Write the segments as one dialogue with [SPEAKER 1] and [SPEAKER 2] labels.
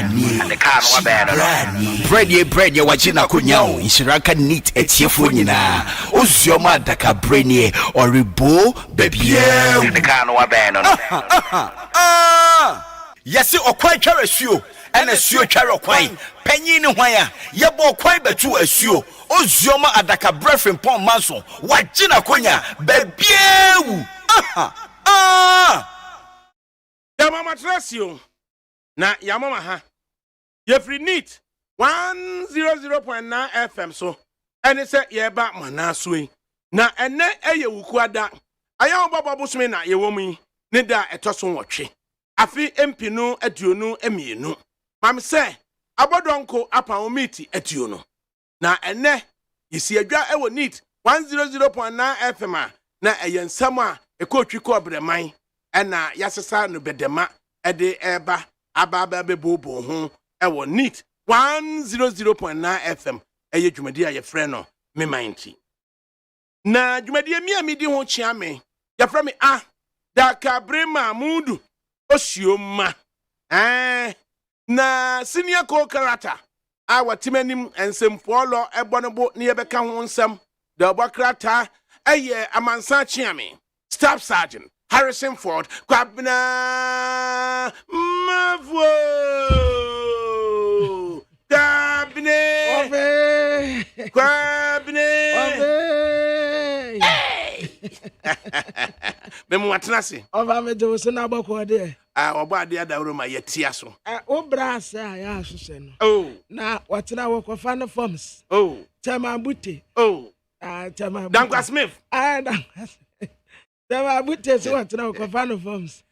[SPEAKER 1] And the car no bad. Bread ye wajina kunyao. Ishiraka neat etiefonyina. Ozioma ADAKABRI or ribo baby. And the car no bad. Yes, or quite carasuo. And a suo charo quine. Penny no wire. Yabo quite betu a suo. Ozioma ADAKABRI FRIMPONG MANSO. Wajina kunya baby.
[SPEAKER 2] Ya mama trasio na ya mama ha ye free neat 100.9 FM so ene se ye ba manaso yi na ene eye wukuada aya obabo bosome na ye wo mu ne da etoso nwotwe afi empinu aduonu emienu mam se abodonko apa omiti aduonu na ene yesi adwa ewo neat 100.9 FM na eye nsam a ekotwi ko obreman ena yasesa no bedema ede eba ababa bebobo ho ewo neat 100.9 FM eye dwumadi a ye frɛ no me minti na dwumadi mi amidi ho chia me ye frɛ me ADAKABRI Mamudu osioma na senior co-character a watimanim ensemfo lo ebonobo ne ye beka ho nsem da obokrata eye amansa chia me staff sergeant Harrison Ford, Kwabna Mavo Kwabne Kwabne Memu watenase
[SPEAKER 3] Ova me do so na boko de
[SPEAKER 2] oba de adawro ma yetia so
[SPEAKER 3] o brasa ya ahwehwe no na watena wokofa no forms Chama Bute Chama
[SPEAKER 2] Dankwa Smith
[SPEAKER 3] Dankwa There are booties who want to know Cofano forms.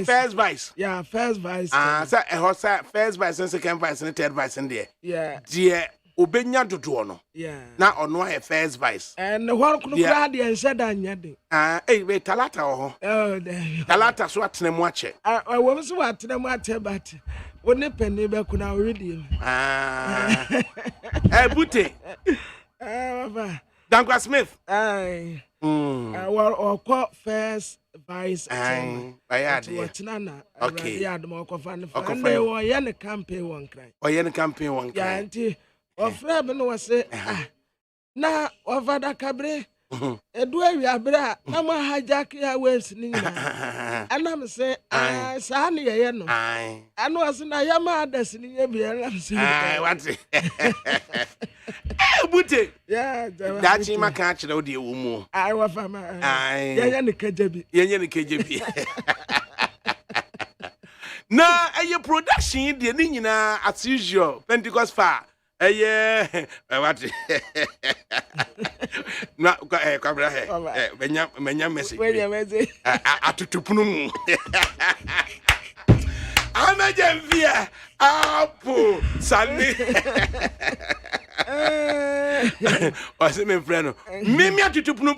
[SPEAKER 2] First vice.
[SPEAKER 3] Yeah, first vice.
[SPEAKER 2] So first vice and second vice and third vice in there.
[SPEAKER 3] Yeah.
[SPEAKER 2] Dear Ubenya Duduono.
[SPEAKER 3] Yeah.
[SPEAKER 2] Now on one first vice.
[SPEAKER 3] And the one could grad and said Yadi.
[SPEAKER 2] Wait, Talata.
[SPEAKER 3] Oh, there.
[SPEAKER 2] Talata swat them watch it.
[SPEAKER 3] I was what them watch but wouldn't penny back when I read you.
[SPEAKER 2] Booty. Dankwa Smith.
[SPEAKER 3] Aye. Or call first vice.
[SPEAKER 2] Okay.
[SPEAKER 3] Yeah, the more coffin. They were yen campaign one cry.
[SPEAKER 2] Or yen campaign one cry.
[SPEAKER 3] Auntie, or Fabian was say, now, of ADAKABRI. Edwe we abra na ma hijack ya waves ni na ana say sa na ye no ana was na ya ma adas ni ye bia na say
[SPEAKER 2] what bute
[SPEAKER 3] yeah
[SPEAKER 2] that chi maka kire wo de wo mu
[SPEAKER 3] wa fama ya ne kajebi na
[SPEAKER 2] aye production de ni nyina as usual Pentecost far what na kwabra menya message atutupunu mu amejemvia apo sani wase me freno mimi atutupunu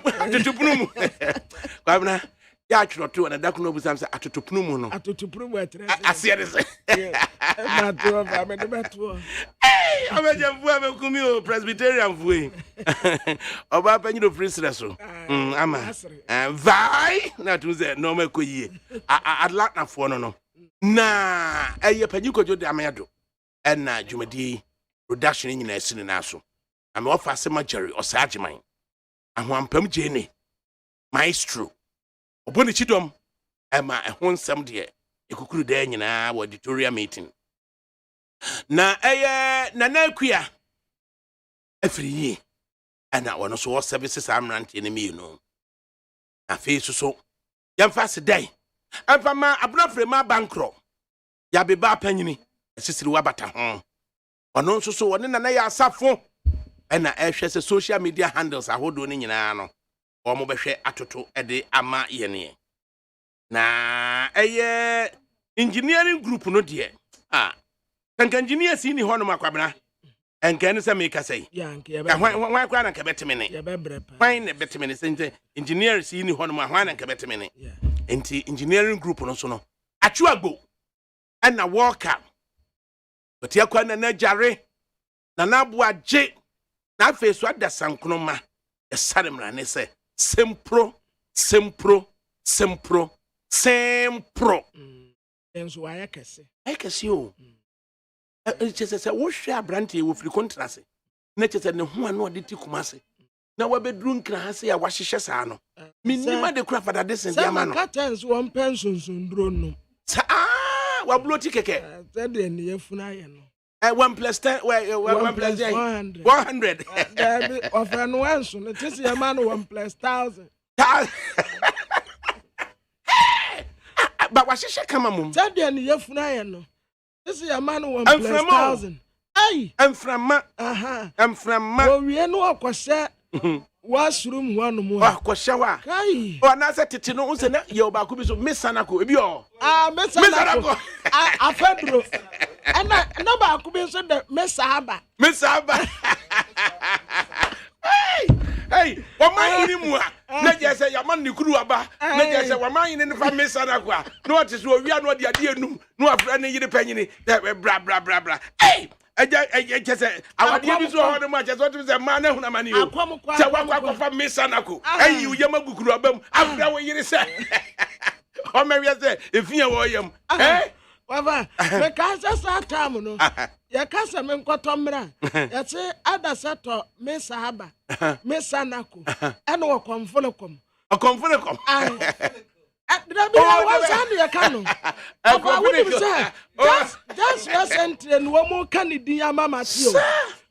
[SPEAKER 2] mu kwabra ya chroto na dakuno busam se atutupunu mu no
[SPEAKER 3] atutupunu mu etre
[SPEAKER 2] asia de se
[SPEAKER 3] ma to ba me de beto
[SPEAKER 2] amejemvu amekumi o Presbyterian fuwe oba panyido free so ama vai na tuze no makoyie Atlanta fo no na eye panyikojo de amedo na dwumadi production nyina asini na so ame ofa se Jerry osageman ahoampam jene maestro oboni chidom ema ehon nsem de ekukuru da nyina wo editorial meeting na na akua afriyi ana wono so services amrante ne mi no na fe so yamfa se dai amfa ma abnafre ma bankro ya beba panyini asisiri wabata ho wono so wone na ya asafo ana ehwe se social media handles ahodo ne nyina no wo mo behwe atoto ede ama yene na engineering group no de Kanka engineer si ni hono makwabna enka ne se me ka sei hwan kwa na ka beteme ne hwan ne beteme ne sente engineer si ni hono ma hwan na ka beteme ne enti engineering group no so no atwagbo na worker but yakwa na jare na nabu aje na afesu adasankono ma esare mra ne se sempro
[SPEAKER 3] enso wayɛ kɛse
[SPEAKER 2] o kyese sɛ wo hwɛ abrante wo firi contract na kyese ne ho ano ɔde ti kumase na wabɛduru nkra ha sɛ ya wahyehyɛ saa no minima de kura fada de sendia ma no
[SPEAKER 3] curtains wɔn pension duro no
[SPEAKER 2] wablo ti keke
[SPEAKER 3] sɛ de ne yɛfuna yɛ no
[SPEAKER 2] 1 plus 10 1 plus 100
[SPEAKER 3] offer no enso no tisi ya ma no 1 plus 1000
[SPEAKER 2] ba wahyehyɛ kama mum
[SPEAKER 3] sɛ de ne yɛfuna yɛ no tisi ya ma no 1 plus 1000 ai
[SPEAKER 2] amframa
[SPEAKER 3] o wie no akɔhyɛ washroom ho no mu
[SPEAKER 2] akɔhyɛ wa
[SPEAKER 3] kai
[SPEAKER 2] o na sɛ tete no unse na ye ba ku bi so mesanako ebi o
[SPEAKER 3] mesanako afadro ana na ba ku bi so de mesaba hey o man ni mu a na je sɛ ya man ni kuru aba na je sɛ wa man ni fa mesanako a no ɔte so owia no ɔde ade enum no afra ne yire panyini bra hey eja say awade bi so ho de ma che so to say ma na huna mani o say wa fa mesanako ayi u yama gukuru abam afra wo yire say o me wi say efia wo yam Wava, me kasa sa tamu no. Ya kasa me nkoto mra. Ya se ada sato me sahaba. Me sanako. Eno wo komfulekom.
[SPEAKER 2] Komfulekom.
[SPEAKER 3] Drabi wa sanu ya kanu. Aba wudi say. Just recently no mo kanidi ya mama tio.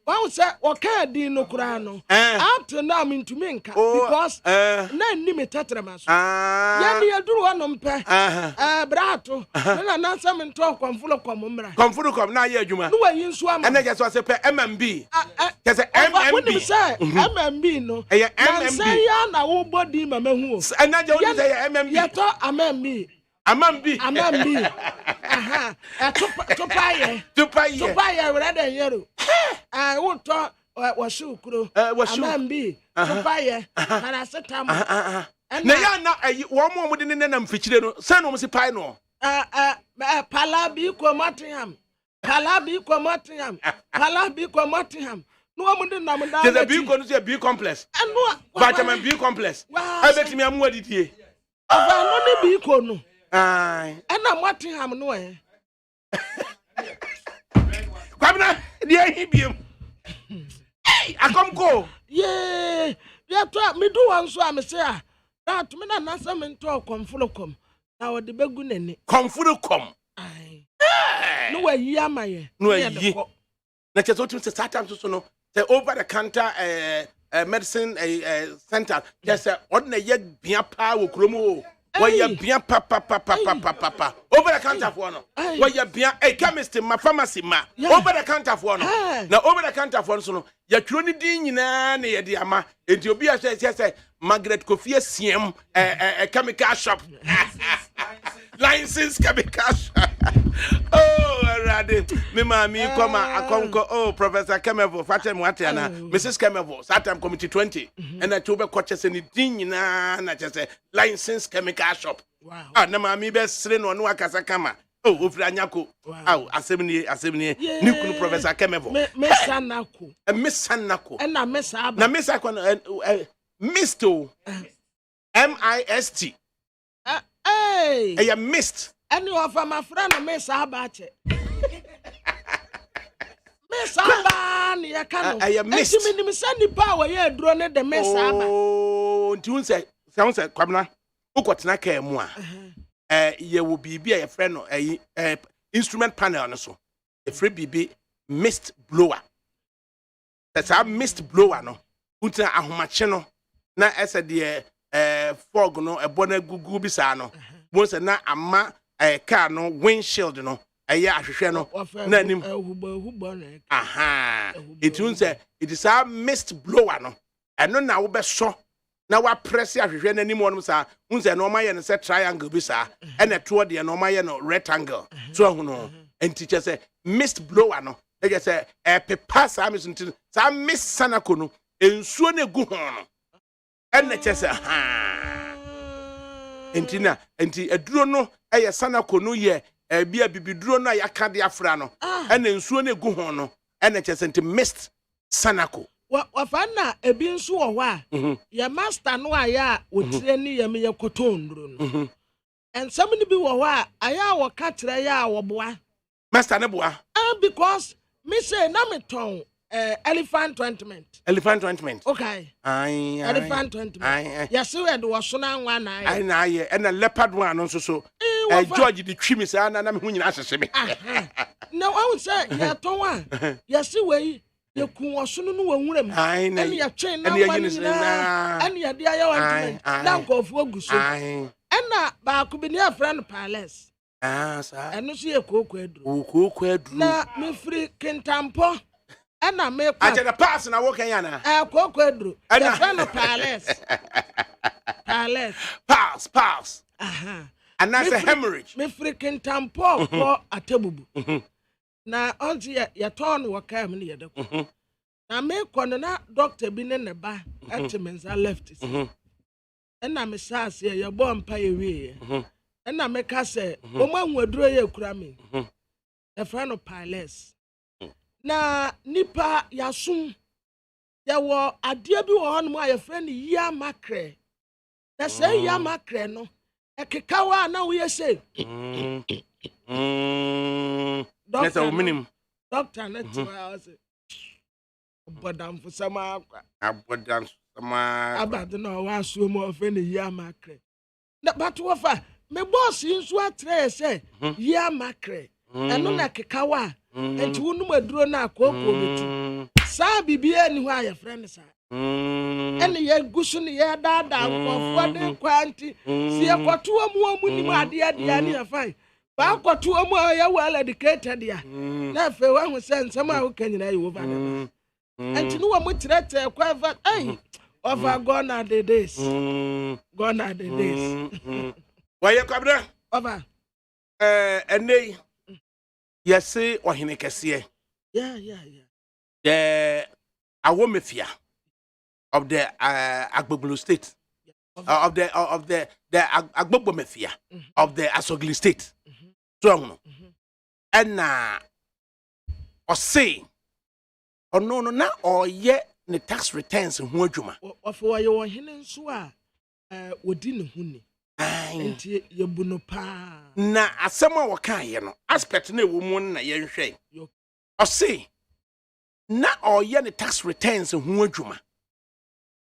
[SPEAKER 3] Wọ́n sẹ́ ọ̀kẹ́ dín no kura no. Up to now mi ntumi nka because na ni mi tẹ́tẹ̀rẹ̀ ma so. Yẹ́n ni yẹ́dúró wọn nọ mpẹ́. Brato nínú anásẹ́ mi ntọ́ kọ̀nfúlọ̀ kọ̀mù mìíràn.
[SPEAKER 2] Kọ̀nfúlọ̀ kọ̀mù náà yẹ ẹ̀dwuma.
[SPEAKER 3] Ní wọ́n yín nsú àmà.
[SPEAKER 2] Ẹnna jẹ́ sọ ṣe pẹ́ MMB. Kẹsẹ̀ MMB.
[SPEAKER 3] Wọ́n ní sẹ́ MMB no.
[SPEAKER 2] Ẹ̀yẹ MMB.
[SPEAKER 3] Nansẹ́ yá na wọ́n bọ́ di màmá hu o.
[SPEAKER 2] Ẹnna jẹ́ wọ́n ní sẹ́ yẹ MMB.
[SPEAKER 3] Yẹ́tọ́ MMB.
[SPEAKER 2] Amambi.
[SPEAKER 3] Tupaye wrede yero. Wonto wasukuro. Amambi. Tupaye. Paracetamol.
[SPEAKER 2] Na ya na wo mo de ne na mfikyire no. San no msi pai no.
[SPEAKER 3] Palabi ko Nottingham. No mo de na mo da.
[SPEAKER 2] The B ko no say B complex. Vitamin B complex. I bet me am wadidie.
[SPEAKER 3] Ava no ne B ko no.
[SPEAKER 2] Ana
[SPEAKER 3] Nottingham no eh.
[SPEAKER 2] Kwabna dia hibiem. Akomko.
[SPEAKER 3] Yeah. Ya to me do wan so am say ah. Na to me na nasa me to komfulokom. Na wo de begu nani.
[SPEAKER 2] Komfulokom.
[SPEAKER 3] Ai. No wa yi amaye.
[SPEAKER 2] No yi. Na cheso tum say startup so no. Say over the counter medicine center. Just ordinary ye bia pa wo kromo. Why you bien papa over the counter for no. Why you bien chemist ma pharmacy ma over the counter for no. Now over the counter for no. Ya twoni din nyina na ye de ama. Enti obi a say Margaret Kofi CM chemical shop. License chemical shop. Oh, Rade, me mami akonko oh Professor Kemevo Fatem Watiana, Mrs. Kemevo, Satam Committee 20, and I told her coaches any ding na just a license chemical shop.
[SPEAKER 3] Wow.
[SPEAKER 2] Na mami be sren on wakasa kama. Oh, Ufranyako. Wow, assemini, Nikunu Professor Kemevo.
[SPEAKER 3] Miss Sanako.
[SPEAKER 2] Miss Sanako.
[SPEAKER 3] And na Miss Ab.
[SPEAKER 2] Na Miss Akon Misto. MIST.
[SPEAKER 3] Hey.
[SPEAKER 2] I am missed.
[SPEAKER 3] And you have my friend Miss Abache. Miss Aban, ya can.
[SPEAKER 2] I am missed.
[SPEAKER 3] You send the power here, drone the Miss Abba.
[SPEAKER 2] Oh, tune say, sounds like Kwabna. Ukotna ke mua. Ye will be a friend or a instrument panel also. A free BB mist blower. That's our mist blower no. Unta ahumacheno. Na esa de fog no a bona gugu bisano. Once na ama a car no windshield no. Aya ahwehwe no na nim. Aha. It means it is our mist blower no. Eno na wo be so. Na wa press ahwehwe na nim wonu sa. Unse no maye no say triangle bi sa. E na to de no maye no rectangle. So hu no. Enti che say mist blower no. E je say pepa sa mi sunti. Sa mist sanako no. Ensuo na gu ho no. E na che say enti aduro no eye sanako no ye bia bibiduro no ya ka de afra no e na ensuo na gu ho no e na che say enti mist sanako.
[SPEAKER 3] Wafana ebi nso wo ho a ya master no aya otire ni ya me yakotonduro no and somebody be wa aya wo katra ya wo boa
[SPEAKER 2] master ne boa
[SPEAKER 3] because me say na me ton elephant ointment okay elephant ointment yes we do so na nwa na
[SPEAKER 2] ai na aye and a leopard one no so George the trim is na me hu nyina hyehyɛ me
[SPEAKER 3] no I would say ya ton one yes we you kun so no wawuram and ya twen na and ya dia ya ointment na nkofo aguso and na ba ko bi ne friend palace
[SPEAKER 2] sir
[SPEAKER 3] and no so ye koko adru na me free kintampo and na me
[SPEAKER 2] kwa aje the pass na wo kan ya na
[SPEAKER 3] koko adru ya friend palace
[SPEAKER 2] pass and that's a hemorrhage
[SPEAKER 3] me free kintampo ko atabubu na onti ya ton wo ka me ne yedako na me kono na doctor bi ne ba atimenza left na me sase ya bo mpa ye wie na me ka se o ma nwaduro ye kura me e fra no palace na nipa ya sum ya wo ade bi wo hono ma ya fra ni ya makre na se ya makre no e kekawa na wo ye se
[SPEAKER 2] that's a minimum
[SPEAKER 3] doctor na tiwa say bodam for sama
[SPEAKER 2] abodam sama
[SPEAKER 3] abadu na wa so mo fe ni ya makre na but wo fa me boss nso atre say ya makre eno na kekawa enti wonu maduro na akoko betu sa bibia ni ho aye friend sa ene ye gusu ni ye dada nkofo de kwanti si ekoto amu ni ma ade ni afai ba koto amu ya well educated ya na fe wa hu se nsema wo kanyina ye wo ba na enti no wa mo tirete kwa va over gone are the days
[SPEAKER 2] why you kabra
[SPEAKER 3] over
[SPEAKER 2] enei yes ohene kese the awomefia of the Agbogbo state of the Agbogbo mafia of the Asogli state so and or say or no na or ye the tax returns in Huajuma.
[SPEAKER 3] Of why you are hidden so within Huni. Enti ye buno pa.
[SPEAKER 2] Na asema waka ye no aspect na woman na ye nhwe. Or say na or ye the tax returns in Huajuma.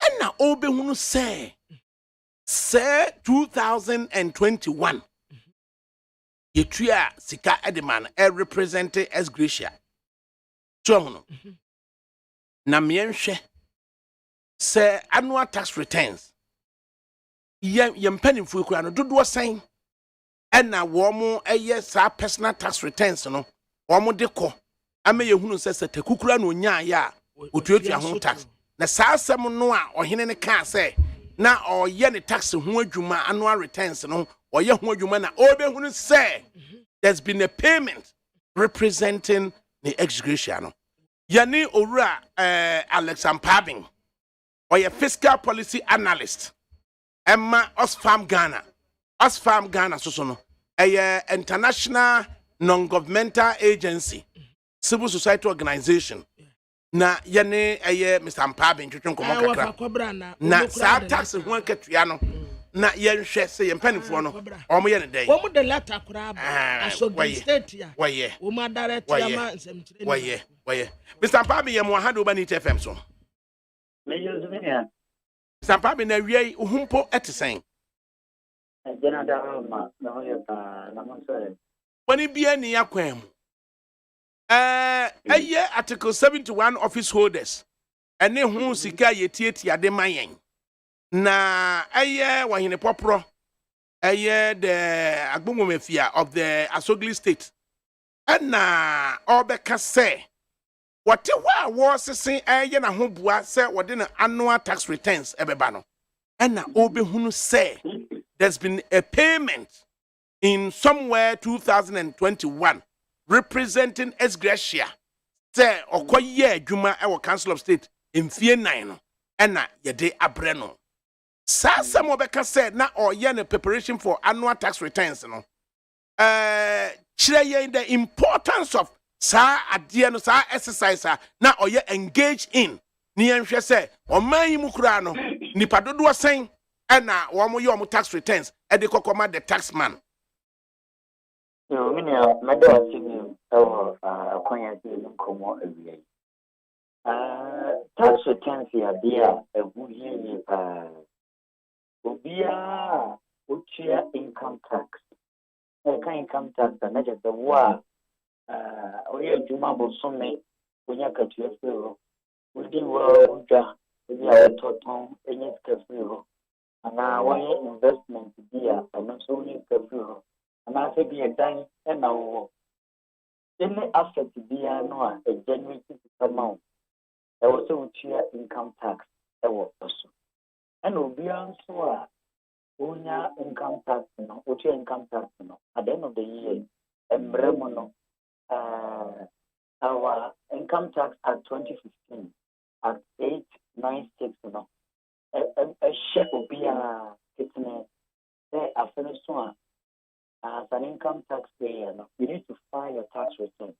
[SPEAKER 2] And na obe hunu say 2021. Ye tria sika ediman represent Ex-gratia. So na mienhwe say annual tax returns yem penifo kura no dodo san and na wo mo sa personal tax returns no wo mo de ko ame ye hunu say takukura no nya ya otuatua ho tax na sa asem no a ohene ne ka say na oye ne tax ho adwuma annual returns no oye ho adwuma na obe hunu say there's been a payment representing the Ex-gratia no yani owura Alex Ampabing or a fiscal policy analyst Emma Osfam Ghana so no a international non-governmental agency civil society organization na yani Mr. Ampabing twetwe nkomo kakra na sa tax ho akatua no na yenhwe se yempanifo no omo ye ne dey
[SPEAKER 3] omo de letter kura ba Asogli state ya
[SPEAKER 2] waye
[SPEAKER 3] omo direct ya ma nsem kire
[SPEAKER 2] waye Mr. Ampabing ye mo ha do ba ni TFM so
[SPEAKER 4] me use me ya
[SPEAKER 2] Mr. Ampabing na wiei ohumpo etesen
[SPEAKER 4] jena da ma na ho ya ta na mo so
[SPEAKER 2] woni bia ni yakwan mu article 71 office holders ene hu sika yetietia de mayen na wahine popro the Agbogbo mafia of the Asogli state na obeka say what was saying na ho bua say what the annual tax returns ebeba no na obehunu say there's been a payment in somewhere 2021 representing Ex-gratia say okoye adwuma e council of state mfie 9 no na yede abre no Sasa mobeka said na oye ne preparation for annual tax returns no chire the importance of sa ade no sa exercise na oye engage in ni enhwe say oman yi mu kura no nipa dodo sen and now one more tax returns at the Kokoma the tax man.
[SPEAKER 4] No, my daughter singing acquaintance in Como every day. Tax returns here, dear, a good year. Ubia, Uchia income tax. Income tax, and not just the war. We are Jumabo Summe, Unyaka to your zero. We did well, we are total, and it's Kafiro. And now, one investment here, and not only Kafiro. And I say, be a dime, and now, any asset to be a genuine amount. There was a income tax, there was also. And Obian Soa, Unya income tax, Uchi income tax, at the end of the year, and Bremono, our income tax at 2015 at 896, a share will be a kitchen. There, I finished one as an income tax payer. You need to file your tax return.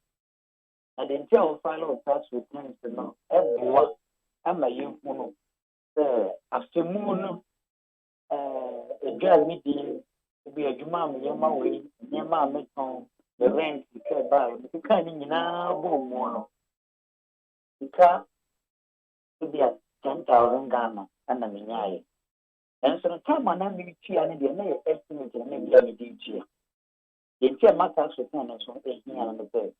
[SPEAKER 4] And then tell file your tax returns, everyone, I'm a young woman. After moon, a girl meeting to be a Juma, Yama way, Yama make home, the rent you care by, the kind in now, boom, the car to be at 10,000 Ghana and a Minyai. And so the time I am in Chia and the estimate and maybe a DG. The entire matter return is from 8 years on the bed.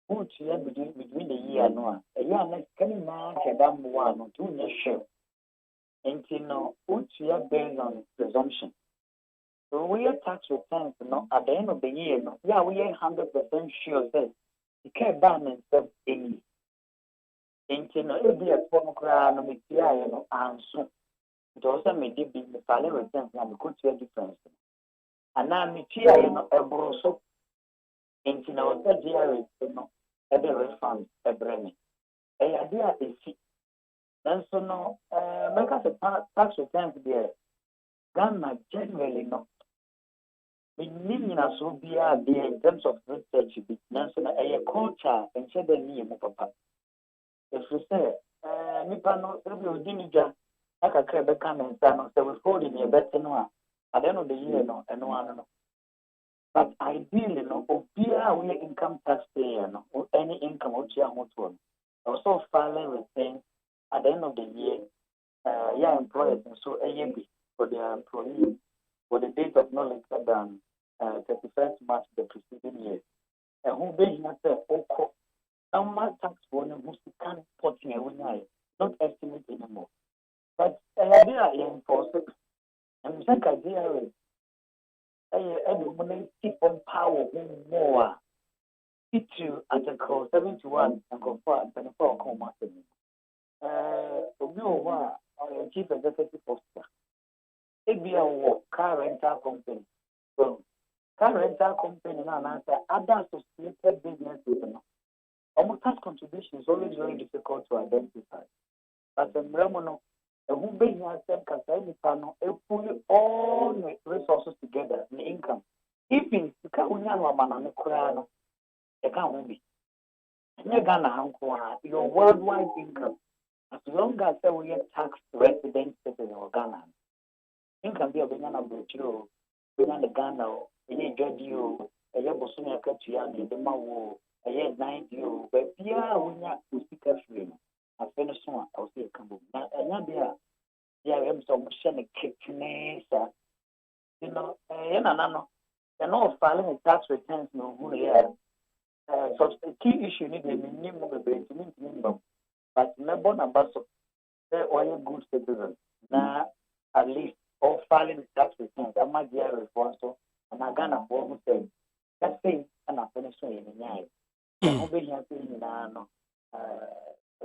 [SPEAKER 4] Who Chia between the year no, a year next coming now, Kadam 1 or 2 years sure. And you know, Uchia based on presumption. So we are tax returns, at the end of the year, we are 100% sure that you can't ban themselves any. And you know, if you are from Crown, and so it also may be the salary returns and the good difference. And now, me here, a broso, and you know, the year, every refund, every minute. A idea is and so no, make us a tax returns there. Ghana generally not. We need us to be there in terms of research. National a culture and share the name of papa. If we say, Nipano, every dinija, like a crab coming, so we hold in a better no. At the end of the year, and no. But ideally, we income taxpayer, or any income which you want. Also, filing returns. At the end of the year, employers and so AMB for their employees for the date of no later than 31st March the preceding year. And who being not there, some tax for them who can't put in a not estimate anymore. But the idea enforce it. And the idea is everyone keep on power more. It to Article 71 and confer 24 chief executive officer. It be a car rental company. So, car rental company now other associated businesses. Almost tax contribution is always very difficult to identify. But the Remono, a who being yourself can say panel, put all the resources together, the income. If you can't win a man on the crown, it can't be. Your worldwide income. As long as we are tax resident citizens of Ghana, income be a banana butcher, banana Ghana, a year Jodio, a year Bosunia Katian, the Mawo, a year 90, but Pia will not speak a frame. I finished one, I'll say a couple. Now, Anabia, there am some shiny kitcheners, and all filing tax returns, no, who they are. So, the key issue needs a minimum of the minimum. But remember, Nambaso, they are good citizens. Now, at least, all filing tax returns, I might be a response, and I got a boy who said, that's it, and I finish in the night. I'm going to be now,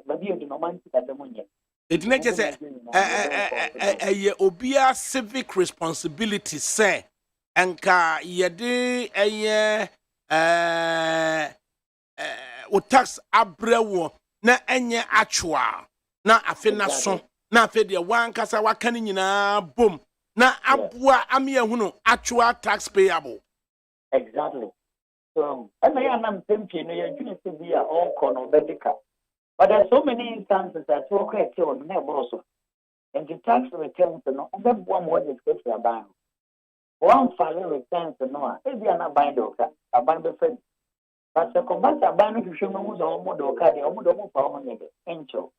[SPEAKER 4] but you do not mind that the money.
[SPEAKER 2] It didn't just say, a obia civic responsibility, say, and car, ye o tax abrewo. Na enye actual na afe na so na afe de wan kasa wakane nyina bom na abua ame ehunu actual tax payable.
[SPEAKER 4] Exactly. So and I am tempting you to be all corner medical. But there are so many instances that you okay on never also. And the tax returns, no, that one more discussion about. One filing returns, no, if you are not buying the a buying the friend. But the combat are buying to show me who's almost okay, almost for money, angel.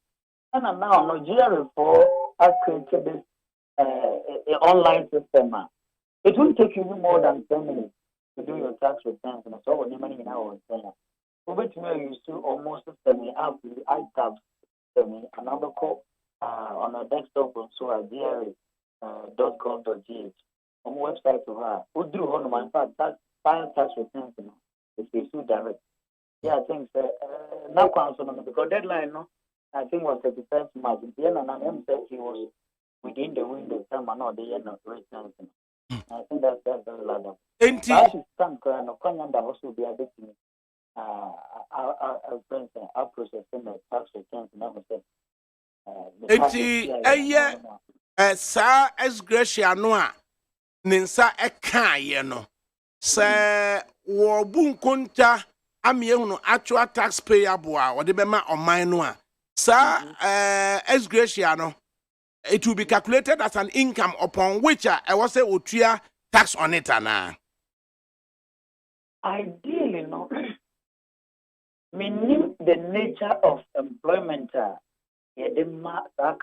[SPEAKER 4] And now, Nigeria for has created this online system. It will take you more than 10 minutes to do your tax returns. And so, when you money in our system, over to me, you see almost system, you have the iTab system, another call on a desktop, so a DRA.gov.gh. On website to her, who do on my part, file tax returns, if they so direct. Yeah, I think now council because deadline, no, I think was 31st March. The end and I said he was within the window time and not the end of returns. I think that's very loud.
[SPEAKER 2] Enti
[SPEAKER 4] I should stand crying no Kanyanda also be a bit our friends are processing the tax returns and everything.
[SPEAKER 2] Sa Ex-gratia no a ninsa ekaye no se wo bunkonta amie no actual tax payable a wo de bema oman no a sa Ex-gratia no it will be calculated as an income upon which I was say otua tax on it ana.
[SPEAKER 4] Ideally, no. Meaning the nature of employment, the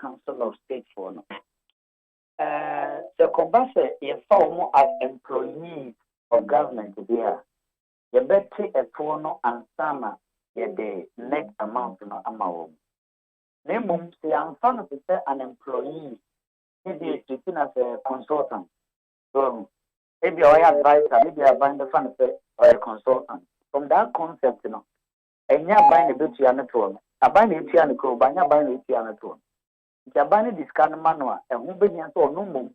[SPEAKER 4] Council of State for no. The combat you form as employees of government there. You better a tono and sama the net amount no amount. Name say I'm fond to say an employee. Maybe it's treated as a consultant. So maybe I advisor, maybe I bind the fund or a consultant. From that concept, you know, and you bind a bit to an atone. I bind it to an crow, but you bind it to an atone. If you bind this kind of manual, and who be so no more,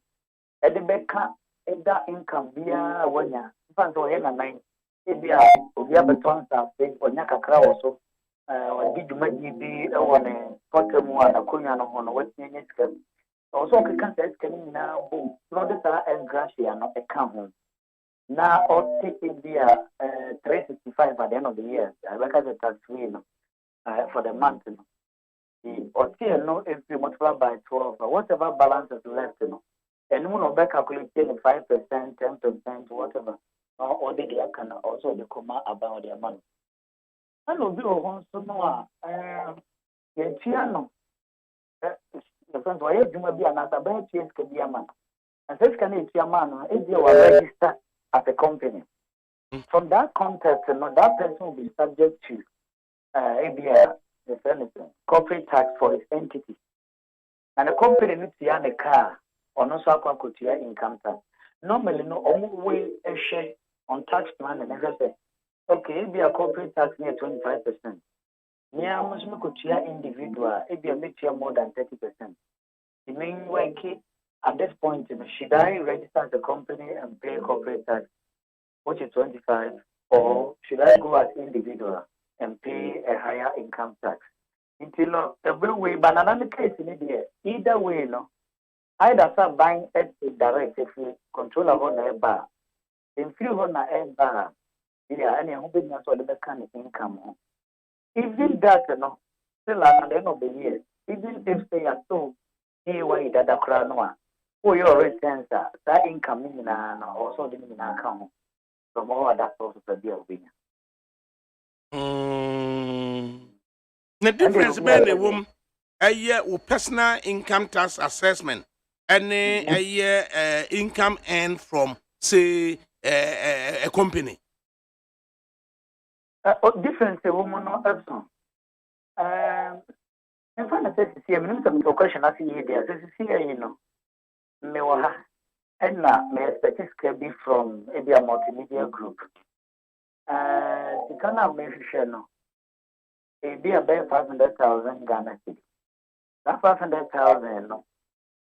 [SPEAKER 4] at the back, that income via 1 year. Fans or hen and 9. If you have a transfer, or Nakakra also. Did you make me on a Pottermore and a Kunya on a West Indian scale? Also, I can't say it's now, boom, not that Ex-gratia, not a come home. Now, I'll take it via 365 at the end of the year. I reckon the tax free for the month. Or no, if you multiply by 12, whatever balance is left, and we will back calculate 5%, 10%, whatever, or the can also the comma about their money. I know you want to know, the friends were able to be another bad chase can be a man. And this can be a man if you are registered as a company. From that context, that person will be subject to ABR, corporate tax for his entity. And the company needs to have a car or no so-called income tax. Normally, no only way a share on tax plan and everything. Okay, if you are corporate tax near 25%. Near much individual, if you make more than 30%. The main way at this point, should I register as a company and pay corporate tax, which is 25, or should I go as individual and pay a higher income tax? Until every way, but another case in India, either way, no. Either start buying it direct if you control about the bar. In few on the bar, yeah, any who business or the kind of income. Even that, still at the end of the year, even if they are so way that the crown who your returns are, that income in also the in account from all that sources of the opinion.
[SPEAKER 2] The difference between the woman a year with personal income tax assessment and a year income earned from, say, a company.
[SPEAKER 4] Difference a woman or person. In fact, I said, see, I'm not a question. I see there. This is here, Mewaha. And now, my expertise can be from a multimedia group. The kind of mention, it be about 500,000 Ghana cedi. That 500,000,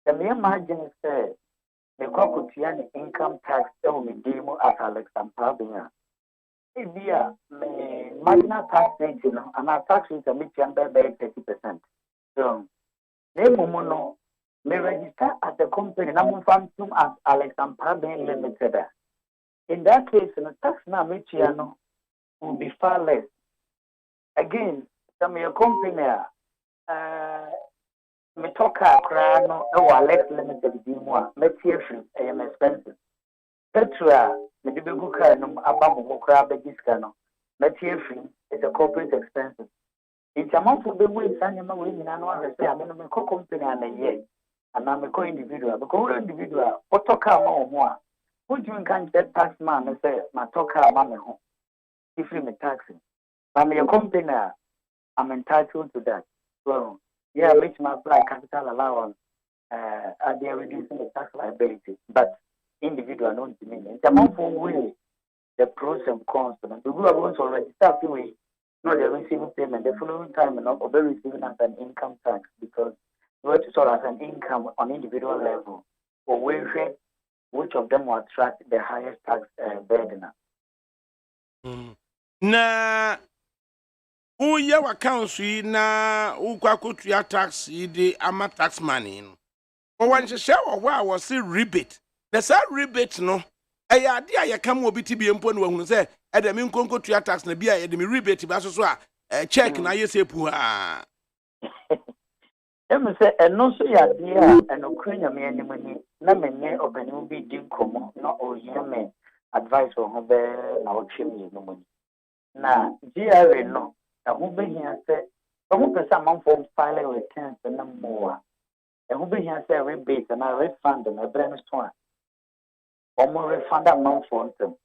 [SPEAKER 4] the mere margin is the Cocotian income tax that will be demo as Alex and Pabina. If we are marginal tax rate, and our tax rate is by 30%. So, they may register as a company, number one as Alex and Pabina Limited. In that case, the tax now will be far less. Again, some of your company, me talk a no Alex limited be more material free I am expensive petra me de begu car no abamu mo kra be discano material free is a corporate expenses in amount for the way sanya we nyina no ahwese ameno me company ana ye ana me individual because individual what talk about mo a would you can get tax man say my talk about me ho if me taxing but me company I'm entitled to that so yeah, which my apply capital allowance they are reducing the tax liability, but individual non to me. It's amount for way the pros and cons. And the rule was already start way, no, they're receiving payment the following time and not be receiving as an income tax because you have to sort as an income on individual level. For which of them will attract the highest tax burden?
[SPEAKER 2] Na uye wa council na ukwa kutuya tax the ama tax money no. Wanhyehyɛ wa was say rebate. Na sa rebate no ɛyɛ ade a yɛka mo obi ti bi mpo no wahunu sɛ ɛde me nkonko tuya tax na bia ɛde me rebate ba so a check na yɛsɛ pu ha.
[SPEAKER 4] Em say ɛno so yɛ ade a ɛno kura me anim ni na menye ɔbɛni bi di nkomo na ɔyɛ me advice wɔ ho bɛ na ɔtwe me no mu. Na GRA no who be here say, who can some for filing returns and no more. And who be here say rebate and I refund them a brand store. Or more refund amount for them.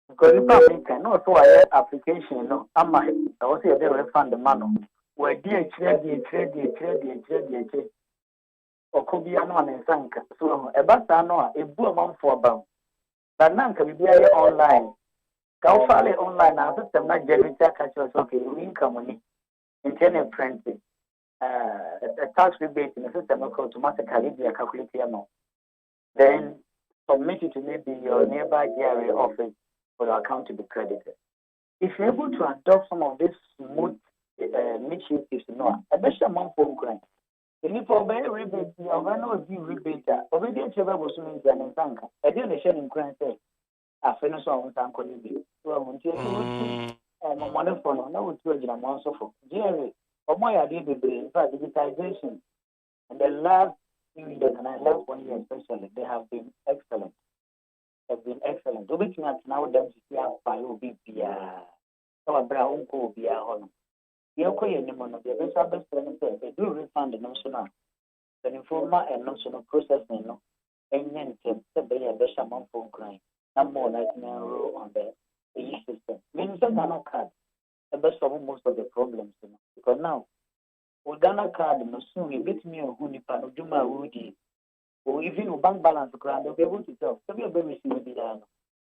[SPEAKER 4] Because you probably can know so I application, no, I might also say they refund the money. Where dear trade, or could be an one in Sanka. So a basta a blue amount for about. But none can be online. Go file it online now. System not generate catch us okay. Income money, internet printing, a tax rebate in the system will automatically be calculated amount. Then submit it to maybe your nearby GRA office for your account to be credited. If you're able to adopt some of these smooth initiatives, no, a better amount for grant. If you for very rebate, you are going to be rebate. Already a chair was doing an intanka. I didn't share in grant. I finished on time calling you. So I want you my mother for no would do a monster for GRA. Or my idea in fact digitization and the last few years and I last 1 year especially they have been excellent. Have been excellent. Do it now them to see how far will be so a brown go be a home. The okay anymore of the best they do refund the national the informer and national processing no and then the bay a best amount for crime. No more like narrow on the system. Means that Ghana card, the best of most of the problems. Because now, with Ghana card, no soon you get me a hunipan or Juma Woody, or even a bank balance ground, they'll be able to tell. So you're very soon be done.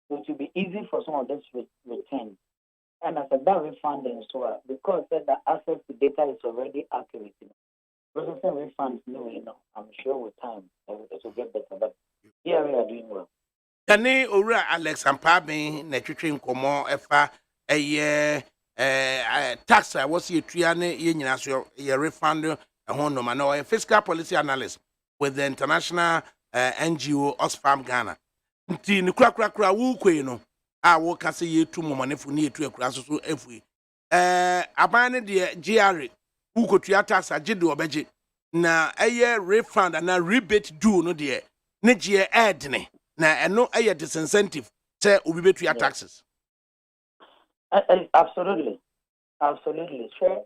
[SPEAKER 4] So it will be easy for some of this return. And as a bad refunding, so because the access to data is already accurate. Processing refunds, no, I'm sure with time it will get better. But here we are doing well.
[SPEAKER 2] Kane owura Alex Ampabe na twetwe nkomo efa tax I was ye tuane ye nyina so ye refund ho no ma no fiscal policy analyst with the international NGO Oxfam Ghana. Nti ni kura wu kwei no a wo ka se ye tu momanefo ni etu akura so efu aban ne de GRA wu kotua tax agide obeje na refund na rebate due no de ne je edne na eno disincentive say obi betu your taxes.
[SPEAKER 4] Absolutely sure.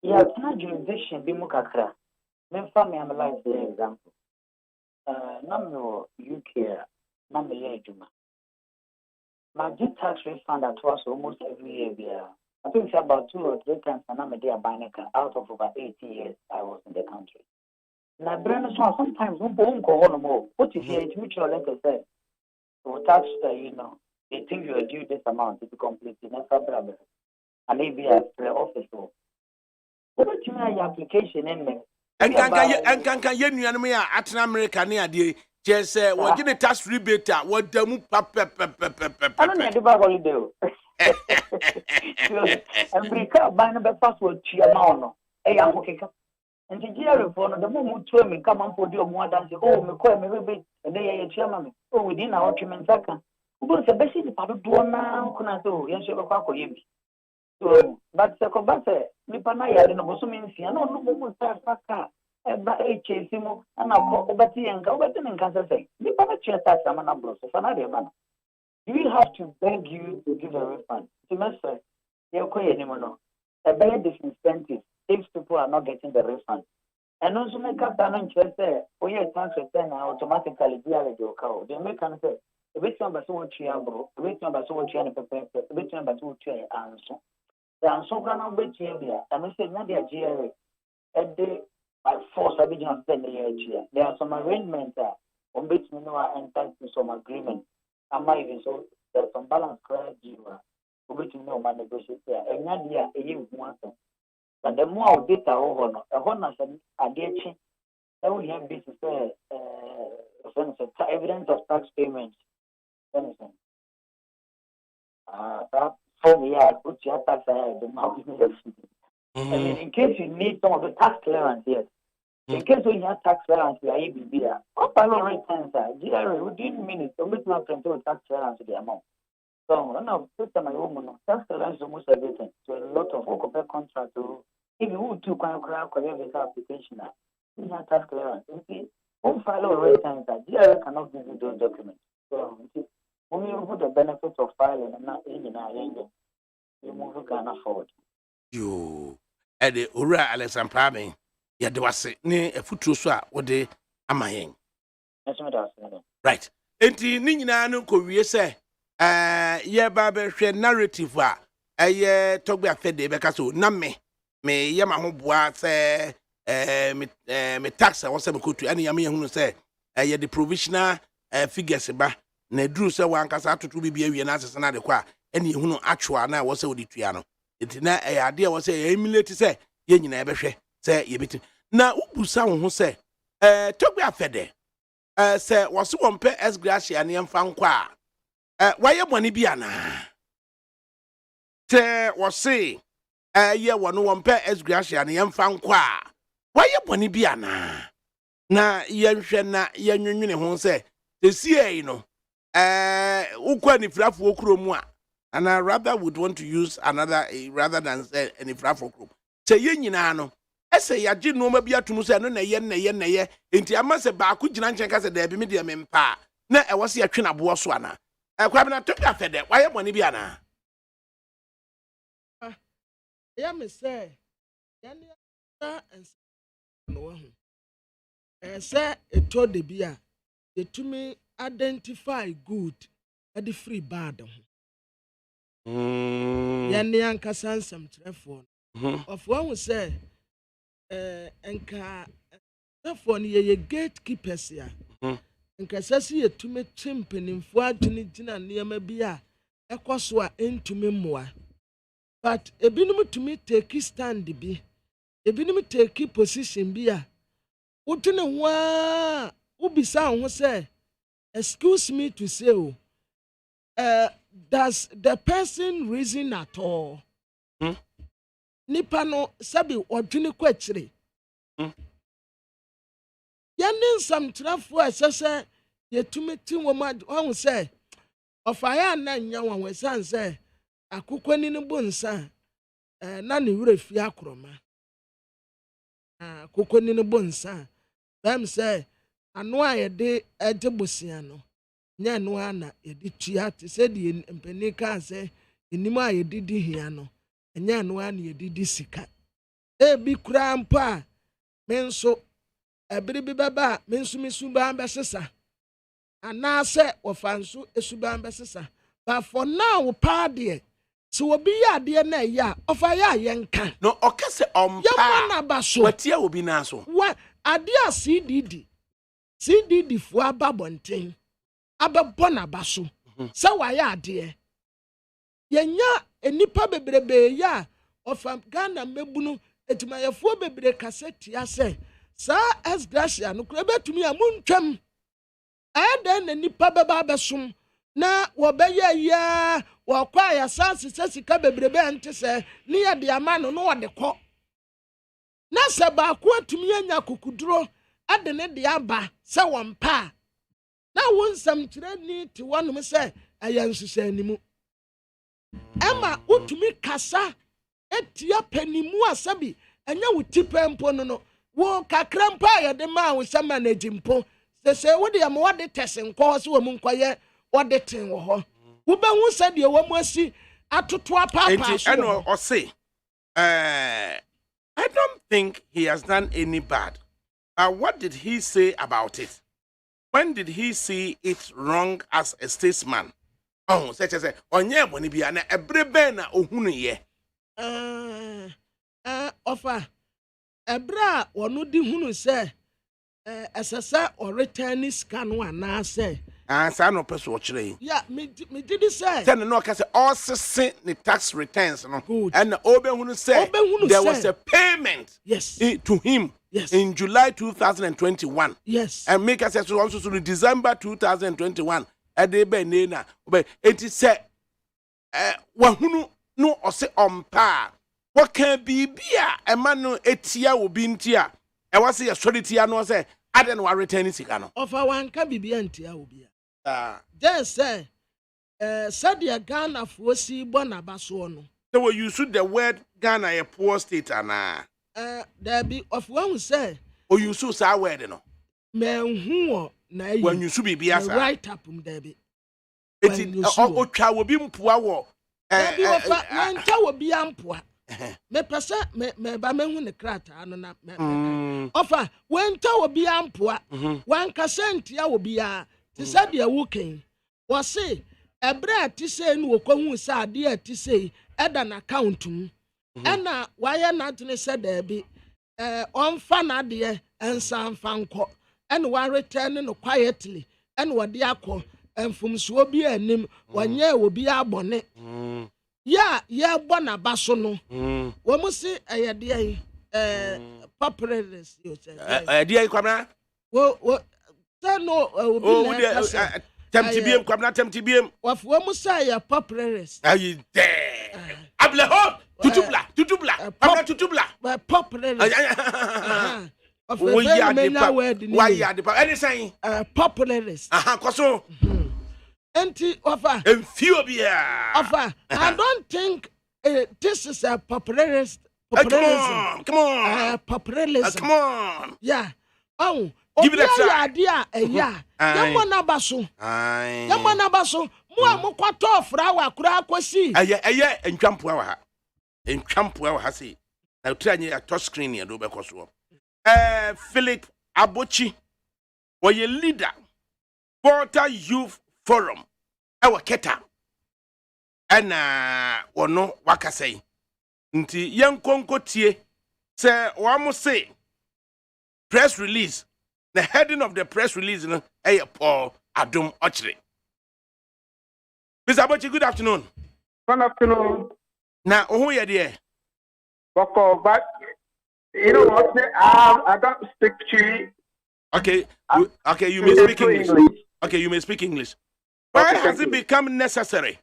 [SPEAKER 4] Yeah, jurisdiction be mo kakra me family am like the example na UK na me ejuma my tax refund at was almost every year. I think it's about 2 or 3 times and I'm a dear out of over 80 years I was in the country. Now, sometimes we won't go on more. What if you're mutual, like I said, so tax, they think you are due this amount to complete the next problem. And maybe at the office. What do you have application in there?
[SPEAKER 2] And can you know me at America near the just what did the tax rebate? What the move? I
[SPEAKER 4] don't know about holiday. America buying a password to your mouth. Hey, I'm okay. And the GRA for the moment to me come on for the more than me call me rebate and they are chairman. Oh, within our treatment second. Who was the best in the part of Dona Kunato? Yes, you have a So, but the combatant, Nipana Yard in a Bosumin, I don't know Faka, about HSimo, and I'll call Obati and Gobatin and Cancer say, Nipana chair tax a man of Fanadi man. We have to beg you to give a refund. Semester, you're quite anymore. A very disincentive if people are not getting the refund. And also make up an interest there, or your tax return automatically be a radio cow. They make an say, a bit number so much bro, a bit number so much a bit number so much answer. The answer can be here, and I said, not their GRA. A day by force, I begin to year. There are some arrangements on which we know entitled to some agreement. I might even so there's some balance credit you which you know my negotiate there. And not there, a year one. But the more data over, a honor a ditching, then we have this evidence of tax payments. That for me, I put your tax the mouth. I mean, in case you need some of the tax clearance, yes. In case we have tax clearance, we are ABB. What pilot returns are GRA within minutes, so we not control tax clearance to the amount. So, no, system my woman, tax clearance is almost everything. So, a lot of work contract to if you would to correct visa application, you have tax clearance. You see, one file returns that GRA cannot give you those documents. So, you see, when you put the benefits of filing and not in you move Ghana forward.
[SPEAKER 2] You, Eddie, Ura Alexander Prame. Yeah, there was a foot to swap what they am I right. Enti Nina no Korea say, yeah, Baba share narrative. Talk about Fed because so, me Yamahoboa say, me tax I was some could to any yammy who say, the provisional figures about Nedru say one cast out to be a answer another qua, any who know actual now was so the Triano. It's not a idea was a emulate say, yen never share. Say you bit na ubusa who say talk about Fede say was one pe Ex-gratia and yam fan kwa why you money be ana te was say ye one pe Ex-gratia and yam fan kwa why you money be ana na yen hwe na yen nwene ho say the see no ukwa ni frafo okro mu a and I rather would want to use another rather than say any frafo okro say yen nyina no ese ya ji no ma bia tumu se no na ye enti amase ba ku gina nchen ka se da bi me de mempa na e wose ya twena bo so ana kwa bi na to ka fede wa ye boni bia na
[SPEAKER 3] ya me say ya ni no ho say eto de bia etumi identify good and the free bad ho ya ni anka sansam trefo of one we say enka therefore ye gatekeepers ya enka sasi ye tume chimpenimfo adwene gina niam bia ekoso a entume mmoa but ebinum tumi take stand bi ebinum take position bia wodwene ho a ubisa ho say excuse me to say does the person reason at all nipa no sabi odwene kwachire ya ninsam trafo asese yetumeti woma hu se ofaya na nya wanwe san se akukwani ne bonsa na ne wura fi akroma akukwani ne bonsa bam se ano ayede agebosia no nya no ana edi tua te se de mpani ka se enim ayede di hia no nya no ana yedidi sika bi kura mpa menso ebiri bi baba menso misuba ambesesa anase ofanso esuba ambesesa but for now party so obi ya de na ya ofa ya yenka
[SPEAKER 2] no okase ompa
[SPEAKER 3] ya ba so
[SPEAKER 2] watia obi na so
[SPEAKER 3] wa ade a CDD fu ababonten ababona ba so se wa ya ade yenya enipa bebrebe ya ofa Ghana mebunu etimayefo bebre kaseti ase sa Ex-gratia no kura betumi amuntwam ayda na nipa beba besom na wobeye ya wakwa ya sansi sesika bebrebe ante se ne ya de amano no wode kɔ na se ba ko atumi anya kokuduro ade ne de aba se wompa na wonsam kire ni ti wonum se ayansusa animu Emma utumi kasa etia panimu asabi enya wo tipempo no wo kakrampa ya de ma wo sama na jimpo se wo de am wo de tesen ko so wo mu nkoye wo de ten wo ho wo be hu se de wo mu asi atoto apapa so
[SPEAKER 2] eno o say I don't think he has done any bad. What did he say about it? When did he see it wrong as a statesman? Oh, such as onye boni bia na ebrebe na ohunu ye.
[SPEAKER 3] Offer ebra wonu di hunu se esesa or return scan one na say.
[SPEAKER 2] Say no person wo kire.
[SPEAKER 3] Yeah, me did say.
[SPEAKER 2] Then no ka say all send the tax returns no.
[SPEAKER 3] Good.
[SPEAKER 2] And obehunu say there was a payment to him.
[SPEAKER 3] Yes.
[SPEAKER 2] In July 2021.
[SPEAKER 3] Yes.
[SPEAKER 2] And make us also to December 2021. Adebe nena. But it is said, wahunu no or say pa. What can be beer? A man no etia will be in tia. I was say a solidity no say. I don't want returning sikano.
[SPEAKER 3] Of one can be antia will be. Just say, Sadia Ghana for see Bonabasono.
[SPEAKER 2] So you should the word Ghana a poor state and
[SPEAKER 3] there be of one who say,
[SPEAKER 2] oh, you so say word no.
[SPEAKER 3] Men who na
[SPEAKER 2] when you should be as
[SPEAKER 3] right up Debbie.
[SPEAKER 2] It o twa will be mpua wo.
[SPEAKER 3] Debbie will be ampua. Me pesa me ba me hu ne krata ano na me. Offer when ta will be ampua. One kasentia will be a ti said de woken. Was say a bread ti say no ko hu sa de ti say eda na account mu. Ena why not ne said there be on fan ade ensan fanko and one return no quietly and what de akọ enfumso bi anim wanye obi abone ya bona baso no wo mu se ayede popularis you say
[SPEAKER 2] ayede kwamna
[SPEAKER 3] wo say no obi na
[SPEAKER 2] temtibiem kwamna temtibiem
[SPEAKER 3] wo mu say ya popularis
[SPEAKER 2] ayi there ableho tutubla papa tutubla
[SPEAKER 3] popularis
[SPEAKER 2] why ya de any saying
[SPEAKER 3] popularis
[SPEAKER 2] koso
[SPEAKER 3] anti offer
[SPEAKER 2] enfio bia
[SPEAKER 3] offer I don't think this is a popularism.
[SPEAKER 2] Come on
[SPEAKER 3] popularism.
[SPEAKER 2] Come on,
[SPEAKER 3] yeah. Oh,
[SPEAKER 2] give it a try.
[SPEAKER 3] Idea yeah yamona baso mo amokwato frawa kura akosi
[SPEAKER 2] eye entwampoa wa ha entwampoa wa ha sei na utranye a touch screen ya do be koso Philip Abochi was a leader Volta Youth Forum ewa keta ana wono wakasai nti yankonko tie se wamo say press release the heading of the press release no Paul Adom Ochre. Mr. Abochi, good afternoon.
[SPEAKER 5] Good afternoon.
[SPEAKER 2] Now who you there?
[SPEAKER 5] But you know what? I don't speak to.
[SPEAKER 2] Okay, you may speak English. Okay, you may speak English. Why has it become necessary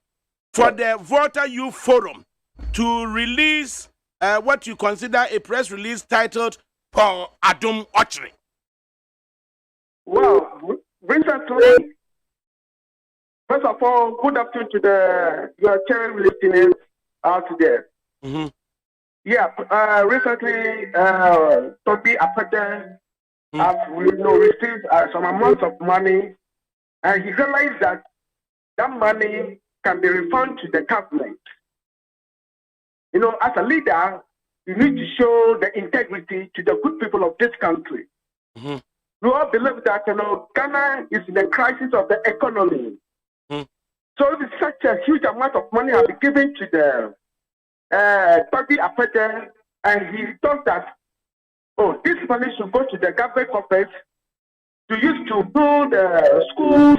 [SPEAKER 2] for the Volta Youth Forum to release what you consider a press release titled Paul Adom Ochre?
[SPEAKER 5] Well, recently, first of all, good afternoon to your channel listeners out there.
[SPEAKER 2] Mm-hmm.
[SPEAKER 5] Yeah, recently, Toby Apete has received some amount of money, and he realized that money can be refunded to the government. You know, as a leader, you need to show the integrity to the good people of this country.
[SPEAKER 2] Mm-hmm.
[SPEAKER 5] We all believe that, Ghana is in the crisis of the economy.
[SPEAKER 2] Mm-hmm.
[SPEAKER 5] So if such a huge amount of money has been given to the Toby Apete, and he thought that, this money should go to the government office to use to build schools,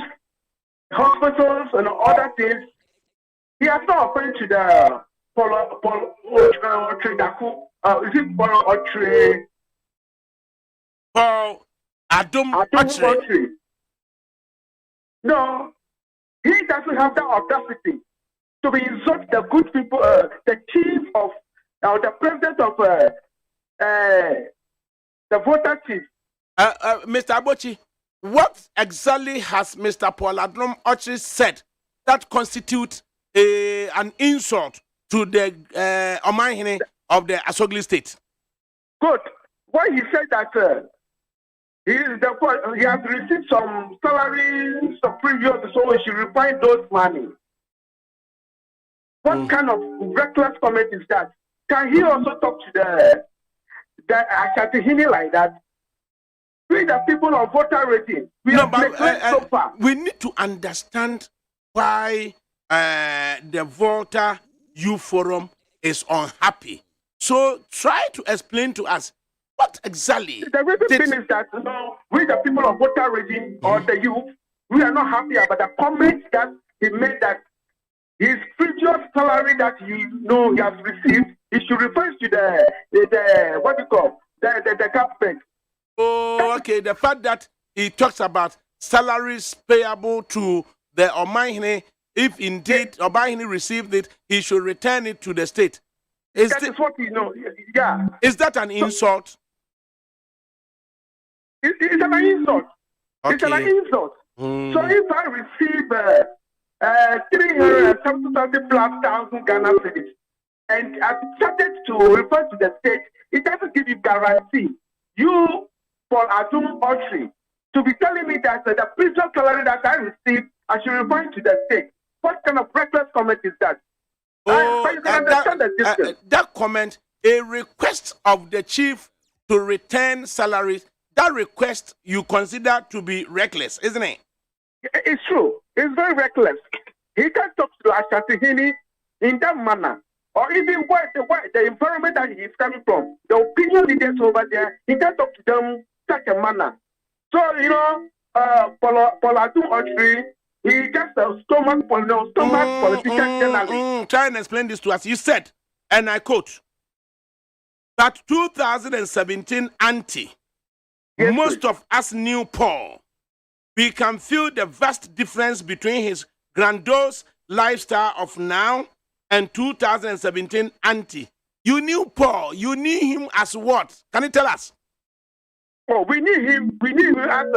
[SPEAKER 5] hospitals, and other things. He has not opened to the Paul
[SPEAKER 2] Adom Ochre.
[SPEAKER 5] No, he doesn't have that audacity to be insult the good people, the chief of, the president of the voter chief.
[SPEAKER 2] Mr. Abochi, what exactly has Mr. Paul Adom Ochre said that constitutes an insult to the Omanhene of the Asogli state?
[SPEAKER 5] Good. Why he said that he has received some salary, some previous, so he should refine those money. What kind of reckless comment is that? Can he also talk to the Ashatihini like that? We the people of voter rating. So far.
[SPEAKER 2] We need to understand why the Volta Youth Forum is unhappy. So try to explain to us what exactly.
[SPEAKER 5] The reason thing is that we the people of voter rating or the youth, we are not happy about the comments that he made that his previous salary that he has received, he should refer to the what you call the government.
[SPEAKER 2] Oh, okay. The fact that he talks about salaries payable to the Omanhene, if indeed Omanhene received it, he should return it to the state.
[SPEAKER 5] Is what he knows. Yeah.
[SPEAKER 2] Is that an insult?
[SPEAKER 5] It's an insult.
[SPEAKER 2] Okay.
[SPEAKER 5] It's an insult. So if I receive 370 plus thousand Ghana cedis and I started to refer to the state, it doesn't give you guarantee. You, for Adum Autry, to be telling me that the previous salary that I received, I should refer to the state. What kind of reckless comment is that?
[SPEAKER 2] Oh,
[SPEAKER 5] you can understand
[SPEAKER 2] that comment, a request of the chief to return salaries, that request you consider to be reckless, isn't it?
[SPEAKER 5] It's true. It's very reckless. He can talk to Ashatihini in that manner. Or even the environment that he is coming from, the opinion leaders over there, he can talk to them such a manner. So, Paul Adum Autry, he just a stomach politician journalist.
[SPEAKER 2] Try and explain this to us. You said, and I quote, that 2017 ante, most of us knew Paul. We can feel the vast difference between his grandiose lifestyle of now and 2017 ante. You knew Paul. You knew him as what? Can you tell us?
[SPEAKER 5] Oh, we knew him. We knew him as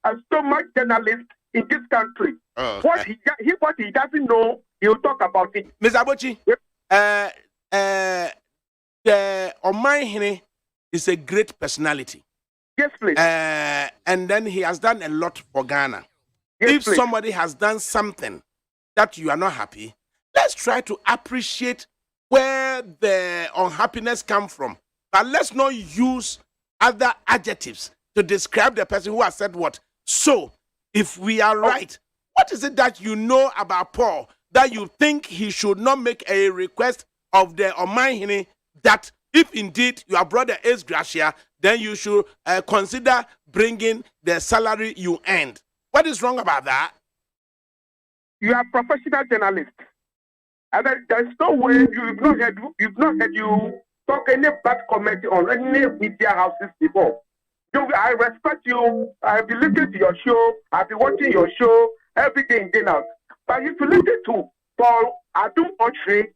[SPEAKER 5] a stomach journalist in this country.
[SPEAKER 2] Oh,
[SPEAKER 5] what he doesn't know, he'll talk about it.
[SPEAKER 2] Mr. Abochi, the Omanhene is a great personality.
[SPEAKER 5] Yes, please.
[SPEAKER 2] And then he has done a lot for Ghana.
[SPEAKER 5] Yes,
[SPEAKER 2] if
[SPEAKER 5] please.
[SPEAKER 2] somebody has done something that you are not happy, let's try to appreciate where the unhappiness comes from. But let's not use other adjectives to describe the person who has said what. So, if we are right, what is it that you know about Paul that you think he should not make a request of the Omanhene that if indeed your brother is Ex-gratia, then you should consider bringing the salary you earned? What is wrong about that?
[SPEAKER 5] You are a professional journalist. And there's no way you've not heard you talk any bad comment on any media houses before. I respect you. I've been listening to your show. I've been watching your show every day in and out. But if you listen to Paul Adum Autry,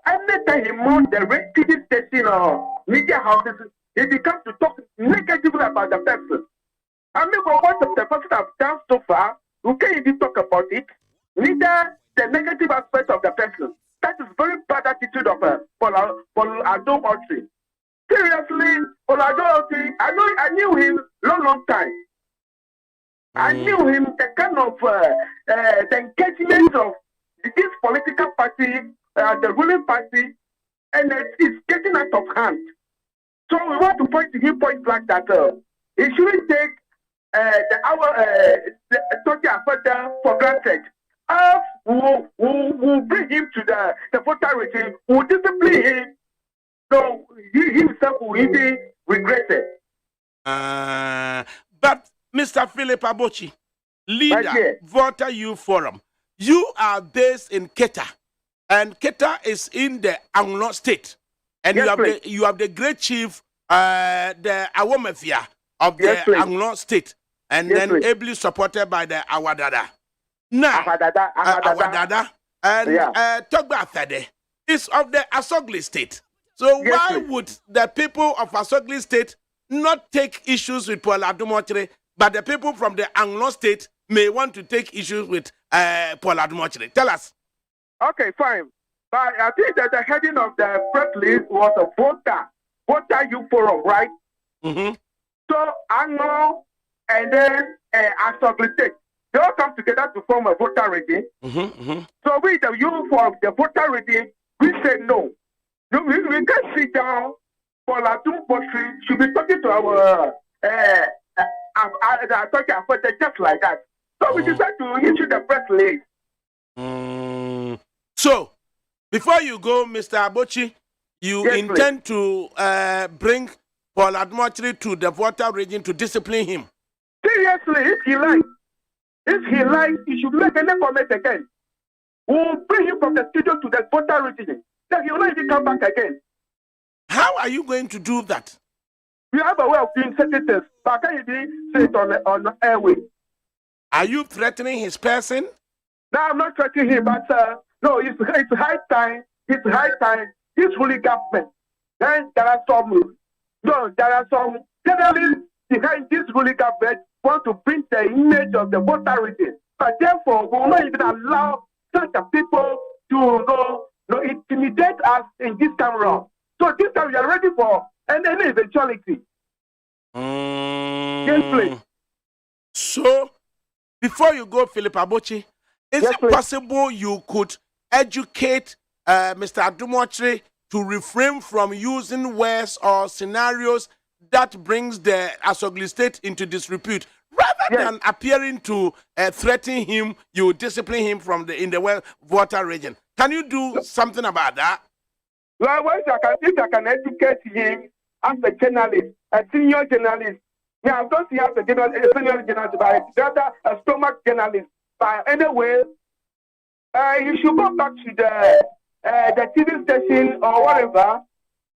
[SPEAKER 5] anytime he mounts the TV station or media houses, he becomes to talk negatively about the person. I mean, for what the person has done so far, we can't even talk about it. Neither the negative aspect of the person. That is very bad attitude of Paul Adum Autry. Seriously, Paul Adum Autry, I knew him long time. I knew him the kind of the engagement of this political party, the ruling party, and it's getting out of hand. So we want to point to him point blank that he shouldn't take the Turkey affair for granted. We'll bring him to the voter regime, we'll discipline him, so he himself will even regret it.
[SPEAKER 2] But Mr. Philip Abochi, leader, Voter Youth Forum, you are based in Keta, and Keta is in the Anglo state, and
[SPEAKER 5] yes,
[SPEAKER 2] you have the great chief, the Awomefia of the Anglo state, and then ably supported by the Awadada. Now, Awadada and Togba Fede is of the Asogli state. So why would the people of Asogli state not take issues with Paul Adum Autry, but the people from the Anglo state may want to take issues with Paul Adum Autry? Tell us.
[SPEAKER 5] Okay, fine. But I think that the heading of the press release was a Volta Youth Forum, right?
[SPEAKER 2] Mm-hmm.
[SPEAKER 5] So Ango and then Asoglistic, they all come together to form a Volta regime.
[SPEAKER 2] Mm-hmm. Mm-hmm.
[SPEAKER 5] So we, the youth for the Volta regime, we said no. We can't sit down for Latin Poetry should be talking to our just like that. So we decided to issue the press release.
[SPEAKER 2] So, before you go, Mr. Abochi, you
[SPEAKER 5] Yes,
[SPEAKER 2] intend to bring Paul Admochiri to the Volta region to discipline him?
[SPEAKER 5] Seriously, if he likes, he should make any comment again. We'll bring him from the studio to the Volta region. Then he will not even come back again.
[SPEAKER 2] How are you going to do that?
[SPEAKER 5] We have a way of doing certain things, but can you say it on the airway?
[SPEAKER 2] Are you threatening his person?
[SPEAKER 5] No, I'm not threatening him, but no, it's high time. It's high time. This holy government. Then there are some journalists behind this ruling government want to bring the image of the Volta region. But therefore, we will not even allow such a people to intimidate us in this time round. So this time we are ready for any eventuality. Yes, please.
[SPEAKER 2] So, before you go, Philip Abochi, is it possible you could educate Mr. Admochiri to refrain from using words or scenarios that brings the Asogli state into disrepute? Rather than appearing to threaten him, you discipline him from in the Volta region. Can you do something about that?
[SPEAKER 5] Well, if I can educate him as a journalist, a senior journalist. Yeah, I don't see as a senior journalist, but rather a stomach journalist. But anyway, you should go back to the TV station or whatever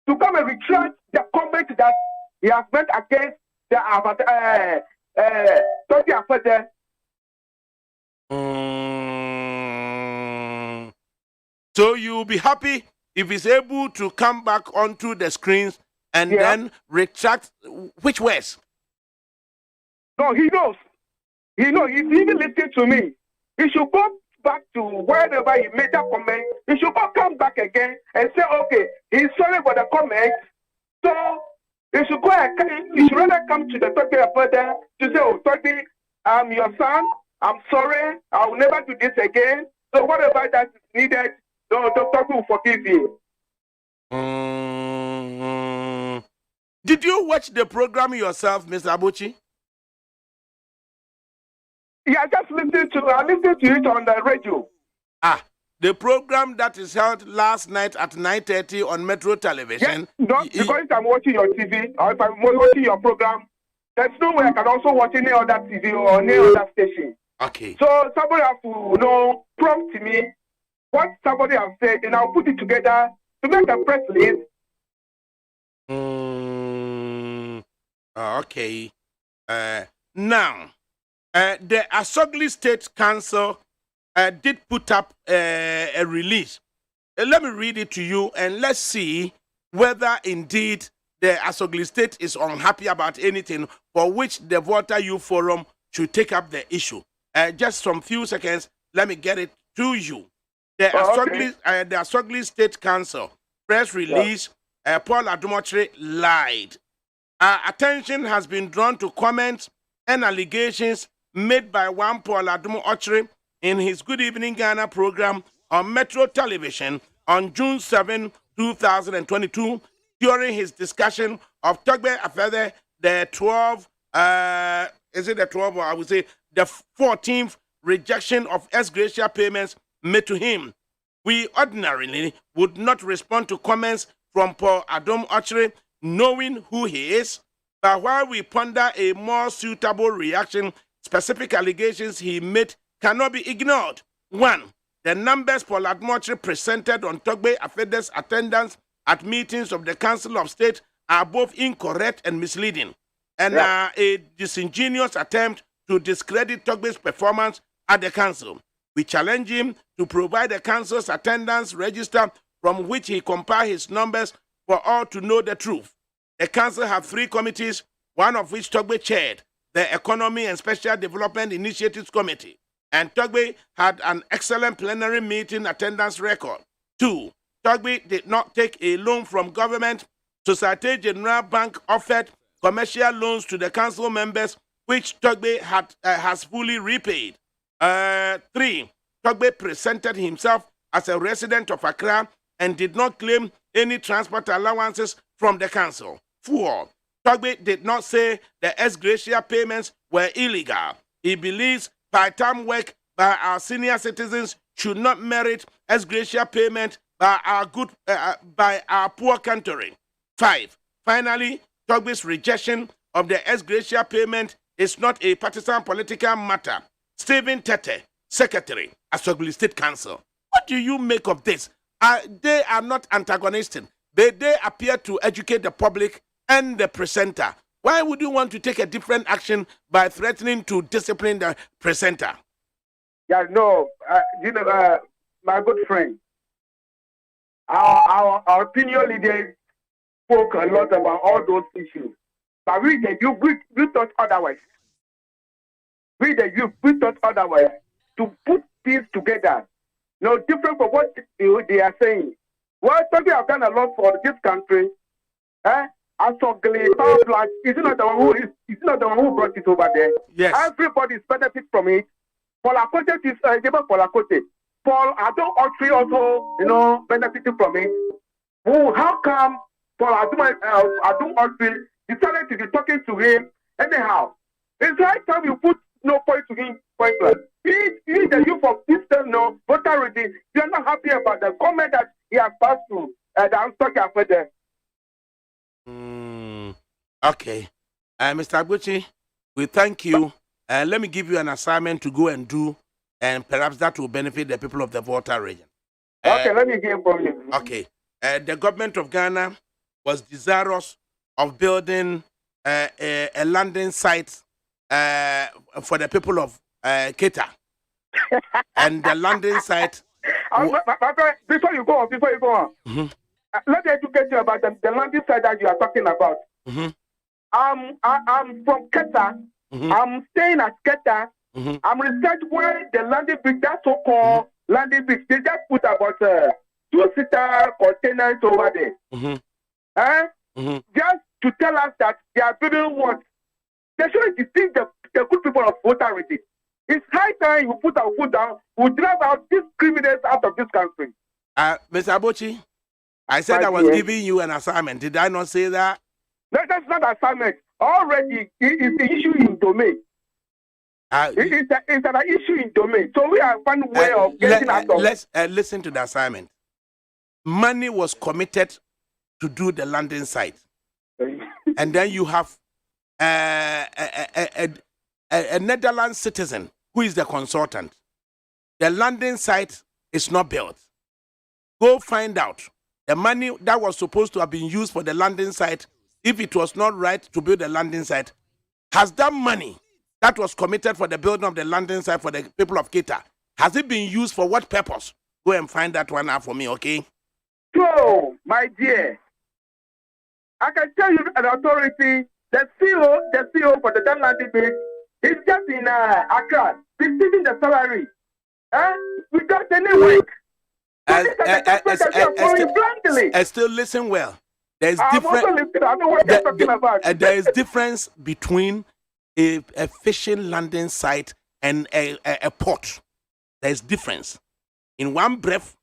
[SPEAKER 5] to come and retract the comment that he has made against the Turkey affair.
[SPEAKER 2] So you'll be happy if he's able to come back onto the screens and then retract which words?
[SPEAKER 5] No, he knows. He knows. He's even listening to me. He should go back to wherever he made that comment. He should come back again and say, okay, he's sorry for the comment. So he should go and he should rather come to the Turkey further to say, oh, Turkey, I'm your son. I'm sorry. I will never do this again. So whatever that is needed, the Turkey will forgive you.
[SPEAKER 2] Did you watch the program yourself, Mr. Abochi?
[SPEAKER 5] Yeah, I listened to it on the radio.
[SPEAKER 2] The program that is held last night at 9:30 on Metro Television.
[SPEAKER 5] Yes, because if I'm watching your TV or if I'm watching your program, there's no way I can also watch any other TV or any other station.
[SPEAKER 2] Okay.
[SPEAKER 5] So somebody has to prompt me what somebody has said, and I'll put it together to make a press release.
[SPEAKER 2] Okay. Now, the Asogli State Council did put up a release. Let me read it to you and let's see whether indeed the Asogli State is unhappy about anything for which the Volta Youth Forum should take up the issue. Just some few seconds, let me get it to you. The Asogli State Council press release, Paul Admochiri lied. Attention has been drawn to comments and allegations made by one Paul Admochiri in his Good Evening Ghana program on Metro Television on June 7, 2022, during his discussion of Togbe Afede, the 12, is it the 12 or I would say the 14th rejection of Ex-gratia payments made to him. We ordinarily would not respond to comments from Paul Admochiri knowing who he is, but while we ponder a more suitable reaction, specific allegations he made cannot be ignored. 1. The numbers Paul Admochiri presented on Togbe Afede's attendance at meetings of the Council of State are both incorrect and misleading, and are a disingenuous attempt to discredit Togbe's performance at the Council. We challenge him to provide the Council's attendance register from which he compiled his numbers for all to know the truth. The Council have 3 committees, one of which Togbe chaired, the Economy and Special Development Initiatives Committee, and Togbe had an excellent plenary meeting attendance record. 2. Togbe did not take a loan from government. Societe Generale Bank offered commercial loans to the council members, which Togbe has fully repaid. 3. Togbe presented himself as a resident of Accra and did not claim any transport allowances from the council. 4. Togbe did not say the ex-gratia payments were illegal. He believes part-time work by our senior citizens should not merit ex-gratia payment by our poor country. 5. Finally, Togbe's rejection of the ex-gratia payment is not a partisan political matter. Stephen Tete, Secretary, Asogli State Council. What do you make of this? They are not antagonistic. They appear to educate the public and the presenter. Why would you want to take a different action by threatening to discipline the presenter?
[SPEAKER 5] Yeah, no, my good friend, our opinion leader spoke a lot about all those issues. But we thought otherwise. We thought otherwise to put things together. No different from what they are saying. Well, we have done a lot for this country. Asogli power plant is not the one who brought it over there.
[SPEAKER 2] Yes.
[SPEAKER 5] Everybody is benefit from it. Paul Akote is Paul Akote. Paul Adon Autry also, benefiting from it. How come Paul Adon Autry decided to be talking to him anyhow? It's right time you put no point to him pointless. He the youth of this voter already. They are not happy about the comment that he has passed through. I'm talking about them.
[SPEAKER 2] Okay. Mr. Abuchi, we thank you. Let me give you an assignment to go and do, and perhaps that will benefit the people of the Volta region.
[SPEAKER 5] Okay, let me hear from you.
[SPEAKER 2] Okay. The government of Ghana was desirous of building a landing site for the people of Keta. And the landing site...
[SPEAKER 5] Before you go on, let me educate you about the landing site that you are talking about. I'm from Keta. I'm staying at Keta. I'm research where the landing bridge, that so-called landing bridge, they just put about 2-seater containers over there. Just to tell us that they are building what? They should distinct the good people of Volta already. It's high time we put our foot down, we drive out these criminals out of this country.
[SPEAKER 2] Mr. Abochi, I said I was giving you an assignment. Did I not say that?
[SPEAKER 5] No, that's not an assignment. Already, it's the issue in domain. It's an issue in domain. So we are finding a way of getting out of it.
[SPEAKER 2] Let's listen to the assignment. Money was committed to do the landing site. And then you have a Netherlands citizen who is the consultant. The landing site is not built. Go find out. The money that was supposed to have been used for the landing site, if it was not right to build a landing site, has that money that was committed for the building of the landing site for the people of Keta, has it been used for what purpose? Go and find that one out for me, okay?
[SPEAKER 5] So, my dear, I can tell you an authority, the CEO for the landing base is just in Accra, receiving the salary without any work.
[SPEAKER 2] Still listen well. There's difference between a fishing landing site and a port. There's difference. In one breath,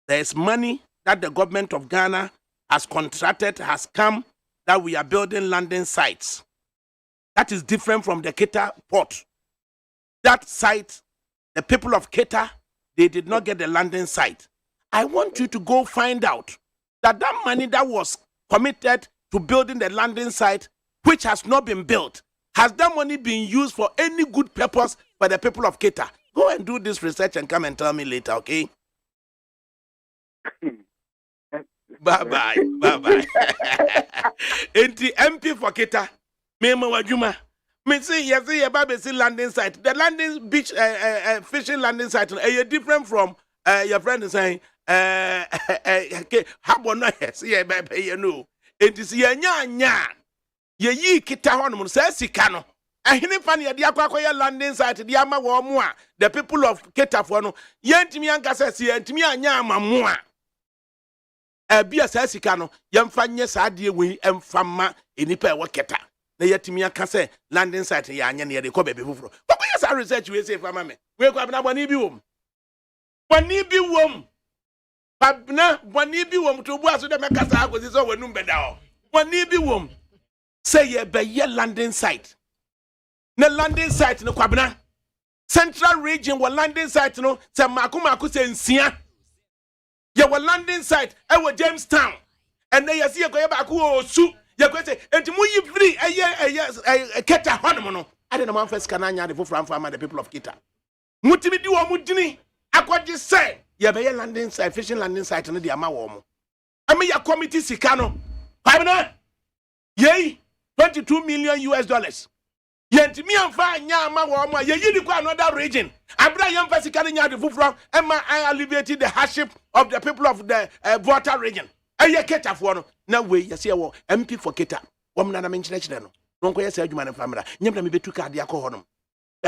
[SPEAKER 2] there's money that the government of Ghana has contracted, has come, that we are building landing sites. That is different from the Keta port. That site, the people of Keta, they did not get the landing site. I want you to go find out that money that was committed to building the landing site, which has not been built, has that money been used for any good purpose for the people of Keta? Go and do this research and come and tell me later, okay? Bye-bye. Enti MP for Keta, Mema Wajuma. Me see, you see, Baby see landing site. The landing beach, fishing landing site, is different from your friend is saying, Habona, see, baby, you know. It is nya. Ye Keta Honum says Sikano. And he funny at the landing site, the Yama Wamua, the people of Keta for no, Yentimianka says, Yentimia Mamua. bia saa sika no yɛmfa nyɛ saa de wi ɛmfa ma enipa ɛwɔ keta na yɛtumi aka sɛ landing site yɛ anya ne yɛde kɔ baabi foforo kɔkɔ yɛ saa research we say fama me we kɔ abena bɔne bi wom abena bɔne bi wom to bu aso de mɛka saa akɔsi sɛ wɔnum bɛda hɔ bɔne bi wom sɛ yɛbɛyɛ landing site na landing site no kɔ abena central region wɔ landing site no sɛ maako sɛ nsia yɛwɔ landing site ɛwɔ Jamestown ɛnɛ yɛsi yɛkɔyɛ baako wɔ Osu yɛkɔyɛ enti mu yi free ɛyɛ Keta hɔnom no ade na man first kana nya de foforo amfa ama the people of Keta mutimi di wɔ mu dini akɔgye sɛ yɛbɛyɛ landing site fishing landing site no de ama wɔ mo ɛme yɛ committee sika no pabena yɛyi $22 million yɛntimi amfa anya ama wɔ mo yɛyi di kɔ another region abra yɛmfa sika no nya de foforo ɛma I alleviate the hardship of the people of the Volta region ɛyɛ Keta for no na we yɛsɛ wɔ MP for Keta wɔm na menkyerɛkyerɛ no nonko yɛ sɛ adwuma no famra nyɛmna me betu card akɔ hɔ nom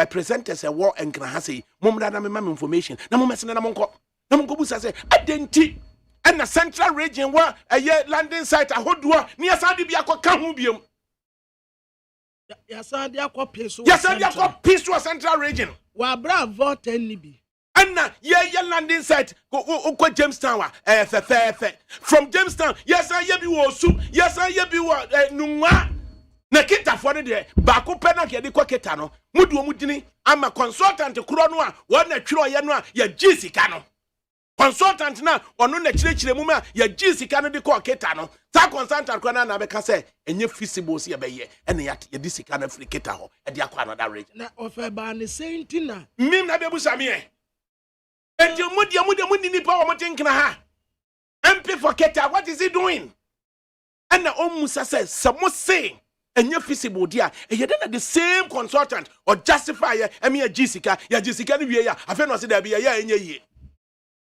[SPEAKER 2] presenters ɛwɔ nkra ha sɛ momra na mema information na momɛsene na monkɔ busa sɛ adenti ɛna central region wɔ ɛyɛ landing site ahodoɔ ne yɛsa de bi akɔ ka ho biom
[SPEAKER 3] yɛsa de akɔ
[SPEAKER 2] peso central region
[SPEAKER 3] wa bra Volta ni bi
[SPEAKER 2] Anna, yeah, landing site. Go Jamestown. From Jamestown, yes, I be Osu. Yes, I be Nunga. Na Keta for the Baku Pena Kedi Ketano. Mudu Mudini. I'm a consultant to Kronwa. One a Chiro Yanwa, ya Jisi Cano. Consultant now, or no church muma, ya Jisi Cano de Ketano. Ta consultant Kwana Becase, and your feasible see a bay, and yet ya Disi Cano free Ketaho, and the Aquana that region.
[SPEAKER 3] Na offer ban Saint Tina.
[SPEAKER 2] Mim Nabebusamie. And you mudi ni power motinkina ha. MP for Keta, what is he doing? And the Musa says, some must say, and you're feasible, dear, and you didn't the same consultant or justifier, and me a Jessica, ya Jessica, I feel not there be a year in your year.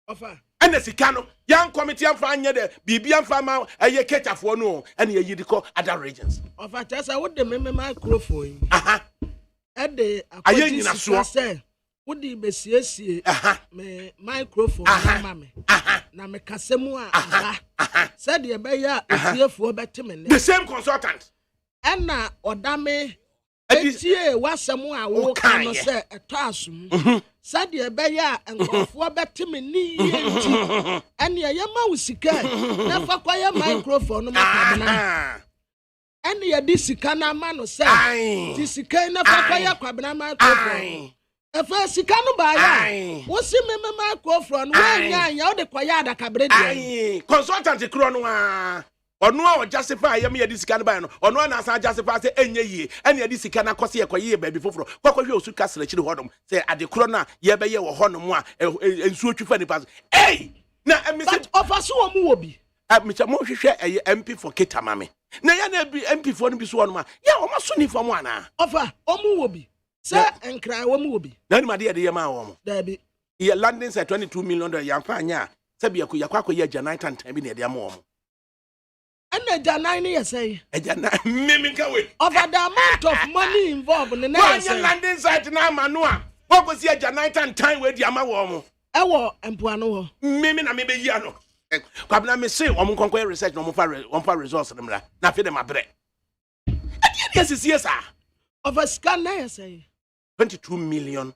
[SPEAKER 3] Offer.
[SPEAKER 2] And the Sicano, young committee and find the BB farmer, a year Keta for no, and you call other regions.
[SPEAKER 3] Offer, Tessa, what the microphone? At the
[SPEAKER 2] I
[SPEAKER 3] Udi besiesi me microphone mama na me kasemu said ye be ya etiefo betime
[SPEAKER 2] the same consultant
[SPEAKER 3] na odame etie wasemu a wo kan no se eto asum said ye be ya enkofo betime ni yenti ene ye ma usika na fa kwa ye microphone no makabena ene ye di sika na ma no se di sika na fa kwa ye kwabena microphone sika no ba ya wo si me microphone we nya ya o de koya ADAKABRI de
[SPEAKER 2] consultant kro no a ono a justify ya me ya di sika no ba no ono na san justify say enye yie ene ya di sika na kose ye koye ba bi foforo kwakwa osu kasra chiri hodom say ade kro na ye be ye wo honom a ensuo twifa ni pass na me say
[SPEAKER 3] offer so wo mu wo bi
[SPEAKER 2] me cha mo hwehwe MP for Keta mame na ya na MP for no bi so ono ma ya o ma so ni fam ana
[SPEAKER 3] offer o mu wo bi say enkra wo mu wo bi
[SPEAKER 2] na ni ma de ye ma wo mo
[SPEAKER 3] da bi
[SPEAKER 2] ye landing say $22 million ya fa anya say bi yakwa ye Janai time bi na de ama wo mo
[SPEAKER 3] and Janai ni say
[SPEAKER 2] Janai me ka we
[SPEAKER 3] over the amount of money involved in the
[SPEAKER 2] landing site na ama no a wo go see Janai time we de ama wo mo
[SPEAKER 3] e wo empoano ho
[SPEAKER 2] me na me be yi ano kwabna me say wo mo konko research no mo fa results dem la na fe dem abre e dey yes
[SPEAKER 3] over scan na say
[SPEAKER 2] $22 million.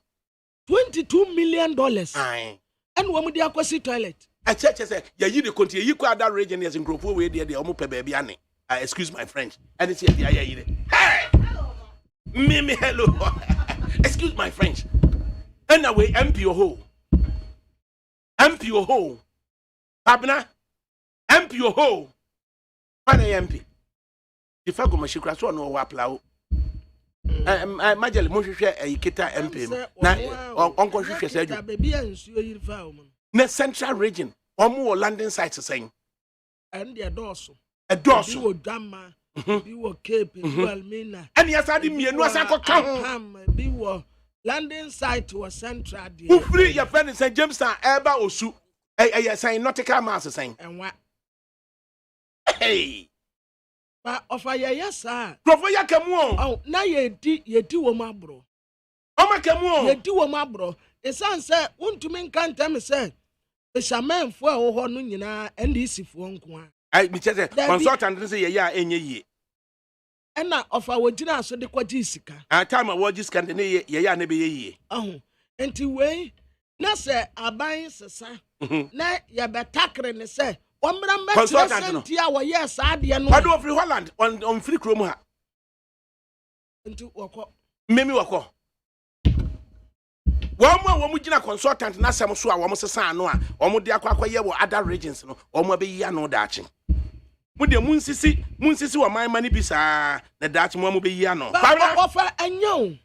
[SPEAKER 3] Aye. And when we akwasi toilet.
[SPEAKER 2] A church say, ya yi the country, you kwa that region yes in group we there omo pe baby ane. Excuse my French. And it's ya yi the. Hey! Mimi hello. Excuse my French. Anyway, MP ho. Abna. MP ho. Pana MP. If I go mashikra so no wa pla. Majali mo hwehwe Keta MP na onko hwehwe sa adwu
[SPEAKER 3] baby ansuo yirifa o mo
[SPEAKER 2] na central region omo landing site saying
[SPEAKER 3] and the doorso
[SPEAKER 2] bi
[SPEAKER 3] wo dama bi wo cape bi wo almina
[SPEAKER 2] and yasa de mienu asako ka ho
[SPEAKER 3] bi wo landing site was central there
[SPEAKER 2] who free your friend in St Jamestown eba Osu saying nautical mass saying
[SPEAKER 3] enwa
[SPEAKER 2] hey
[SPEAKER 3] ba offer yes sir
[SPEAKER 2] profo yakamu
[SPEAKER 3] oh na yedi wo mabro
[SPEAKER 2] o makamu
[SPEAKER 3] yedi wo mabro esan say untumi nkantem say shaman for a whole nuna and this if one one.
[SPEAKER 2] I be consultant say ya enye ye.
[SPEAKER 3] And now of our dinner so the quadisica.
[SPEAKER 2] A time I watch this candidate ya ne be ye.
[SPEAKER 3] Oh, and to way, na say a buying sasa. Na ya betakre ne say.
[SPEAKER 2] Consultant
[SPEAKER 3] no. Yes, I no.
[SPEAKER 2] What do free Holland on free chrome ha?
[SPEAKER 3] Into wako.
[SPEAKER 2] Memi wako. One mujina consultant na sam so a wo sesa ano a omo de akwaye wo other regions no omo be yi ano daachi. Mu de munsisi wo man mani bisa na daachi mo be yi ano.
[SPEAKER 3] Ba offer anyo.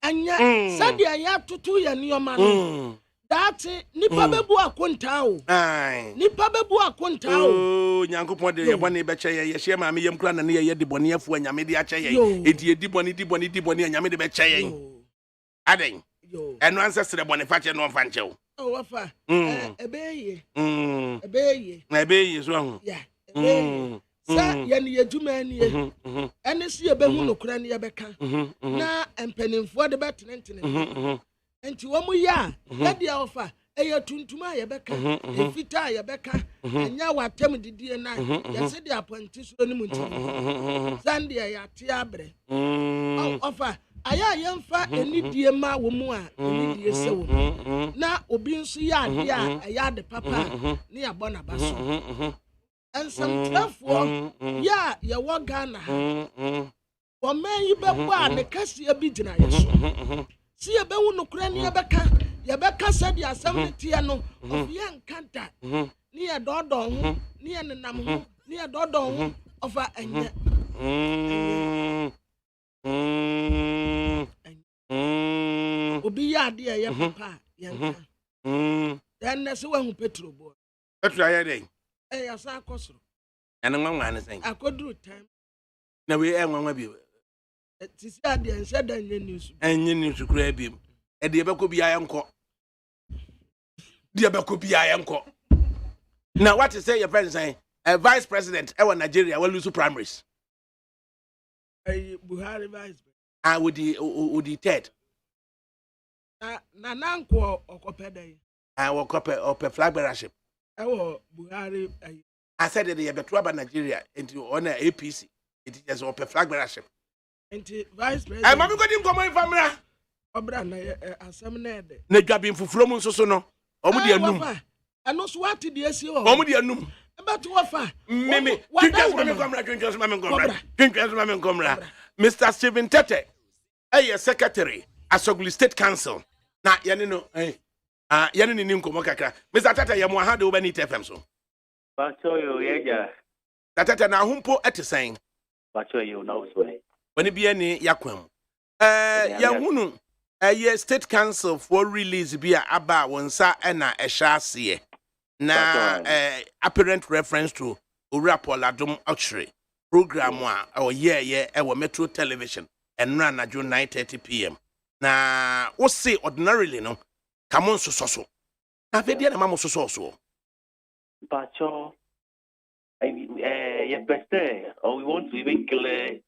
[SPEAKER 3] Anya sadia ya tutu ya nioma no. Daachi nipa bebu akonta o. Nipa bebu akonta o.
[SPEAKER 2] Oh, Nyankopon de ye bone be che ye hye ma me yem kura na ne ye de bone afu anyame de ache ye. Edi edi bone anyame de be che ye. Aden. Eno ancestor bone fa che no fa nche o.
[SPEAKER 3] Oh, wafa. Ebeye. Ebeye
[SPEAKER 2] so ho.
[SPEAKER 3] Yeah. Ebeye. Sa ye ne yeduma ne ye. Ene si ye behu no kura ne ye beka. Na empanimfo de betenentene. Enti wo mu ya, na dia ofa, eya tuntuma ye beka, efita ye beka, enya watem didie na, ye se dia appointi so ni munti. Zandia ya te abre. Ofa, aya ye mfa enidie ma wo mu a, enidie se wo. Na obi nso ya ade a eya de papa, ne ya bona baso. Ensam trafo ya ye wo Ghana ha. Wo man yi bebo a ne kase bi gina ye so. Si ye be wonu kura ni ye beka said ya samiti no of ye nkanta ni ye dodo ho ni ye nenam ho ni ye dodo ho ofa enye obi ya de ye papa ye nka den na se wa hu petro bo
[SPEAKER 2] ya dey
[SPEAKER 3] ya sa akosoro
[SPEAKER 2] ene nwanwa ne sen
[SPEAKER 3] akoduru time
[SPEAKER 2] na we nwanwa bi
[SPEAKER 3] tisi ade ense da news
[SPEAKER 2] kura bi e de be ko bi ayenko de be ko bi ayenko now what is say your friend saying a vice president e Nigeria will lose primaries
[SPEAKER 3] Buhari vice
[SPEAKER 2] with the third
[SPEAKER 3] na nanko okopedai
[SPEAKER 2] wo kope flag bearership
[SPEAKER 3] Buhari
[SPEAKER 2] I said that you better about Nigeria into on APC it is ope flag bearership.
[SPEAKER 3] Enti vice president
[SPEAKER 2] I mami ko dim komo infamra
[SPEAKER 3] obra na asem na ede
[SPEAKER 2] na dwabin fufuro mu nsoso no omu de anum
[SPEAKER 3] ano so what dey esi o
[SPEAKER 2] omu de anum
[SPEAKER 3] but wafa
[SPEAKER 2] mimi twintwas mami komra Mr. Stephen Tete secretary Asogli State Council na yene no yene ni nkomo kakra Mr. Tete ye mo ha de obani TFM so
[SPEAKER 6] Bacho yo yeja
[SPEAKER 2] Tete na humpo etesen
[SPEAKER 6] Bacho yo na so
[SPEAKER 2] when it be any yakwam yahunu State Council for release be aba wonsa na ehya na apparent reference to Urapoladum Auctionery program or ye Metro Television and run at 9:30 p.m. na we say ordinarily no come on so na fe dia na mamo so
[SPEAKER 6] Bacho yeah best or we want to even clear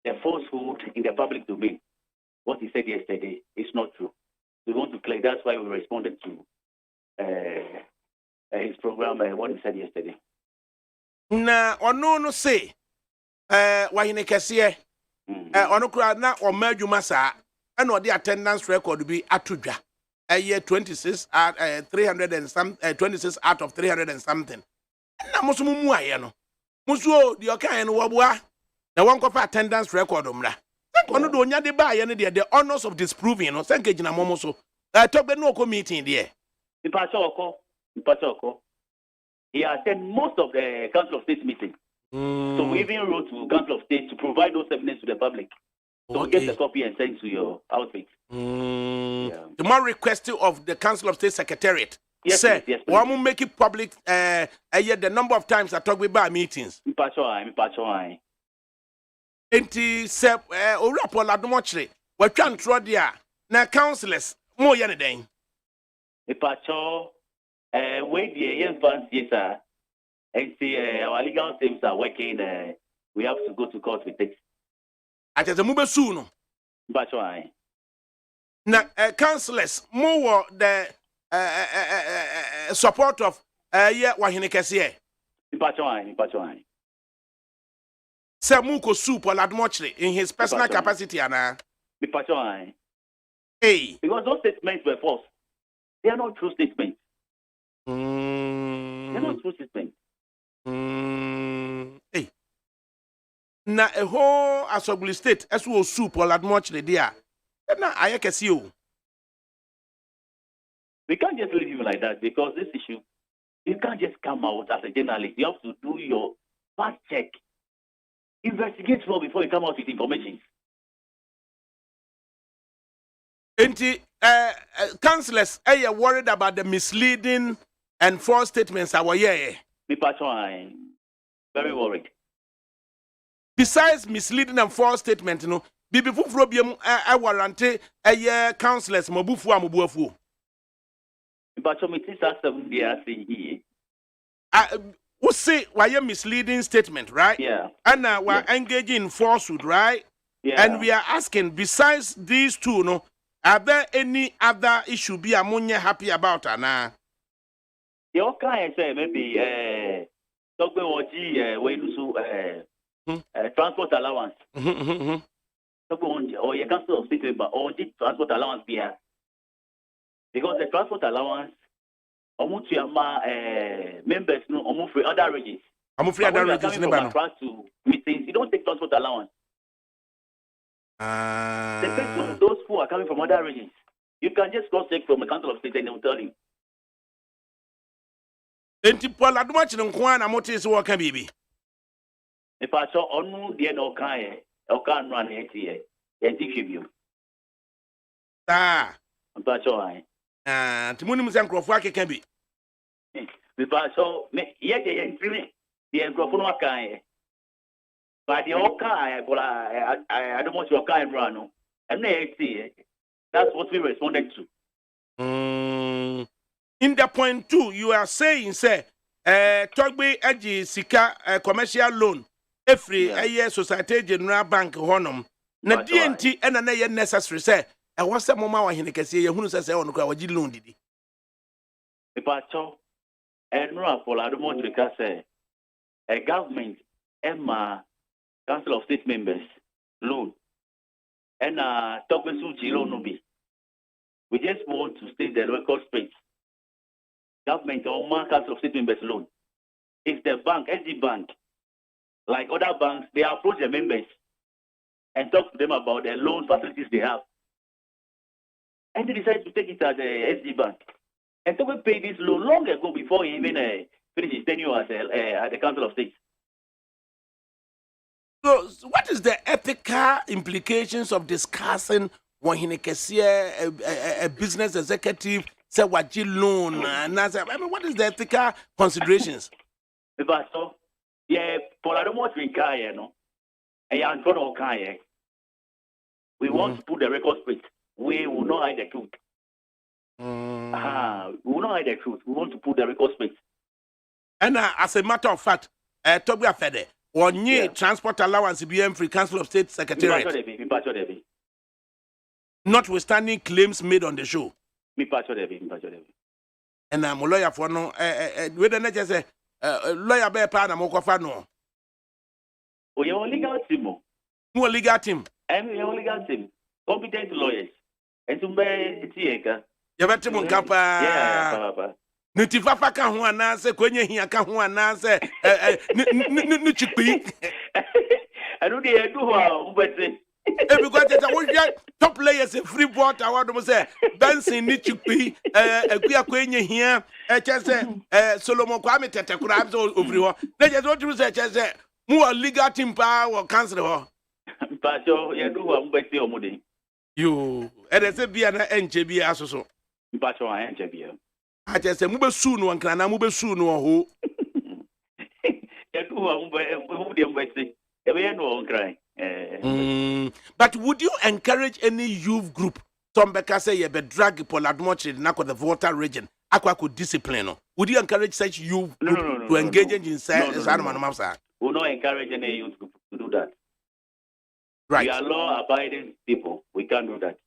[SPEAKER 6] the falsehood in the public domain. What he said yesterday is not true. We want to clear. That's why we responded to his program. What he said yesterday.
[SPEAKER 2] Na ono say wahine kese ono kura na o madwuma saa and or the attendance record be atudwa 26 300 and some 26 out of 300 and something. Na musu mu aye no musu di okan no woboa na one cover attendance record umra. Ono do nya de ba ye ne the honors of disproving no senke gina momo so. Talk be no ko meeting there.
[SPEAKER 6] Ipachoko. He attended most of the Council of State meetings. So we even wrote to Council of State to provide those evidence to the public. So get the copy and send to your outfit.
[SPEAKER 2] Yeah. The more requested of the Council of State Secretariat.
[SPEAKER 6] Yes,
[SPEAKER 2] sir,
[SPEAKER 6] yes,
[SPEAKER 2] one will make it public the number of times I talk with bar meetings.
[SPEAKER 6] Mpacho.
[SPEAKER 2] Enti se Urapoladum Auctionery we twan tro dia na councillors mo ye ne den.
[SPEAKER 6] Mpacho we the advance yes sir. And see our legal teams are working we have to go to court with it.
[SPEAKER 2] Ateze mu besu no.
[SPEAKER 6] Mpacho.
[SPEAKER 2] Na councillors mo the support of yeah wahene kese
[SPEAKER 6] Ipachon.
[SPEAKER 2] say muko soup or ladmochre in his personal capacity ana
[SPEAKER 6] Ipachon.
[SPEAKER 2] hey
[SPEAKER 6] Because those statements were false. They are not true statements. They're not true statements.
[SPEAKER 2] Hey. Na a whole assembly state as well soup or ladmochre there. Na ayekesi o.
[SPEAKER 6] We can't just leave you like that because this issue, you can't just come out as a journalist. You have to do your fact check. Investigate well before you come out with information.
[SPEAKER 2] Enti councillors are worried about the misleading and false statements that were here.
[SPEAKER 6] Very worried.
[SPEAKER 2] Besides misleading and false statements, you know, bibi fufuro biam warranty councillors mabufu amubuafu. We say why misleading statement, right?
[SPEAKER 6] Yeah.
[SPEAKER 2] And we're engaging in falsehood, right?
[SPEAKER 6] Yeah.
[SPEAKER 2] And we are asking, besides these two, no, are there any other issue be ammonia happy about Anna?
[SPEAKER 6] Your kind say maybe transport allowance. Or you can't stop state or transport allowance here. Because the transport allowance members no free other regions.
[SPEAKER 2] I'm free other regions
[SPEAKER 6] to meetings. You don't take transport allowance. Depends on those who are coming from other regions. You can just cross check from the Council of State and they will tell you.
[SPEAKER 2] Paul, I don't watch them Kwan and Motis work can be.
[SPEAKER 6] If I saw on the end of Kaya, or can't run here, and teach you.
[SPEAKER 2] I'm
[SPEAKER 6] not sure.
[SPEAKER 2] Timunimus and Crofwaki can be.
[SPEAKER 6] If I saw, yet the entry, the Encrophone Kaya. But the Oka, I don't want your kind run. And they see that's what we responded to.
[SPEAKER 2] In the point two, you are saying, say, Togbe Eji Sika commercial loan, every year Societe General Bank Honum. Na DNT and an necessary say, I was a mama in the Cassia who says on the loan did.
[SPEAKER 6] If I saw and Raffle, I don't want to say a government, Emma. Council of State members loan and Togbe Suchi loan no be. We just want to state the record straight. Government or Council of State members loan. If the bank, SD Bank, like other banks, they approach the members and talk to them about the loan facilities they have. And they decide to take it as a SD Bank. And Togbe paid this loan long ago before he even finished his tenure at the Council of State.
[SPEAKER 2] So, what is the ethical implications of discussing when he a business executive say what you loan and I mean, what is the ethical considerations?
[SPEAKER 6] Because so, yeah, for I don't want to kaya, no, and you are kaya. We want to put the record straight. We will not hide the truth. We will not hide the truth. We want to put the record straight.
[SPEAKER 2] And as a matter of fact, Togbe Fede. One year transport allowance BM Free Council of State Secretariat. Notwithstanding claims made on the show. And I'm a lawyer for no with the next say lawyer bear pan and mokofa no.
[SPEAKER 6] Oh, your legal team.
[SPEAKER 2] Who legal team?
[SPEAKER 6] And your legal team. Competent lawyers. And to be Tieka.
[SPEAKER 2] You better Munkapa.
[SPEAKER 6] Yeah,
[SPEAKER 2] Nutifafa ka ho anase kwenye hia ka ho anase chikpi
[SPEAKER 6] I don't dey do how but
[SPEAKER 2] because that top players free water award mo say dancing ni chikpi akua kwenye hia che Solomon Kwame tete kura abso ofri ho na je what you say che say mu legal team pa wo cancel ho
[SPEAKER 6] but you do how but say omode
[SPEAKER 2] you e say bia na enche bia asoso
[SPEAKER 6] but you enche bia
[SPEAKER 2] I just say mube su no nkra na mube su no ho. But would you encourage any youth group some beka say ye be drag poladmochi na the Volta region akwa could discipline? Would you encourage such youth group to engage in
[SPEAKER 6] we will not encourage any youth group to do that.
[SPEAKER 2] Right.
[SPEAKER 6] We are law-abiding people. We can't do that.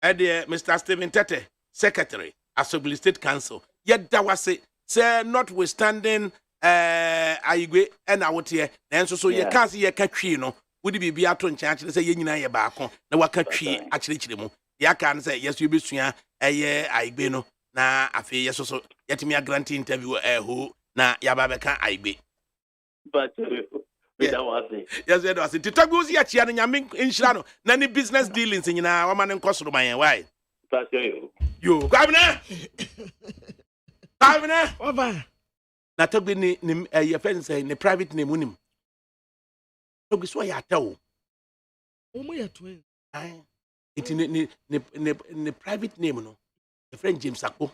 [SPEAKER 2] Mr. Stephen Tete, secretary Assembly State Council yet that was it say notwithstanding Aigwe and out here and so you can't see a country no would be ato nkyɛn say ye nyina ye baako na waka twi akyerɛkyerɛ mu ya kan say yes you be sua Aigwe no na afi yes so yetimi a grant interview who na yaba beka Aigwe
[SPEAKER 6] but that was it.
[SPEAKER 2] Yes, that was it. Titaguzi ya chia nyame inhyira no na ni business dealings nyina wa ma ne nkosoro man why
[SPEAKER 6] that's you
[SPEAKER 2] Governor
[SPEAKER 3] Over.
[SPEAKER 2] Na togbi ni your friend say ni private name unim. Togbi so ya tawo.
[SPEAKER 3] Omo ya twin.
[SPEAKER 2] Ai. It ni private name no. Your friend James Akpo.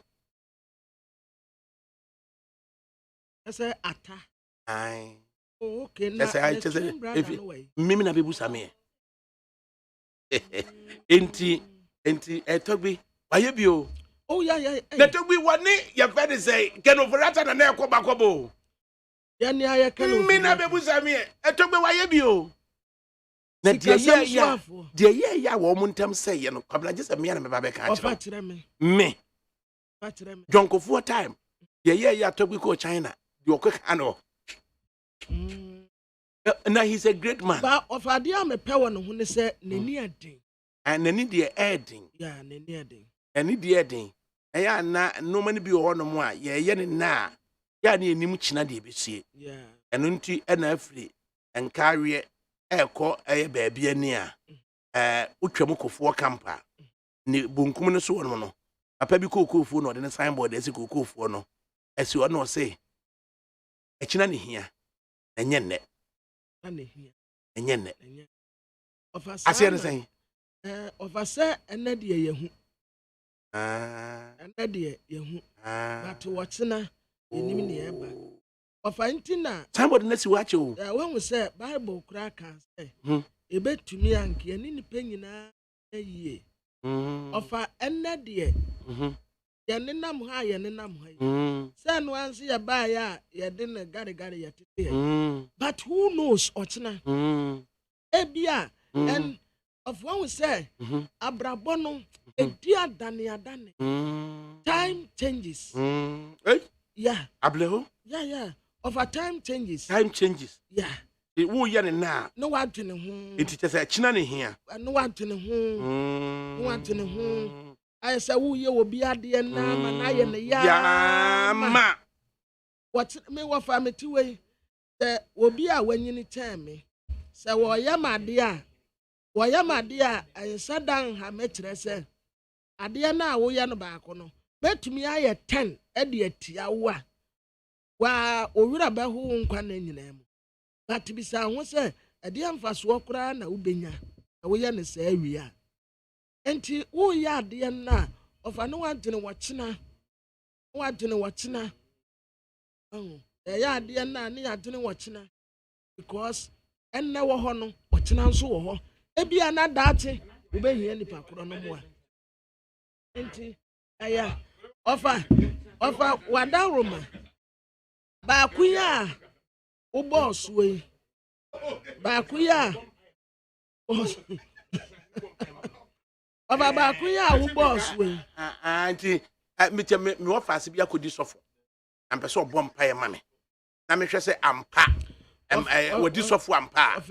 [SPEAKER 3] I say Ata.
[SPEAKER 2] Ai.
[SPEAKER 3] Oh, okay.
[SPEAKER 2] Na if mimi na bebu same. Enti togbi waye bio.
[SPEAKER 3] Oh yeah.
[SPEAKER 2] Na togbi wani your friend say can overata na na ekobakobo.
[SPEAKER 3] Ya ni aye kan.
[SPEAKER 2] Mimi na bebu same. Togbi waye bio. Na dia ya wo muntam say ye no kwabla je me ya na me ba be ka
[SPEAKER 3] achira. Ofa me.
[SPEAKER 2] Me.
[SPEAKER 3] Fatire me.
[SPEAKER 2] Jonko for time. Ya togbi ko China. The okeka no. Now he's a great man.
[SPEAKER 3] But of idea me power no hu ne say nani adin.
[SPEAKER 2] And nani de adding.
[SPEAKER 3] Yeah, nani adin.
[SPEAKER 2] Nani de adding. Eya na no mani bi ho no mo a ye ne na. Ya na enim china de besie.
[SPEAKER 3] Yeah.
[SPEAKER 2] Eno nti na afri enkawe ekọ baabi ani a utwam kofo kampa. Ni bunkum no so no no. Papa bi kokofo no de ne signboard esi kokofo no. Esi o no say. Echina ne hia. Enye nne. Enye nne. Ase ne say.
[SPEAKER 3] Ofasa ene de ye hu. Ene de ye hu. But watchna enim ne eba. Ofa ntina.
[SPEAKER 2] Somebody na si wache o.
[SPEAKER 3] When we say Bible kura kan say. Ebetumi anke ani ni penyina ayiye. Ofa ene de. Ya nenam ha ya nenam ha. Say no anse ya ba ya de ne gare ya tete. But who knows ochina? Ebia and of when we say abrabono edia dane. Time changes. Yeah.
[SPEAKER 2] Ableho?
[SPEAKER 3] Yeah. Of a time changes.
[SPEAKER 2] Time changes.
[SPEAKER 3] Yeah.
[SPEAKER 2] Wo ye ne na.
[SPEAKER 3] No one to ne ho.
[SPEAKER 2] Enti tese china ne hia.
[SPEAKER 3] No one to ne ho. No one to ne ho. I say wo ye obi ade na ma na ye ne ya
[SPEAKER 2] ma.
[SPEAKER 3] What me wo fa me ti we. The obi a wanyini time me. Say wo ya ma de a. Wo ya ma de a ensa dan ha me kire se. Ade na wo ya no ba ko no. Betumi aye 10 e de atia wo a. Wa owura ba ho nkwa na nyina mu. But bisa ho se ade amfaso okura na ubenya. Na wo ya ne sa awi a. Enti wo ya ade na ofa no wantene wachina. Oh. Ya ade na ne adene wachina because enne wo ho no wachina nso wo ho. Ebia na daate wo be hia nipa koro no mo a. Enti aya ofa wada roma ba kuya wo boss we ba kuya ba kuya wo boss we
[SPEAKER 2] anti me wo fase bia kodi sofo ampe so bom pa ye mame na me hwese ampa wodi sofo ampa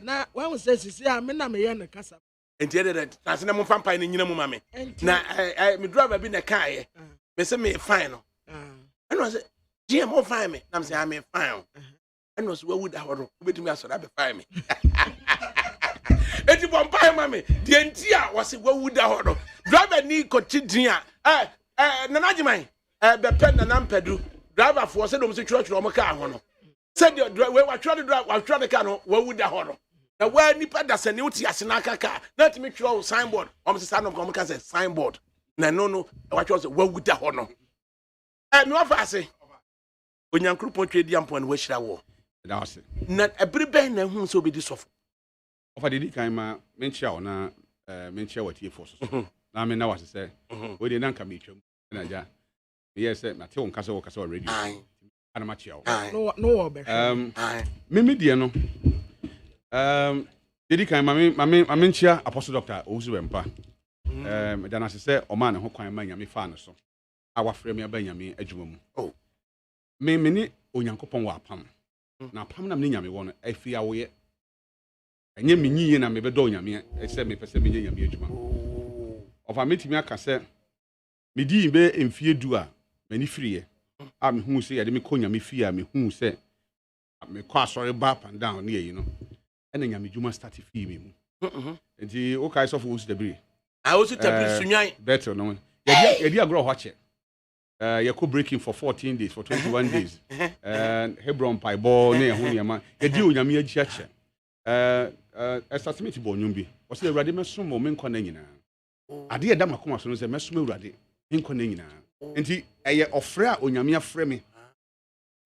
[SPEAKER 3] na when we say sisi a me na me ye ne kasa
[SPEAKER 2] enti ede tase na mo fampa ne nyina mu mame na me driver bi na kae me say me fine no eno say GM fine me na me say am fine eno so wawu da hodo obetumi aso da be fine me enti bom pa ye mame de enti a wo say wawu da hodo driver ni ko tidin a nanajiman be pen na nampadu driver for say dom say twetwe o mo ka ho no say the we wa try the drive wa try the car no wawu da hodo na wa nipa da se ne uti ase na kaka na timi twerɛ signboard o mo say sanom ko mo ka say signboard na no wa twerɛ say wawu da ho no me wa fa ase onyankropon twedi ampon wa hyira wo
[SPEAKER 7] da ase
[SPEAKER 2] na ebere ben na hu so obedi sofo
[SPEAKER 7] ofa dedi kan ma menchia ona menchia watie force so na me na wase say we dey na nka me twam na ja me say na te won kasa wo kasa radio ana ma chia wo
[SPEAKER 3] no be
[SPEAKER 7] me die no dedi kan ma menchia apostle doctor Owusu Wempa dan ase say o man ho kwan ma nyame fa no so awa frɛ me aba nyame adwuma mu
[SPEAKER 2] oh
[SPEAKER 7] me ni onyankopɔn wa apam na apam na me nyame wo no afi awoye enye me nyiye na me bedo nyame say me pese me nyame adwuma ofa metimi aka say me di be emfie du a mani friye a me hu say ya de me konya me fie a me hu say me kwa sorry ba up and down near you know ena nyame dwuma start fie me mu enti o kai so for us debri
[SPEAKER 2] I also tabri sunyan
[SPEAKER 7] better no ya di agro ho che you could breaking for 14 days for 21 days Hebron pai bo na ehun yama ya di onyame agia che estimate bo nyum bi o say urade mesom mo me nkɔ na nyina ade ya da makoma so no say mesom urade nkɔ na nyina enti eye ofre a onyame afre me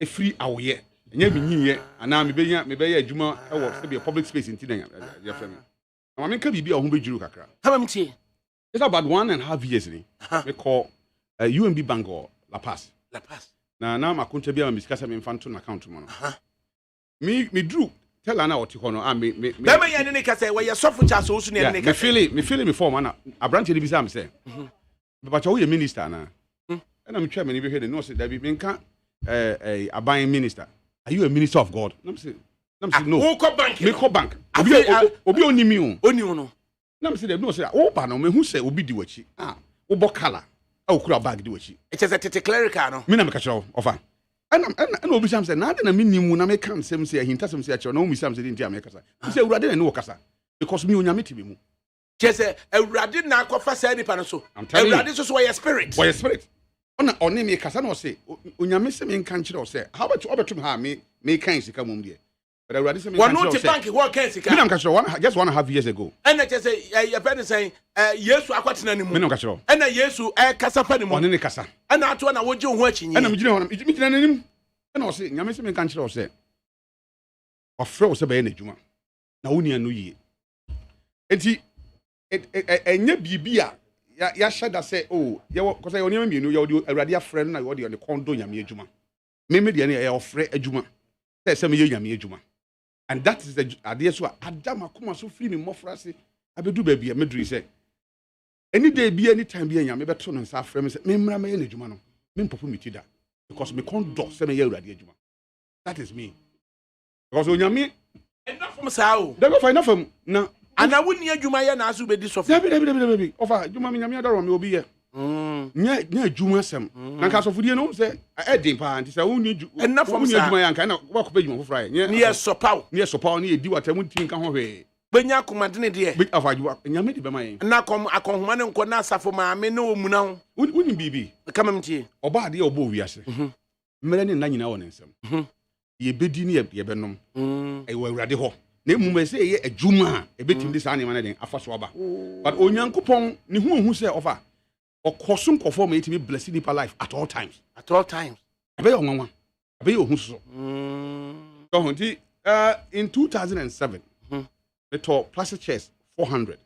[SPEAKER 7] efiri awoye nya bi nyiye ana me be adwuma e wo se be public space nti na ya frɛ me na me nka bibi a ho bejuru kakra
[SPEAKER 2] tamam tie
[SPEAKER 7] it's about 1.5 years ni me call UMB Bank or La Paz na makonta bia me sika se me mfanto na account mo no me drew tell ana oti ho no me
[SPEAKER 2] bema ya ne ka say we sofo cha so ne ne ka
[SPEAKER 7] me feel me form ana abranche ni bi sam say me pa cha wo ye minister na na me twa me ni bi hwe no say da bi me nka aban minister are you a minister of God na me say no
[SPEAKER 2] wo ko bank
[SPEAKER 7] me ko bank obi onimi
[SPEAKER 2] no
[SPEAKER 7] na me say no say wo ba no me hu say obi di wachi wo bo kala okura bag di wachi
[SPEAKER 2] it is a tete clerical no
[SPEAKER 7] me na me ka chew ofa ana obi sam say na de na me nimu na me kam sem say hinta sem say a chew na omi sam say ndi am kasa me say urade na ne wo kasa because me onyame tibi mu
[SPEAKER 2] chese urade na akofa say nipa no so urade so your spirit ona oni me kasa na o say onyame se me nka nkire o say how about obetum ha me kan sika mum de but urade se me nka nkire o say bank wo kan sika me na ka chew just 1.5 years ago and chese your friend saying yesu akwatena ni mu
[SPEAKER 7] me na ka chew
[SPEAKER 2] and yesu kasa pa ni mu
[SPEAKER 7] oni ne kasa
[SPEAKER 2] and ato na wo je ho achinyi
[SPEAKER 7] and me gina nanim and o say nyame se me nka nkire o say ofre o say be na adwuma na woni anu yie enti enye bibia ya shada say oh because I only me you the awrade friend na you the condo nyame adwuma me de na ofre adwuma say me nyame adwuma and that is the idea so adama kuma so free me mofrase abedu ba bia meduri say any day bia any time bia nyame beto no nsa afre me say me mra me adwuma no me mpopo me tida because me condo say me awrade adwuma that is me because onyame enough from sao they go find enough from na ana woni adwuma ye na aso be di sofa baby ofa adwuma me nyame adaro me obi ye nya adwuma sem na ka sofo die no se e din pa anti se woni enough from sa adwuma yanka na wa ko be adwuma fofra ye ne ye sopaw ne ye di wata mu tin ka ho hwe benya komade ne de be afa adwuma nyame di be ma ye na kom akonhoma ne nko na asafo ma me no omuna ho woni bibi kama mtie oba de obo wiase mmere ne na nyina wo ne nsem ye bedi ne ye benom e wa awrade ho na mumbe say ye adwuma e betim de sa ne ma den afa so oba but onyankopon ne hu say ofa okoso nkofo ma yetimi bless nipa life at all times abe yo nwanwa abe yo hu so so honti in 2007 me to plastic chairs 400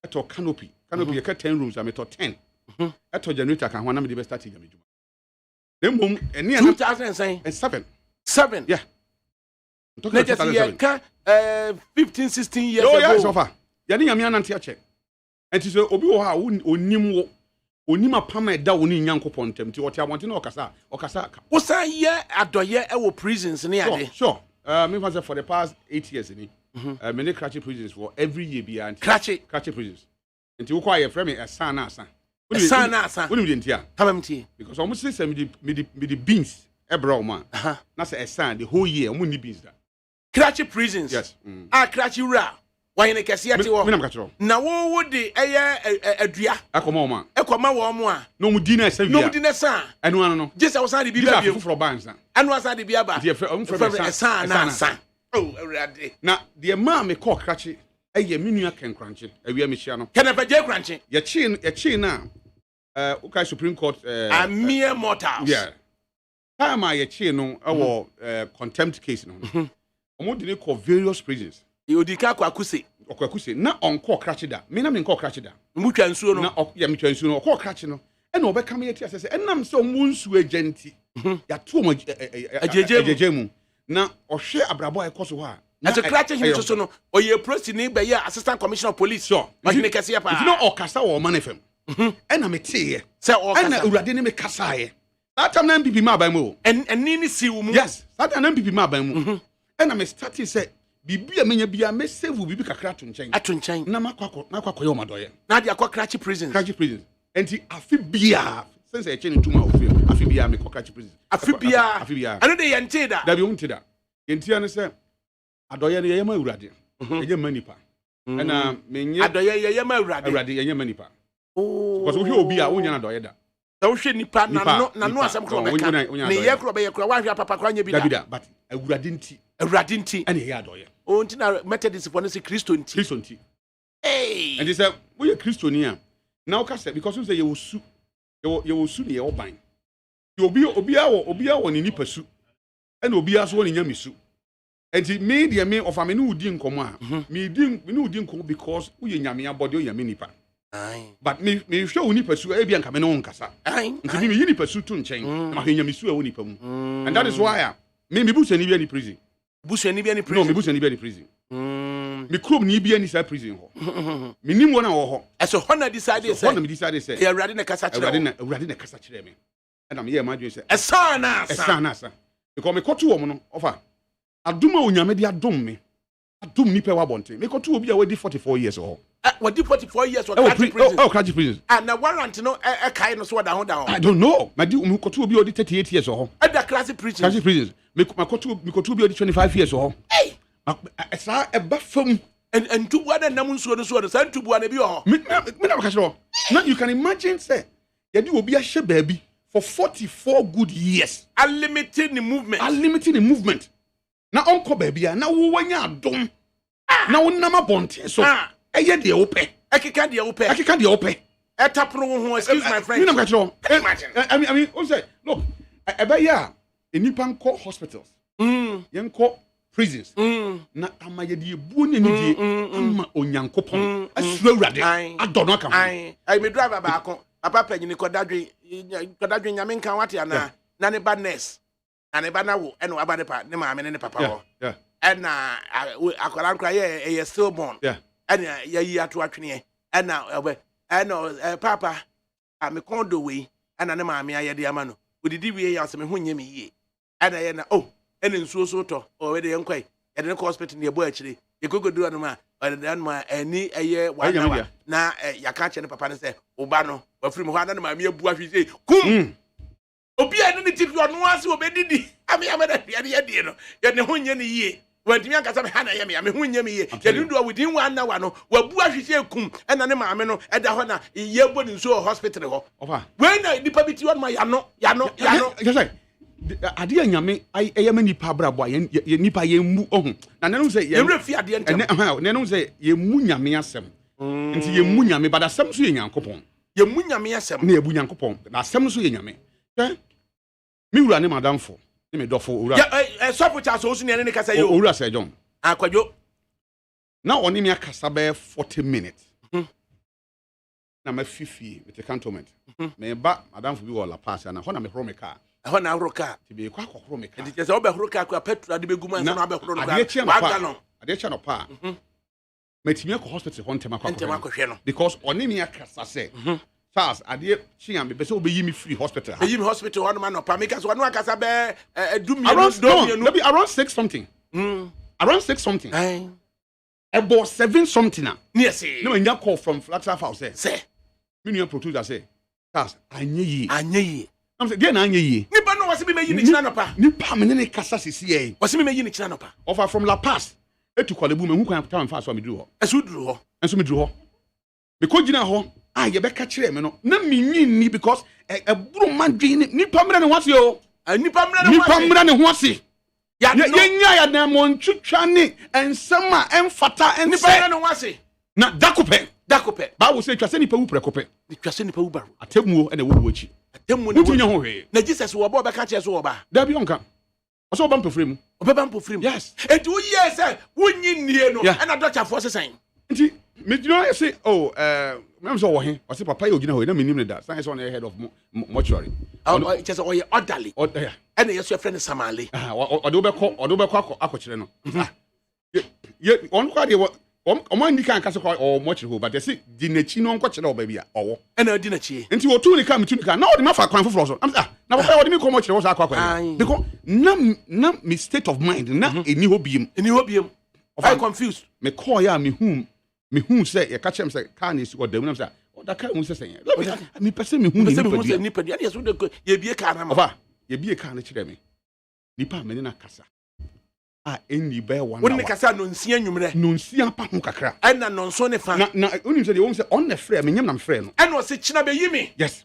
[SPEAKER 7] to canopy you get 10 rooms I me to 10 to generator kan ho na me de be start jam adwuma nemom ene 2007 yeah. Let us see 15-16 years ago. Yeah, so far. Ya ni nyame anante ache. Enti so obi wo ha onim apama da woni nyankopon ntam ti wote abonte na okasa wo san ye adoye e wo prisons ne ade sure me for the past 8 years ni many cratchy prisons for every year be anti cratchy prisons enti wo kwa ye frame esa na asa woni de ntia tamamtie because almost say me the beans ebra o ma na say esa the whole year mo ni beans da cratchy prisons yes cratchy ra why ne kase ate wo na wo de adua ekoma wo mo a no mu di na esa anu anu no just I say the bibia bi for bands na anu asa de bia ba esa na asa oh awrade na de ma me call cratchy eye menua kenkranche awia me hia no kenefa je kranche ye chi na okay Supreme Court a mere mortals yeah time I ye no our contempt case no omo de call various prisons odika kwa akuse na onko crash da me na me nko crash da mutwa nsuo no na ya mutwa nsuo no okọ crash no e na obeka me yeti asese enam se omo nsuo agenti ya to omo ajeje mu na ohwe abrabo ekoso ho a
[SPEAKER 2] as a cratch him so no or you proceed by your assistant commissioner of police
[SPEAKER 7] sure
[SPEAKER 2] but you can see
[SPEAKER 7] if you know okasa or man fm and I'm a tea
[SPEAKER 2] say okasa
[SPEAKER 7] and urade me kasa that time na MPP ma ban mu
[SPEAKER 2] and nini si wo mu
[SPEAKER 7] yes that time na MPP ma ban mu and I'm starting say bibia menya bia me save bibi kakra to nchen na makwa yo madoye
[SPEAKER 2] na dia kwa cratch prison
[SPEAKER 7] enti afi bia since I change tuma of afi bia me cratch prison
[SPEAKER 2] afi bia anu de yente da
[SPEAKER 7] bi unti da yenti ane say adoye ne yema urade ye manipa na menye
[SPEAKER 2] adoye yema
[SPEAKER 7] urade ye manipa because wo hwe obi a wonya na adoye da
[SPEAKER 2] na wo hwe nipa na no asem kro beka ne ye kro be ye kro wa hwe papa kro anya bi
[SPEAKER 7] da but urade nti ane ye adoye
[SPEAKER 2] o nti na Methodist for no say Christo nti hey
[SPEAKER 7] and they say we are Christian now ka say because you say you will su ne ye oban obi a ni nipa su ene obi a so woni nya misu enti me de me of me no udi nkomo a me no udi nkomo because we nyame abode o nyame nipa but me hwe woni nipa su e bia nka me no nkasa nti me yi nipa su to nchen na hwe nya misu e woni nipa mu and that is why me busa ni bia ni prison
[SPEAKER 2] busa ni bia ni prison
[SPEAKER 7] no me busa ni bia ni prison me krom ni bia ni sa prison ho me nim wona wo ho
[SPEAKER 2] eso hona decide say
[SPEAKER 7] hona me decide say
[SPEAKER 2] e awrade na kasa kire
[SPEAKER 7] awrade na kasa kire me and am here ma dwe say
[SPEAKER 2] esa na sa
[SPEAKER 7] because me koto wo mo no offer aduma onyame de adom me adom nipa wa bonte me koto obi a we di 44 years ho
[SPEAKER 2] we di 44 years or prison
[SPEAKER 7] crash prison
[SPEAKER 2] and na warrant no e kai no so da ho
[SPEAKER 7] I don't know ma di me koto obi o di 38 years ho
[SPEAKER 2] e da crash prison
[SPEAKER 7] me koto obi o di 25 years ho
[SPEAKER 2] hey
[SPEAKER 7] esa e ba fam
[SPEAKER 2] and tubu na nam nsuo no so no san tubu na bi ho
[SPEAKER 7] me na ka shiro now you can imagine say ye di obi a hye baabi for 44 good years
[SPEAKER 2] unlimited
[SPEAKER 7] movement na onko baabi na wo wanya adom na wo nam abonte so eye de wo pe
[SPEAKER 2] ekeka de wo pe etapro wo ho excuse my friend
[SPEAKER 7] you know ka shiro I mean o say look eba ya enipa nko hospitals yenko prisons na amaye de ebuo ne die ama onyankopon asura urade adono aka
[SPEAKER 2] ai me driver ba akon papa panyini kodadwe nyame nkan wate ana na ne ba nurse na ne ba na wo eno abade pa ne maame ne papa wo ena akwara nkra ye stillborn ena yi ato atwene ena papa me kondo we ena ne maame aye de ama no odidi wie ya se me ho nyem yie ena ye na ena nsuo so to we de yenkwai ye de hospital ne ebo akire ye gogodu anu ma ma ani eye wa na yaka che ne papa ne se oba no wafiri mo ho ana maame abu ahwe sei kum obi a ne tipi ono ase obedidi ame da hia de no ye ne ho nye ne yie wantimi akasa me hana ye me ho nye me yie ye ndu within 1 hour no wabu ahwe sei kum ena ne maame no eda ho na ye bo ni nsuo hospital ho
[SPEAKER 7] ofa
[SPEAKER 2] we na nipa biti won ma yano
[SPEAKER 7] yes ade anyame eye manipa brabo ye nipa ye mu ohun na nenu say
[SPEAKER 2] ye refi ade ntem
[SPEAKER 7] nenu say ye mu nyame asem nti ye mu nyame bada asem so ye nyankopon
[SPEAKER 2] ye mu nyame asem
[SPEAKER 7] na ye bu nyankopon na asem so ye nyame mi wura ne madam fo ne me dofo wura
[SPEAKER 2] so for cha so ne kasa yo
[SPEAKER 7] wura say John
[SPEAKER 2] akwadwo
[SPEAKER 7] na oni me akasa be 40 minutes na ma fifi with the cantonment me ba madam fo bi wo la pass na ho na me horo me car
[SPEAKER 2] ho na horo car
[SPEAKER 7] ti be kwa horo me car
[SPEAKER 2] ndi se obe horo car kwa petrol de beguma nso na obe horo no
[SPEAKER 7] ade che no pa metimi ko hospital ho ntema kwa
[SPEAKER 2] hwe no
[SPEAKER 7] because oni me akasa say Charles ade chi am be say obeyi me free hospital
[SPEAKER 2] be yi me hospital one man no pa make so one akasa be
[SPEAKER 7] around 6 something around 6 something about 7 something na
[SPEAKER 2] yes
[SPEAKER 7] no nya call from Flaxa house say me new producer say Charles anye yi am say dey na anye yi
[SPEAKER 2] nipa no wase be meyi ni kina no pa
[SPEAKER 7] nipa me ne kasa sisi ye
[SPEAKER 2] wase be meyi ni kina no pa
[SPEAKER 7] offer from La Paz etu kwalebu me hu kwan time fa so me duru ho
[SPEAKER 2] eso duru ho
[SPEAKER 7] enso me duru ho me ko gina ho ye be ka kire me no na me nyinni because buru madwe nipa mra ne ho ase o
[SPEAKER 2] nipa mra ne ho ase
[SPEAKER 7] ya nya ya na mo ntwitwa ne ensem a emfata ense
[SPEAKER 2] nipa mra ne ho ase
[SPEAKER 7] na dakope ba wo se twase nipa wu prekope
[SPEAKER 2] twase nipa wu baro
[SPEAKER 7] atemuo ene wo wachi
[SPEAKER 2] atemuo
[SPEAKER 7] ne nya ho hwe
[SPEAKER 2] na Jesus wo ba ka kire so wo ba
[SPEAKER 7] da bi onka oso ba mpofrem
[SPEAKER 2] obeba mpofrem
[SPEAKER 7] yes
[SPEAKER 2] enti wo ye se wonyi nie no na doctor for sesan
[SPEAKER 7] enti me you know say me so wo he o say papa ye ogina ho na me nim ne da san say on the head of mortuary
[SPEAKER 2] just o ye orderly and yes your friend Samale
[SPEAKER 7] odo be ko akokyere no on kwa de ọmọ ndi kan kase kwa o mo chire ho but they say di nachi no nko chire o ba bia owo
[SPEAKER 2] na di nachi
[SPEAKER 7] nti wo tu ni kan mitu ni kan na o de ma fa kwan foforo so na papa o de mi ko mo chire wo sa akwa kwan because na me state of mind na eni ho biem
[SPEAKER 2] I confused
[SPEAKER 7] me call ya me hu say ye ka chem say kan esi o dam na say o da kan hu say say me pese me hu
[SPEAKER 2] ni padua ya so de ye bie kan na ma
[SPEAKER 7] ofa ye bie kan na chire me nipa me na kasa eni be wana
[SPEAKER 2] woni ne kasa no nsia nwumre
[SPEAKER 7] no nsia pa ho kakra
[SPEAKER 2] na no nso ne fa
[SPEAKER 7] na oni say de wo say on na frɛ me nyam na frɛ no
[SPEAKER 2] o se china be yimi
[SPEAKER 7] yes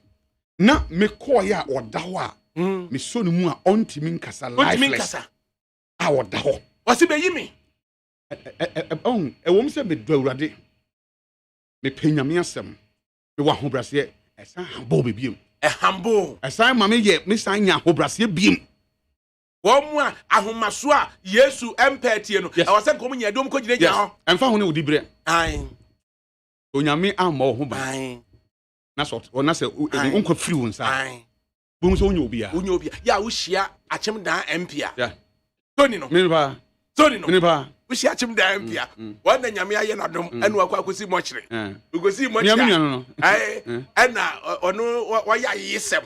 [SPEAKER 7] na me call ya oda ho a me so no mu a ontimi nkasa lifeless oda ho
[SPEAKER 2] o se be yimi
[SPEAKER 7] wo say me do awurade me penyame asɛm me wa ho brase ɛsan hambo be biem
[SPEAKER 2] hambo
[SPEAKER 7] ɛsan ma me ye me san nya ho brase biem
[SPEAKER 2] Womwa ahomaso a Yesu empatie no e wase ko munya dom ko gina ho
[SPEAKER 7] emfa ho ne odi bre
[SPEAKER 2] ai
[SPEAKER 7] onyame amma ho ba
[SPEAKER 2] ai
[SPEAKER 7] na so ona se onko free won sa
[SPEAKER 2] ai
[SPEAKER 7] bum so onya obi
[SPEAKER 2] ya wo hia achem dan empia
[SPEAKER 7] yeah
[SPEAKER 2] toni no
[SPEAKER 7] me ba wo
[SPEAKER 2] hia achem dan empia wona nyame aye na dom enu akwa akosi mo kire ugosi mo kire
[SPEAKER 7] no
[SPEAKER 2] ai ena ono wa ya yesem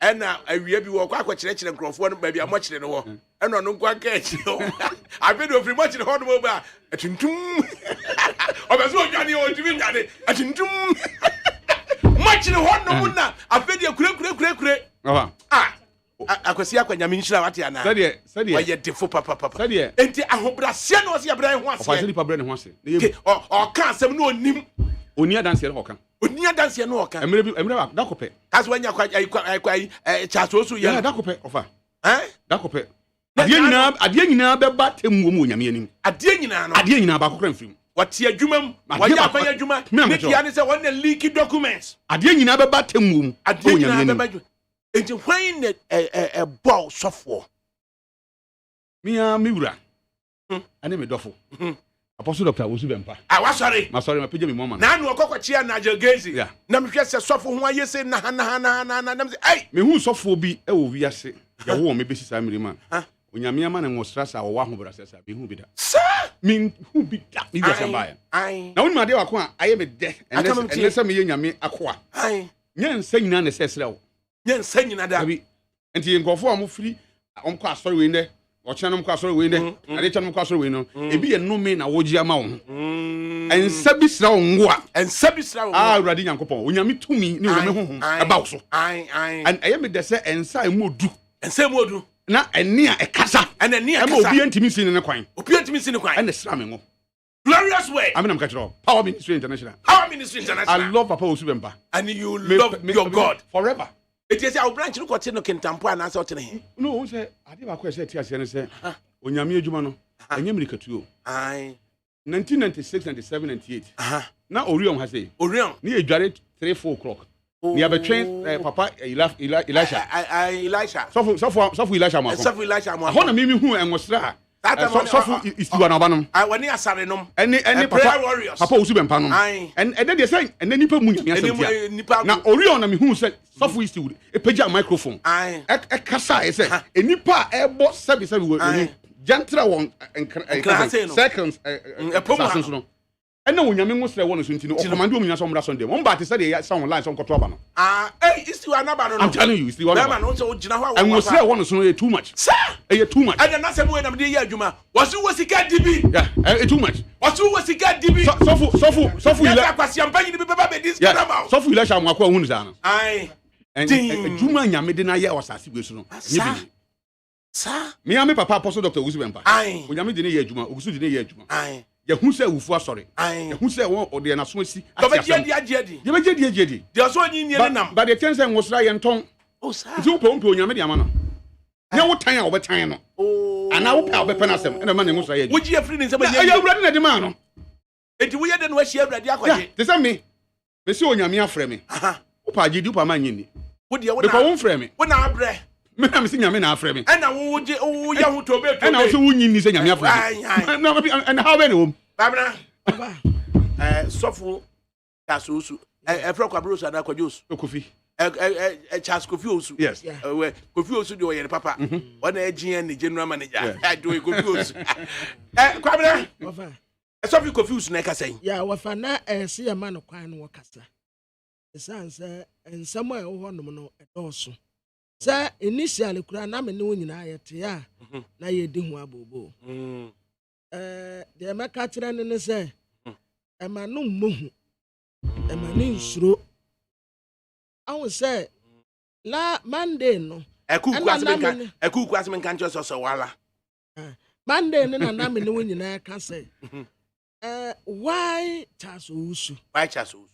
[SPEAKER 2] ena awia bi wo kwa akwa kire nkrofo no ba bi amo kire no wo ena ono kwa ka echi ho abedo free mo kire ho no ba atuntum obeso odwane o timi nyane atuntum mo kire ho no na afedi kure akwasi akwanyame nhyira wate ana
[SPEAKER 7] sɛdeɛ
[SPEAKER 2] waye defo papa
[SPEAKER 7] sɛdeɛ
[SPEAKER 2] enti ahobrase no ɔse abran ho ase
[SPEAKER 7] ɔfa nipa brɛ ne ho ase
[SPEAKER 2] ɔka asɛm no onim
[SPEAKER 7] oni adanse no ɔka emre ba dakopɛ
[SPEAKER 2] kaso wanya kwa chaso so ya
[SPEAKER 7] dakopɛ ɔfa dakopɛ adeɛ nyinaa bɛba temu mu onyame anim
[SPEAKER 2] adeɛ nyinaa
[SPEAKER 7] ba kokora mfirim
[SPEAKER 2] wate adwuma waye afanya adwuma ne kia ne sɛ wɔne leaky documents
[SPEAKER 7] adeɛ nyinaa bɛba temu mu onyame anim
[SPEAKER 2] enti hwan ne ball sofo
[SPEAKER 7] mia mi wura ane me dɔfo apostle doctor wosu bempa
[SPEAKER 2] wa sorry
[SPEAKER 7] ma sorry ma pege me mama
[SPEAKER 2] na anu okokɔkye na jagezi na mehwɛ sɛ sofo ho ayese na na me sɛ ei
[SPEAKER 7] me hu sofo bi e wo wiase ya wo me besi sa mirima onyame ama na ngosra sa wo ho brasa sa me hu bi da
[SPEAKER 2] sa
[SPEAKER 7] me hu bi da me wiase bae na woni ma de wako a aye me de ene sɛ me ye nyame akoa nya nsa nyina na sɛ srɛ wo
[SPEAKER 2] nya nsa nyina da
[SPEAKER 7] bi enti nkofo a mo firi omkɔ asɔre we ne ɔkyɛnum kɔ asɔre we ne ade kyɛnum kɔ asɔre we no ebi ye nome na wogi ama wo ensa bi sra wo ngoa awurade nyankopɔn onyame tumi ne onyame honhom eba wo so and ɛyɛ me de sɛ ensa emu odu na ɛne a ɛkasa ɛma obi antimi sin ne kwan ɛna sra me ngo
[SPEAKER 2] glorious way
[SPEAKER 7] I'm catch Power Ministry International I love Papa Osubempa
[SPEAKER 2] and you love your God
[SPEAKER 7] forever.
[SPEAKER 2] It is our branch no kwate no kentampo ana sa otene he
[SPEAKER 7] no wo say ade ba ko say tia se ne say onyame adwuma no anya mirikatu
[SPEAKER 2] ai
[SPEAKER 7] 1996 97 98 na Orion ha say
[SPEAKER 2] Orion
[SPEAKER 7] ni edware 3-4 o'clock ni abetwen Papa Elisha so Elisha mo ho na mimi hu enwosra so istiwa na obanom
[SPEAKER 2] wani asare nom
[SPEAKER 7] any Papa Osubempa nom and dey say and nipa mu nyame asem na Orion na me hu say so istiwa e pagya microphone e kasa e say enipa e bo sabi we jantra won seconds no and now nyame ngo sere won so ntino o command omunya so mra so dem on ba te say dey sound line so nkoto aba no
[SPEAKER 2] istiwa na ba no
[SPEAKER 7] I'm telling you istiwa na
[SPEAKER 2] ba no so ogina ho
[SPEAKER 7] and ngo sere won so no too much
[SPEAKER 2] sir
[SPEAKER 7] too much
[SPEAKER 2] and na say we na me dey adwuma wasu wasika dibi
[SPEAKER 7] too much
[SPEAKER 2] wasu wasika dibi
[SPEAKER 7] sofu
[SPEAKER 2] ile akwasiampa ni bi baba be this kanama
[SPEAKER 7] sofu ile sha mwakwa hunu za no
[SPEAKER 2] and
[SPEAKER 7] adwuma nyame de na ye wasase gbe so no
[SPEAKER 2] sir
[SPEAKER 7] me am Papa Apostle Dr. Osubempa onyame de ne ye adwuma ogusu de ne ye adwuma ye hu se wufu asore ye hu se won ode na so asi
[SPEAKER 2] agedi
[SPEAKER 7] ye begedi
[SPEAKER 2] de so onyi ni nam
[SPEAKER 7] but the chance ngosra ye nton
[SPEAKER 2] sir
[SPEAKER 7] nti wo pe onyame de ama no nya wo tan a wo betan no ana wo pe wo bepa na sem ena ma ne ngosra ye
[SPEAKER 2] wo ji afri ni se ba
[SPEAKER 7] ye awurade na de ma no
[SPEAKER 2] enti wo ye de no ahia awurade akwaje
[SPEAKER 7] te se me se onyame afre me wo pa agedi wo pa ma nyini
[SPEAKER 2] wo de wo
[SPEAKER 7] na wo mfre me
[SPEAKER 2] wo na abre
[SPEAKER 7] me na me se nyame na afre me
[SPEAKER 2] ena wo je wo ya ho to be
[SPEAKER 7] ena wo se wo nyini se nyame afre me na and how be no
[SPEAKER 2] babna sofu kasusu efra kwabro so adakwaje osu
[SPEAKER 7] Kofi
[SPEAKER 2] Charles Kofi Osu
[SPEAKER 7] yes
[SPEAKER 2] Kofi Osu de oyere papa ona agien ni general manager do Kofi Osu kwabna so fi confuse na ka say
[SPEAKER 3] ya wafa na se ya ma no kwan no wakasa esanse ensamo e wo nom no edoso sa initially kura na me ne wonyina yete ya na ye di hu abobo de meka kire ne se e ma no mmohu e ma ne nsuro awu se la Monday no
[SPEAKER 2] ekuku asmen kan cho so wala
[SPEAKER 3] Monday ne na me ne wonyina ka se why taso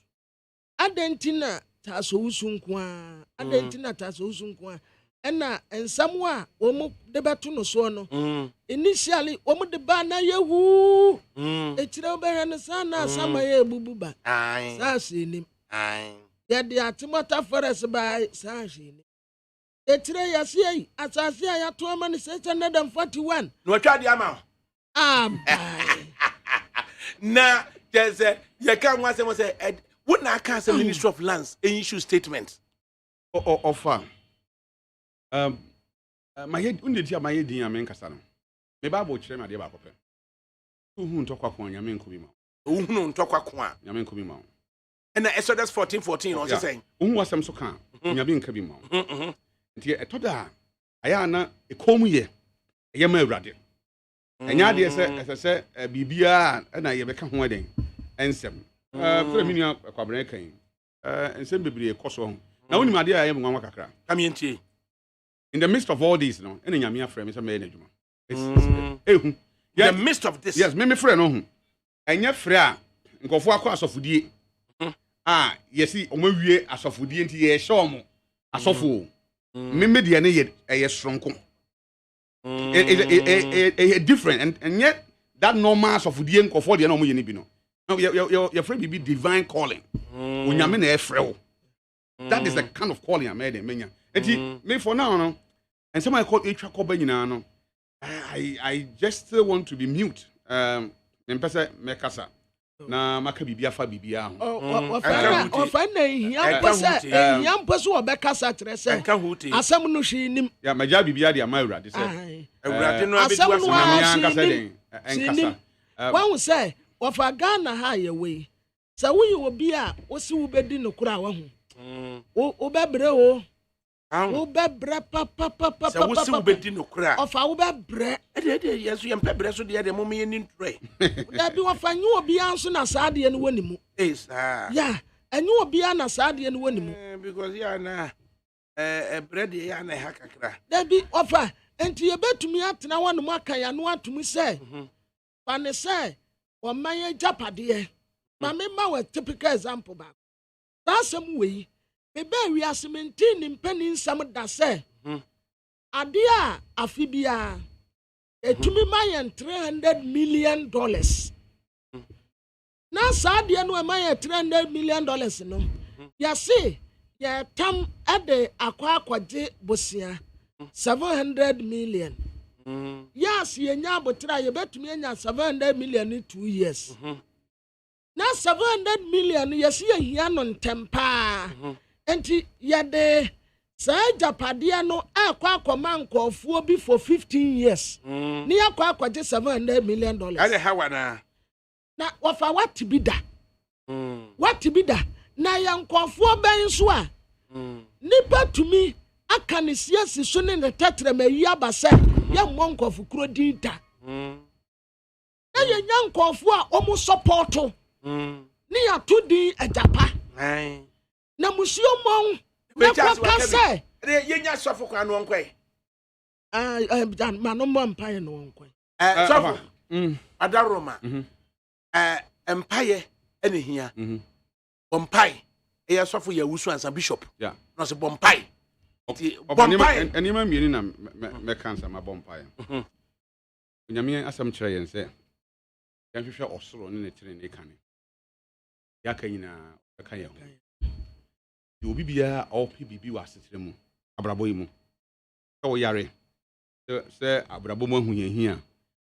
[SPEAKER 3] adentina taso usu nkoa adentina taso usu nkoa ena ensam a omo de beto no so no initially omo de ba na yehu etire obere ne sana sama ye bububa sa shenim ya de atimota forest by sa shenim etire ya sei asase ya to ama ne 641
[SPEAKER 2] no twa de ama na there's you can want to say what na can say Ministry of Lands issue statement
[SPEAKER 7] offer my head unde my head in amen kasa no me bible kire me ade ba kope hu ntokwa ko nyame nkobi ma
[SPEAKER 2] hu ntokwa ko a
[SPEAKER 7] nyame nkobi ma
[SPEAKER 2] and Exodus 14:14 also saying
[SPEAKER 7] hu wasem so kan nyame nkobi ma nti etoda aya na ekomu ye ma awrade enya de se bibia na ye beka ho den ensem fere minu akwabran kan ensem bebre ekoso ho na woni made aye nwanwa kakra
[SPEAKER 2] kamientie
[SPEAKER 7] in the midst of all this no ene nyame afre me se me enadwuma
[SPEAKER 2] in the midst of this
[SPEAKER 7] yes me frɛ no ho enya frɛ a nkofo akɔ asofodie yesi omawie asofodie nti ye hye omo asofo me de ne ye sronko it different and yet that normal asofodie nkofo de na omo ye ne bi no your friend be divine calling onyame na e frɛ wo that is the kind of calling I made in menya enti me for now no and some I call etwa koba nyina no I just still want to be mute me pese me kasa na maka bibia fa bibia ho
[SPEAKER 3] ofa na hiam pese obekasa kire se asem no hwe nim
[SPEAKER 7] ya maja bibia de amawura de se
[SPEAKER 2] awurade no abedu
[SPEAKER 7] asem kasa den enkasa
[SPEAKER 3] wan say ofa Ghana ha ye we sa wo ye obi a wo si wo bedi no kura wa ho wo bebre wo bebre papa
[SPEAKER 2] sa wo si wo bedi no kura
[SPEAKER 3] ofa wo bebre
[SPEAKER 2] de yesu ye mpebre so de mo me ni ntre
[SPEAKER 3] da bi wo fa nyu obi anso na saade no woni mu ya enyu obi an na saade no woni mu
[SPEAKER 2] because ya na bread ya na ha kakra
[SPEAKER 3] da bi ofa enti ye betumi atena wonu aka ya no atumi se fa ne se o man japade ma me ma wa typical example ba tasem we me ba wi asementi ni mpani nsam da se ade a afibia etumi ma ye $300 million na saade no ma ye $300 million no ya se ya tam ade akwaje bosia 700 million yes ye nya botra ye betumi nya 700 million in 2 years na 700 million yes ye hia no ntempa enti ye de sa japade no akwa nkofuo bi for 15 years ni akwa je $700 million
[SPEAKER 2] ale hawana
[SPEAKER 3] na wafa what bi da na ya nkofuo ben so a nipa tumi aka ne siasi so ne tetre mayi abase ya mmonkofo kuro dinta na ye nyankofo a omu supporto ni ya tudi ajapa na musio mon na kwa se
[SPEAKER 2] ye nya sofo kwa no nkwe
[SPEAKER 3] mano mo mpaye no nkwe
[SPEAKER 2] sofo adaroma empaye ene hia bompaye e sofo ya wusu ansa bishop no se bompaye
[SPEAKER 7] anima mieni na me cancer ma bompaye nyame asam kire yen se kan hwehwe osoro ne tire ne kane ya kan nyina ka ye ho obi bia opi bibi wa setere mu abrabo yi mu so yare se abrabo mu ahunyahia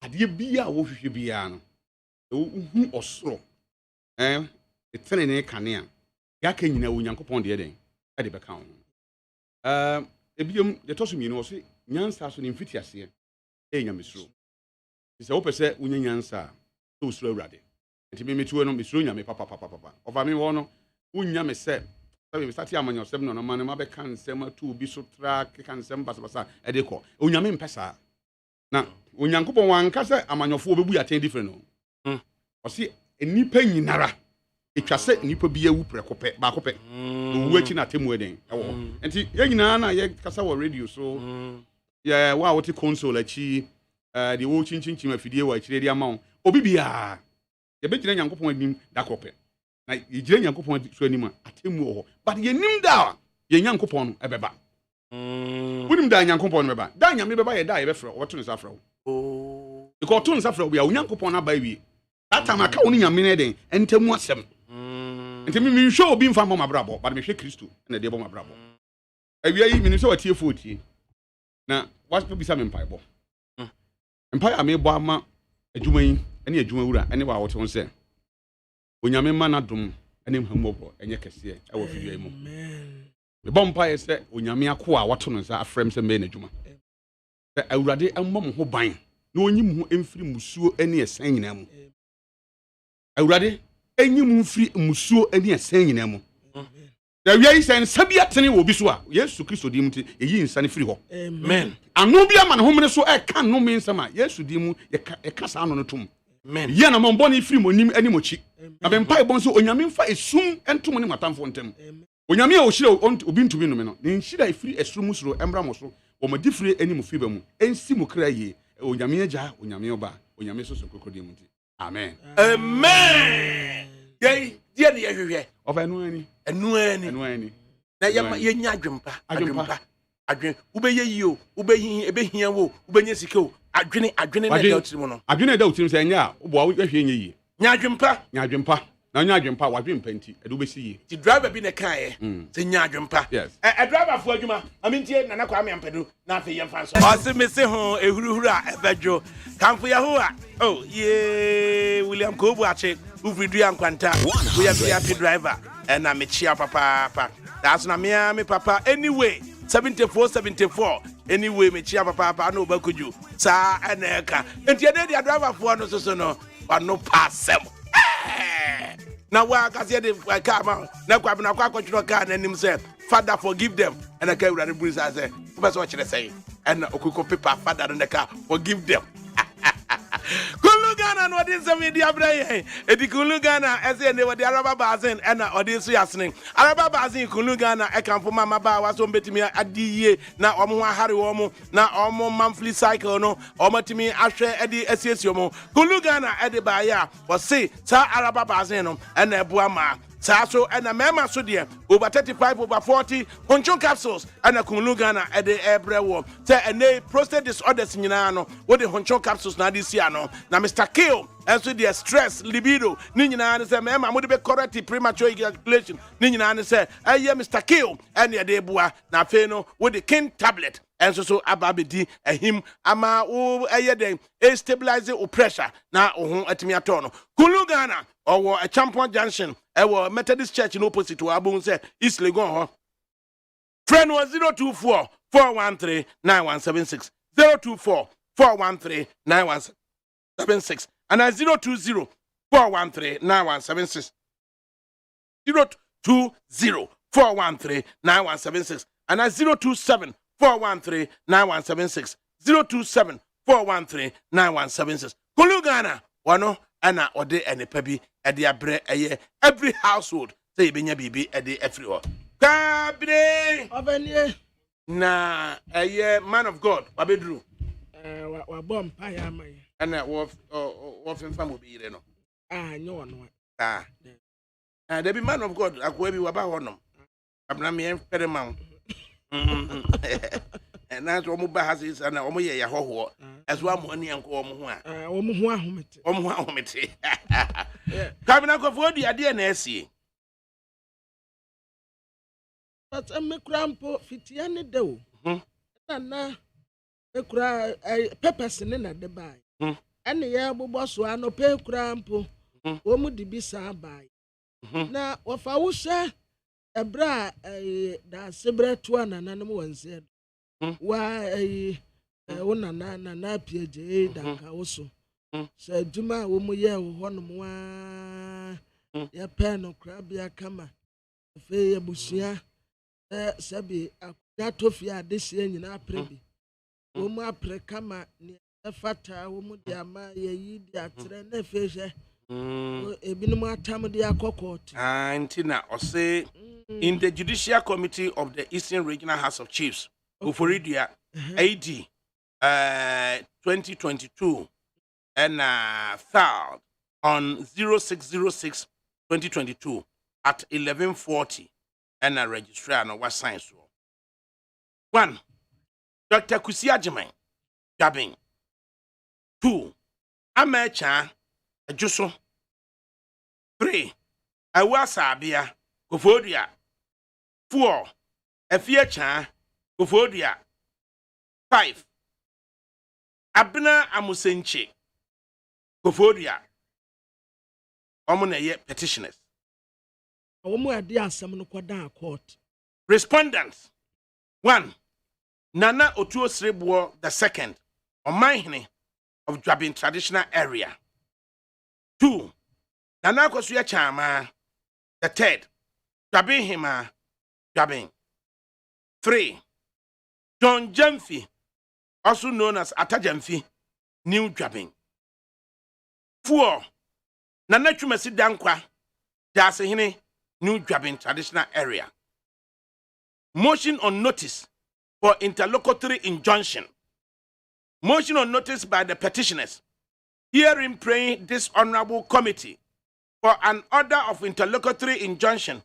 [SPEAKER 7] ade bia wo hwehwe bia no hu osoro tire ne kane a ya kan nyina wo nyankopon de den ade beka ho ebiom de toso mi no so nyansa so ne mfiti ase nyamesuro se wo pese unya nyansa so usuro awrade nti me metuo no mesuro nya me papa ofa me wo no unya me se sabe start amanyo sem no man ma be kan sem atu bi so tra kan sem basa e de ko unya me mpesa na onyankopon wanka se amanyofo obebu ya ten different no osi enipa nyinara etwa se nipa bi awu prekope ba kope wu achi na temu eden ewo enti ye nyina na ye kasa wo radio so ya wa wote console achi de wo chinchinchim afidie wa achire de amawo obi bia ye be gire nyankopon anim da kope na ye gire nyankopon so anim atemu ho but ye nim da ye nyankopon no ebeba wonim da nyankopon no beba da nyame beba ye da ye be frɛ woto nsa frɛ wo because to nsa frɛ wo bia nyankopon na ba wi that time aka wo nyame ne den entemu asɛm enti me nhwe obi mfa ma mabrabo but me hwe Kristo na de bo mabrabo awia yi me so watie fotie na waspo bisa me mpaebo mpai amebo ama adwuma yi ene adwuma wura ene wa wote won se onyame ma na dom ene mhamobo enye kese e wo fidua mu me bom pai se onyame ako a woto no nsa afrem se me na adwuma se awurade ammom ho ban na onyim ho emfiri musuo ene esan nyina mu awurade enyim mfiri musuo ene esan nyina mu da wiai sen sabia tene wo bi so a Yesu Kristo di mu te eyi nsane firi ho amen anu bia ma ne homene so e ka no me nsama Yesu di mu e ka sa no no tum amen ye na mombo ne firi monim ani mochi na be mpa ebon so onyame mfa esum entum ne matamfo ntem onyame a ohire obi ntumi no me no ne nhira efiri esum suro embra mo so wo mo difire ani mo fi ba mu ensi mo kra ye onyame agya onyame oba onyame so so kokodi mu ti amen
[SPEAKER 2] amen ye ne yehwehwe
[SPEAKER 7] ofa enu ani
[SPEAKER 2] na ye nya adwen ubeye yio ubehin ebehia wo ubenye sike wo adwene na da otirim no
[SPEAKER 7] adwene da otirim se nya wo hwe nye yi
[SPEAKER 2] nya adwempa
[SPEAKER 7] na nya adwempa wadwempa nti edu besi yi
[SPEAKER 2] ti driver bi ne kae se nya adwempa driver fo adwuma amintie nana kwa ampedu na afi ye mfa so o se mese ho ehuruhuru a ebedwo kamfo yahoa oh ye William Kobu ache uvridu yankwanta we be driver and I'm a chia papa that's na me papa anyway 74 anyway me chia papa no bakuju sa aneka enti ade dia driver for no so no no passem na wa ka se de car ma na kwa na kwa kwatro car na nim say Father forgive them and I can run the breeze say person what you say and okuko paper Father in the car forgive them Kulugana no dis media brain edi kulugana ese ne wodi araba bazin na odi so yasne araba bazin kulugana e kan fo mama ba wa so betimi adiye na omo ahare wo mo na omo monthly cycle no omo timi ahwe edi asiesio mo kulugana edi ba ya wo se sa araba bazin no na ebu ama so and a mema so dear over 35 over 40 control capsules and a kunlugana at the ebrewo te and prostate disorders nyina no what the control capsules na this year no na Mr. Kill and so the stress libido ni nyina say mema mo de be correct premature ejaculation ni nyina say Mr. Kill and the debua na fe no with the king tablet and so ababedi him ama o den stabilize o pressure na ohun atimi atono kunlugana or a Champion Junction, a Methodist Church in opposite to Abun say East Legon. Friend was 024 413 9176 024 413 9176 and 020 413 9176 020 413 9176 and 027 413 9176 027 413 9176 Kulugana wano ana ode enepa bi ede abre eye every household say benya bibi ede every kabre
[SPEAKER 3] obanie
[SPEAKER 2] na eye man of God babedru
[SPEAKER 3] wa bom pa ya man
[SPEAKER 2] ana wo fenfa mo bi ire no
[SPEAKER 3] nyo no
[SPEAKER 2] there be man of God akwa bi waba honom abna me pere man and that's what Mubahas and Omo Yaho, as one money and call Mua. Omahomity. Coming up of what the idea, Nessie.
[SPEAKER 3] But a micrampo fitiani do. And now a cry a peppers in the buy. And the elbow boss one no pay crampo. Womu di bisa buy. Now, if I would say a bra da sebre tuan and animal one said. Wa ona na PJ da ka oso sɛ adwuma a wɔn yɛ wɔ hɔnom waa yɛpɛ no korabea kama afei abusua sɛbi akonnwa tɔfie a de hyɛ nyinaa apere bi wɔn apere kama nea ɛfata wɔn de ama yɛyi de atrɛ na afei hwɛ ebinom atam de akɔ court.
[SPEAKER 2] Antina ɔse in the Judicial Committee of the Eastern Regional House of Chiefs, Uforidia AD 2022 and filed on 06/06/2022 at 11:40 and a registrar no was signed. 1. Dr. Kusia Jemai Jabin. 2. Amecha Ajuso. 3. Awasabia Kofodia. 4. Efiecha Kofodia. 5. Abna Amusenche Kofodia. Omuneye petitioners. Respondents. 1. Nana Otuo Srebuo II, Omanhene of Dwabin traditional area. 2. Nana Kosuya Chama III, Dwabin Hima, Dwabin. 3. John Jamfi, also known as Atajamfi, New Dwabin. 4. Nana Chumasi Dankwa, Dasehine, New Dwabin traditional area. Motion on notice for interlocutory injunction. Motion on notice by the petitioners. Herein praying this honorable committee for an order of interlocutory injunction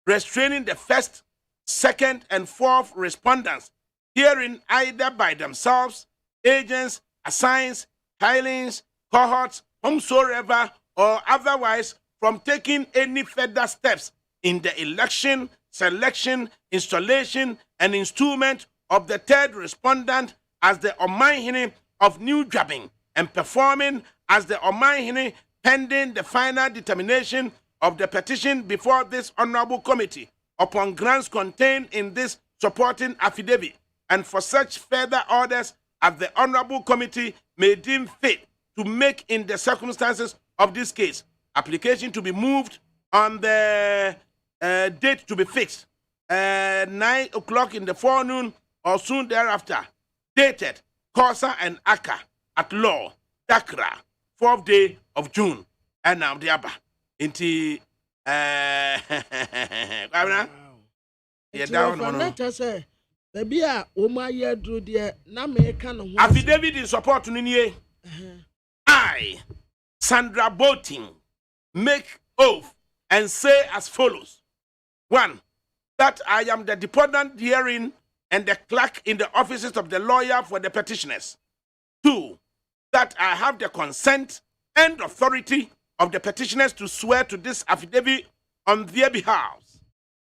[SPEAKER 2] restraining the first, second, and fourth respondents, herein either by themselves, agents, assigns, tilings, cohorts, whomsoever, or otherwise, from taking any further steps in the election, selection, installation, and installment of the third respondent as the Omanhene of New Dwabin and performing as the Omanhene pending the final determination of the petition before this honorable committee upon grounds contained in this supporting affidavit, and for such further orders as the honorable committee may deem fit to make in the circumstances of this case. Application to be moved on the date to be fixed, 9 o'clock in the forenoon or soon thereafter. Dated Kosa and Aka at law, Dakra, 4th day of June. And now the Abba. Inti affidavit in support to Ninye. I, Sandra Boating, make oath and say as follows. 1. That I am the deponent herein and the clerk in the offices of the lawyer for the petitioners. 2. That I have the consent and authority of the petitioners to swear to this affidavit on their behalf.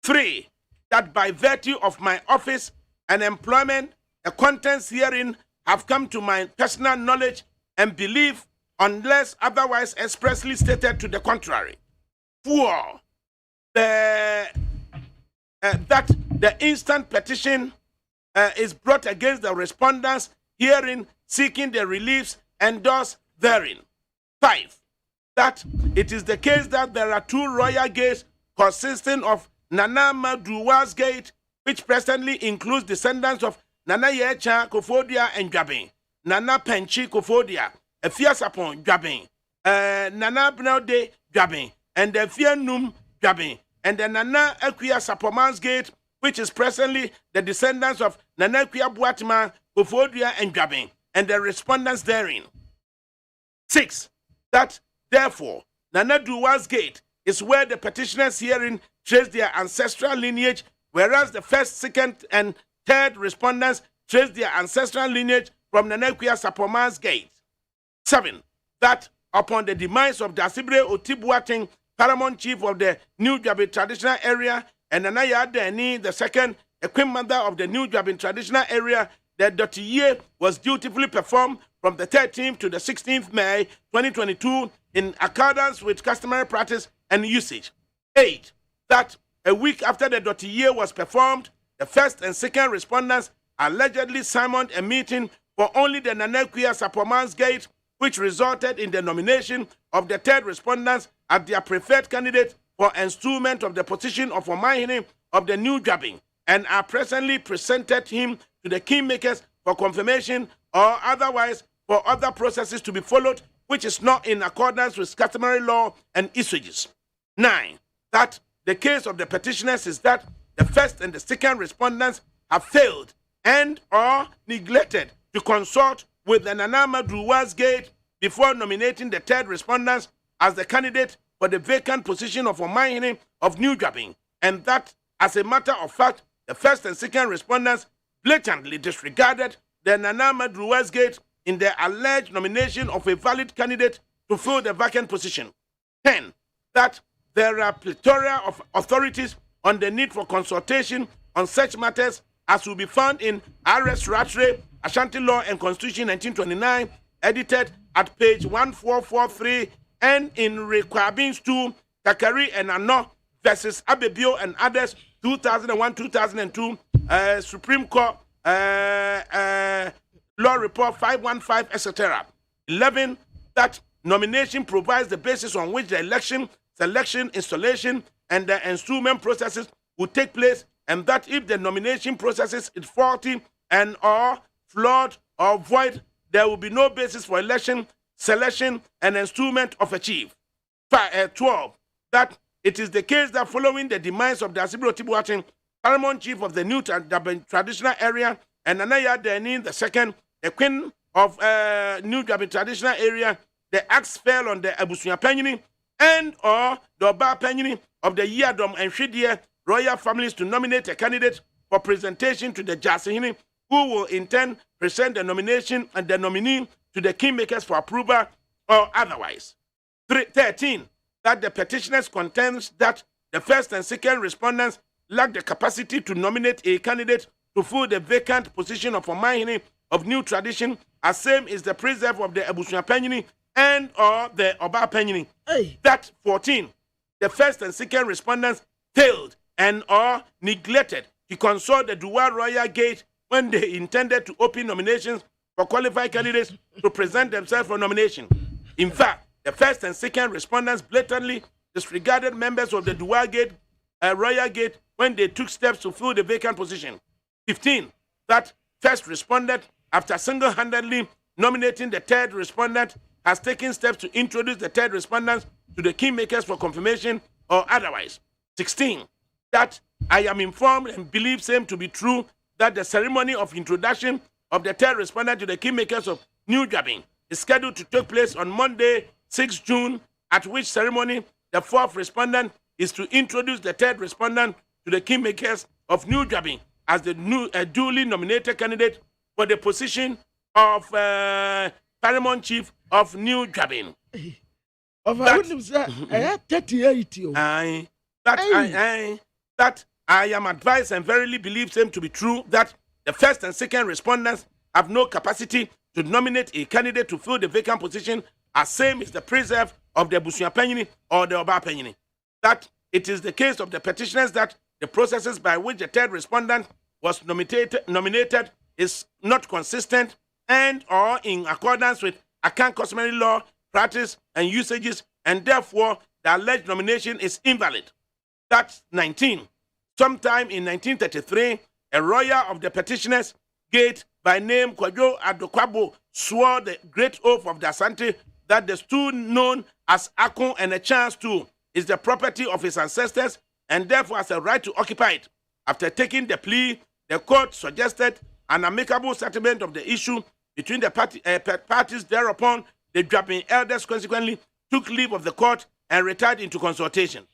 [SPEAKER 2] 3. That by virtue of my office and employment, the contents herein have come to my personal knowledge and belief unless otherwise expressly stated to the contrary. 4. That the instant petition is brought against the respondents herein seeking the reliefs endorsed therein. 5. That it is the case that there are 2 royal gates consisting of Nana Maduwa's gate, which presently includes descendants of Nana Yecha Kofodia and Dwabin, Nana Penchi Kofodia, Efiasapon Dwabin, Nana Bnaude Dwabin, and the Fianum Dwabin, and the Nana Equia Sapoman's gate, which is presently the descendants of Nana Equia Buatma, Kofodia, and Dwabin, and the respondents therein. 6. That, therefore, Nana Duwa's gate is where the petitioners herein trace their ancestral lineage, whereas the first, second, and third respondents trace their ancestral lineage from Nana Equia Sapoman's gate. 7. That, upon the demise of Dasibre Otibuating, paramount chief of the New Dwabin traditional area, and Nanaya Deni, the second, a queen mother of the New Dwabin traditional area, the Dotiye was dutifully performed from the 13th to the 16th May 2022 in accordance with customary practice and usage. 8. That a week after the Dotiye was performed, the first and second respondents allegedly summoned a meeting for only the Nana Equia Sapoman's gate which resulted in the nomination of the third respondents as their preferred candidate for installment of the position of Omahini of the New Jabbing, and are presently presented him to the kingmakers for confirmation or otherwise for other processes to be followed, which is not in accordance with customary law and usages. 9. That the case of the petitioners is that the first and the second respondents have failed and or neglected to consult with the Nana Madruwa's Gate before nominating the third respondents as the candidate for the vacant position of Omahini of New Jabbing, and that, as a matter of fact, the first and second respondents blatantly disregarded the Nana Madruwa's Gate in their alleged nomination of a valid candidate to fill the vacant position. 10. That there are plethora of authorities on the need for consultation on such matters as will be found in R.S. Rattray, Ashanti Law and Constitution 1929, edited at page 1443, and in Rekwabin's 2, Kakari and Ano versus Abebio and others, 2001-2002, Supreme Court Law Report 515, etc. 11. That nomination provides the basis on which the election, selection, installation, and the installment processes will take place, and that if the nomination processes is faulty and or flawed or void, there will be no basis for election, selection, and installment of a chief. 12. That it is the case that following the demise of the Asibiro Tibuatin, paramount chief of the new traditional area, and Anaya Denin II, the queen of New Jabbing traditional area, the axe fell on the Abusunya Penyini and or the Oba Penyini of the Yadom and Shidia royal families to nominate a candidate for presentation to the Jasihini, who will in turn present the nomination and the nominee to the kingmakers for approval or otherwise. 13. That the petitioners contends that the first and second respondents lack the capacity to nominate a candidate to fill the vacant position of Omahini of New Tradition, as same is the preserve of the Abusunya Penyini and or the Oba Penyini.
[SPEAKER 3] Hey.
[SPEAKER 2] That 14. The first and second respondents failed and or neglected to consult the Dual Royal Gate when they intended to open nominations for qualified candidates to present themselves for nomination. In fact, the first and second respondents blatantly disregarded members of the Dual Gate, Royal Gate when they took steps to fill the vacant position. 15. That first respondent, after single-handedly nominating the third respondent, has taken steps to introduce the third respondents to the kingmakers for confirmation or otherwise. 16. That I am informed and believe same to be true that the ceremony of introduction of the third respondent to the kingmakers of New Jabbing is scheduled to take place on Monday, 6 June, at which ceremony the fourth respondent is to introduce the third respondent to the kingmakers of New Jabbing as the new duly nominated candidate for the position of paramount chief of New Jabbing. That I am advised and verily believe same to be true that the first and second respondents have no capacity to nominate a candidate to fill the vacant position, as same is the preserve of the Abusunya Penyini or the Oba Penyini. That it is the case of the petitioners that the processes by which the third respondent was nominated is not consistent and or in accordance with account customary law, practice, and usages, and therefore the alleged nomination is invalid. That's 19. Sometime in 1933, a lawyer of the petitioners, Gate, by name Kwadwo Adokwabo, swore the great oath of the Asante that the stool known as Akon and a chance stool is the property of his ancestors and therefore has a right to occupy it. After taking the plea, the court suggested an amicable settlement of the issue between the parties. Thereupon, the Jabbing elders consequently took leave of the court and retired into consultation.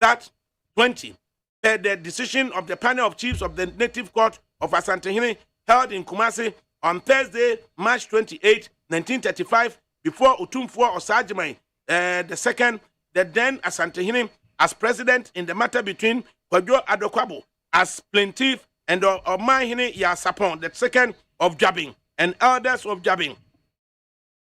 [SPEAKER 2] That 20. Per the decision of the panel of chiefs of the native court of Asantehene held in Kumasi on Thursday, March 28, 1935, before Utumfuo Osajimai II, the then Asantehene, as president in the matter between Kwadwo Adokwabo as plaintiff and Omahini Yasapon, the second of Jabbing, and elders of Jabbing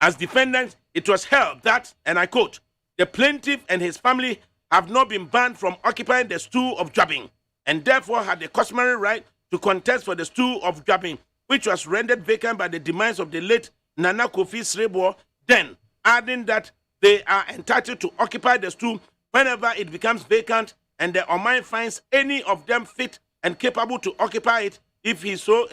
[SPEAKER 2] as defendants. It was held that, and I quote, the plaintiff and his family have not been banned from occupying the stool of Jabbing, and therefore had the customary right to contest for the stool of Jabbing, which was rendered vacant by the demise of the late Nana Kofi Srebo, Then, adding that they are entitled to occupy the stool whenever it becomes vacant, and the Oman finds any of them fit and capable to occupy it. If he so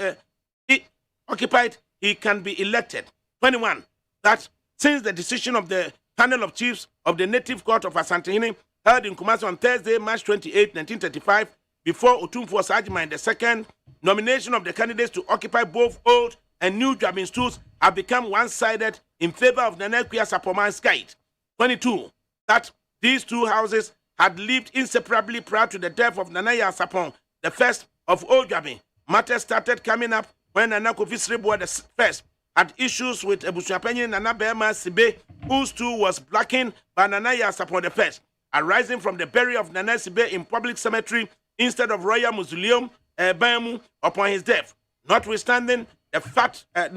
[SPEAKER 2] occupied, he can be elected. 21. That since the decision of the panel of chiefs of the Native Court of Asantehene held in Kumasi on Thursday, March 28, 1935, before Otumfuo Sagyman II, nomination of the candidates to occupy both old and new Dwabin stools have become one-sided in favor of Nana Akua Sarpong's gate. 22. That these two houses had lived inseparably prior to the death of Nana Yaa Sarpong, the first of Old Dwabin. Matters started coming up when Nana Kofi Siriboa the first had issues with Ebusuapanyin Nana Bema Sibe, whose stool was blackened by Nana Yaa Sarpong the first, arising from the burial of Nana Sibe in public cemetery instead of royal mausoleum Bemu upon his death. Notwithstanding the fact that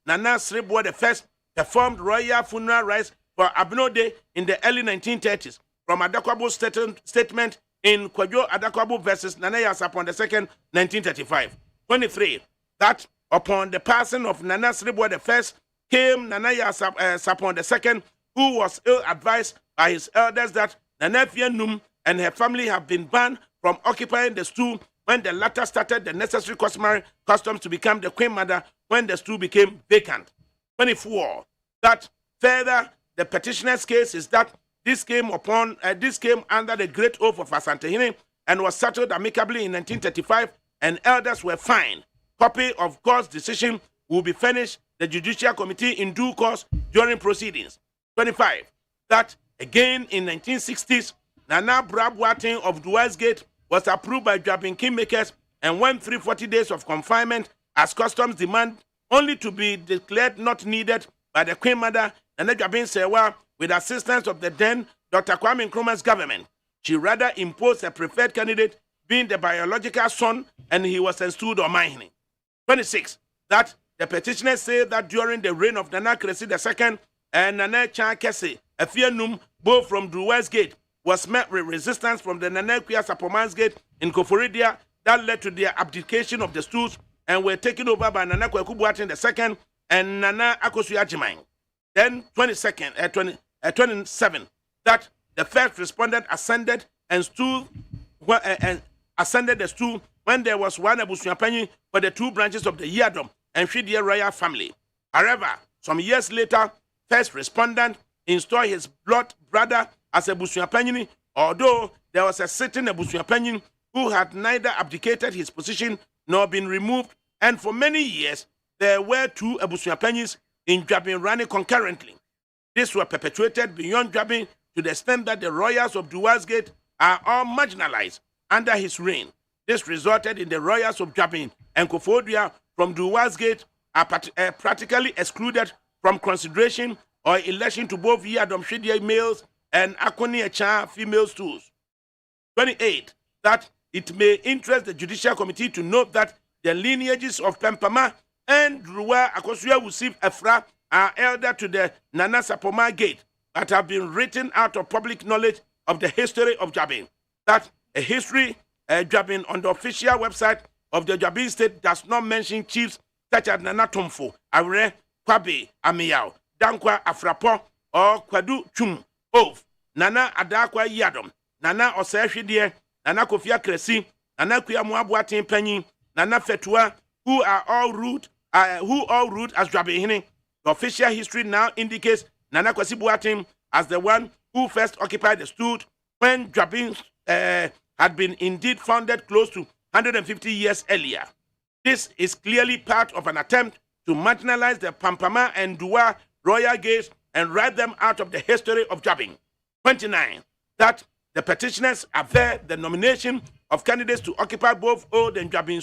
[SPEAKER 2] Nana Siriboa the first performed royal funeral rites for Abnode in the early 1930s, from Adakwabo's statement in Kwadwo Adakwabo versus Nana Yaa Sarpong II, 1935. 23. That upon the passing of Nana Siriboa the first came Nana Yaa Sarpong II, who was ill-advised by his elders that Nana Fie Num and her family have been banned from occupying the stool when the latter started the necessary customary customs to become the Queen Mother when the stool became vacant. 24. That further, the petitioner's case is that this came under the great oath of Asantehene and was settled amicably in 1935, and elders were fined. Copy of court's decision will be furnished the Judicial Committee in due course during proceedings. 25. That again in 1960s, Nana Brabwatin of Duwais Gate was approved by Dwabin kingmakers and went 340 days of confinement as customs demand, only to be declared not needed by the Queen Mother, Nana Dwabin Sewa, with assistance of the then Dr. Kwame Nkrumah's government. She rather imposed a preferred candidate, being the biological son, and he was installed on Mahine. 26. That the petitioners say that during the reign of Nana Kresi II and Nana Chan Kese, Efienum, both from Duwais Gate, was met with resistance from the Nana Akua Sarpong's Gate in Koforidia that led to their abdication of the stools and were taken over by Nana Kwaku Boateng II and Nana Akosua Agyeman. Then 27. That the first respondent ascended the stool when there was one Ebusuapanyin for the two branches of the Yadom and Hwidie royal family. However, some years later, first respondent installed his blood brother as Ebusuapanyin, although there was a certain Ebusuapanyin who had neither abdicated his position nor been removed, and for many years there were two Ebusuapanyins in Dwabin running concurrently. These were perpetuated beyond Dwabin to the extent that the royals of Duwais Gate are all marginalized under his reign. This resulted in the royals of Dwabin and Kofodua from Duwais Gate are practically excluded from consideration or election to both Yadom Hwidie males and Akoni Echa female stools. 28. That it may interest the Judicial Committee to note that the lineages of Pempama and Drua Akosua Wusif Efra are elder to the Nana Sarpong Gate, but have been written out of public knowledge of the history of Dwabin. That a history Dwabin on the official website of the Dwabin state does not mention chiefs such as Nana Tomfo, Awre, Kwabe, Amiyao, Dankwa Afrapo, or Kwadu Chum, Of, Nana Adakwa Yadom, Nana Osei Hwidie, Nana Kofi Kresi, Nana Akua Boateng Panyin, Nana Fetua, who all ruled as Dwabin. The official history now indicates Nana Kwesi Boateng as the one who first occupied the stool when Dwabin had been indeed founded close to 150 years earlier. This is clearly part of an attempt to marginalize the Pampama and Dua royal gates and write them out of the history of Dwabin. 29. That the petitioners aver the nomination of candidates to occupy both old and new Dwabin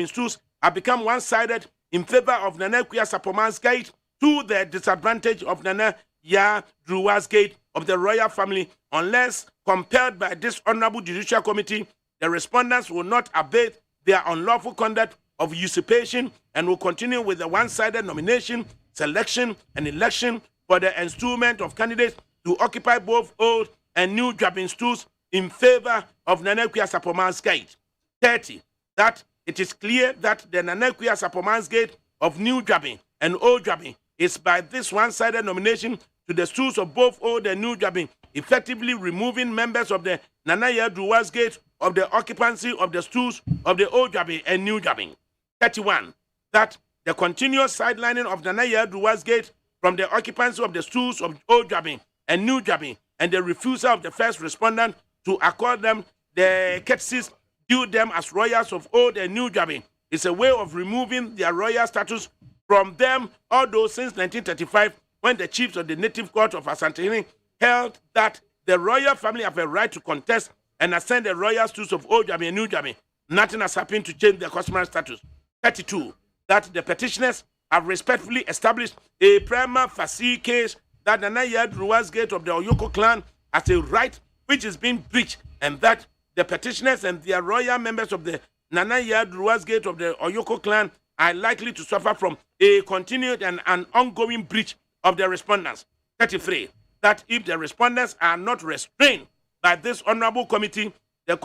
[SPEAKER 2] stools have become one-sided in favor of Nana Akua Sarpong's Gate to the disadvantage of Nana Yaa Druwa's Gate of the royal family, unless compelled by this honorable Judicial Committee. The respondents will not abate their unlawful conduct of usurpation and will continue with the one-sided nomination, selection, and election for the installment of candidates to occupy both old and new Dwabin stools in favor of Nana Akua Sarpong's Gate. 30. That it is clear that the Nana Akua Sarpong's Gate of New Dwabin and Old Dwabin is by this one-sided nomination to the stools of both Old and New Dwabin, effectively removing members of the Nana Yaduwa's Gate of the occupancy of the stools of the Old Dwabin and New Dwabin. 31. That the continuous sidelining of Nana Yaduwa's Gate from the occupancy of the stools of Old Dwabin and New Dwabin and the refusal of the first respondent to accord them the courtesies due them as royals of Old and New Dwabin is a way of removing their royal status from them, although since 1935, when the chiefs of the native court of Asantehene held that the royal family have a right to contest and ascend the royal stools of Old Dwabin and New Dwabin, nothing has happened to change their customary status. 32. That the petitioners have respectfully established a prima facie case that the Nana Yaduwa's Gate of the Oyoko clan has a right which is being breached, and that the petitioners and their royal members of the Nana Yaduwa's Gate of the Oyoko clan are likely to suffer from a continued and an ongoing breach of the respondents. 33. That if the respondents are not restrained by this honorable committee, the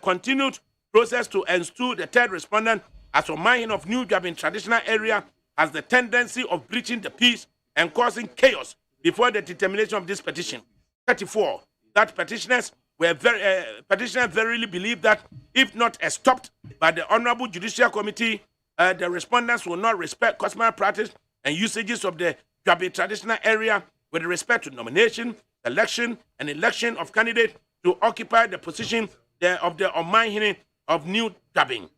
[SPEAKER 2] continued process to install the third respondent as a mine of New Dwabin traditional area has the tendency of breaching the peace and causing chaos before the determination of this petition. 34. That petitioners verily believe that if not stopped by the Honorable Judicial Committee, the respondents will not respect customary practice and usages of the Dwabin traditional area with respect to nomination, election, and election of candidates to occupy the position of the Omahine of New Dwabin.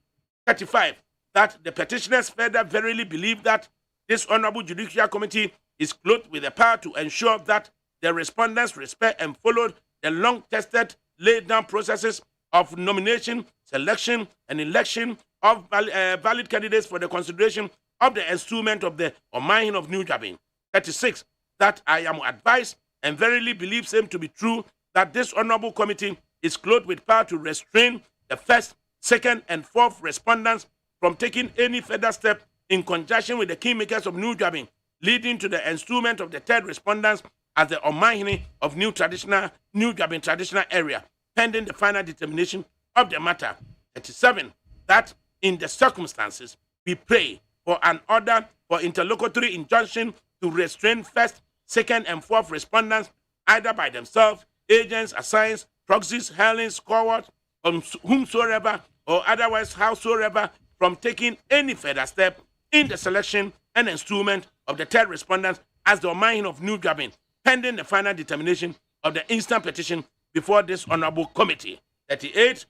[SPEAKER 2] 35. That the petitioners further verily believe that this Honorable Judicial Committee is clothed with the power to ensure that the respondents respect and follow the long-tested, laid-down processes of nomination, selection, and election of valid candidates for the consideration of the instrument of the Omahine of New Dwabin. 36. That I am advised and verily believe same to be true that this Honorable Committee is clothed with power to restrain the first, second, and fourth respondents from taking any further step in conjunction with the kingmakers of New Dwabin, leading to the instrument of the third respondents as the Omahine of New Dwabin traditional area, pending the final determination of the matter. 37. That in the circumstances, we pray for an order for interlocutory injunction to restrain first, second, and fourth respondents, either by themselves, agents, assigns, proxies, hirelings, cohorts, whomsoever, or otherwise howsoever, from taking any further step in the selection and instrument of the third respondents as the Omahine of New Dwabin, pending the final determination of the instant petition before this honorable committee. 38.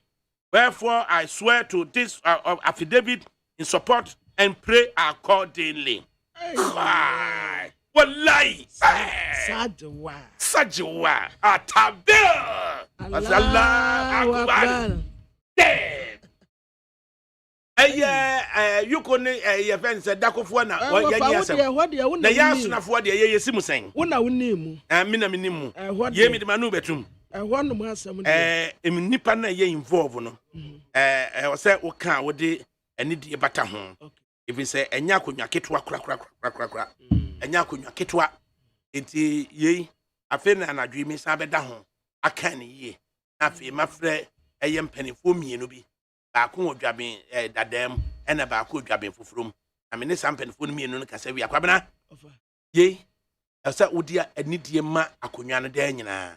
[SPEAKER 2] Wherefore I swear to this affidavit in support and pray accordingly. Wallahi. Sajwa. Atabil. Allah Akbar. You couldn't a fence that Dakofua na the Yasuna for the Yesimusang.
[SPEAKER 3] One I will name
[SPEAKER 2] Minamimu. Yemi the Manu Betum.
[SPEAKER 3] One of us,
[SPEAKER 2] Nipana ye involved. No, I was said, what can we and need a better home. If we say, and Yakunya Kitwa crack, and Yakunya Kitwa, it ye, a fin and a dream is Abedahon. I can't ye. After my friend, a young penny for me, and be. Baku Dwabin that them and a Baku Dwabin for from. I mean, this something for me and Casavia Quabana. Yea, I said, would dear a needy ma Acunyana Daniana.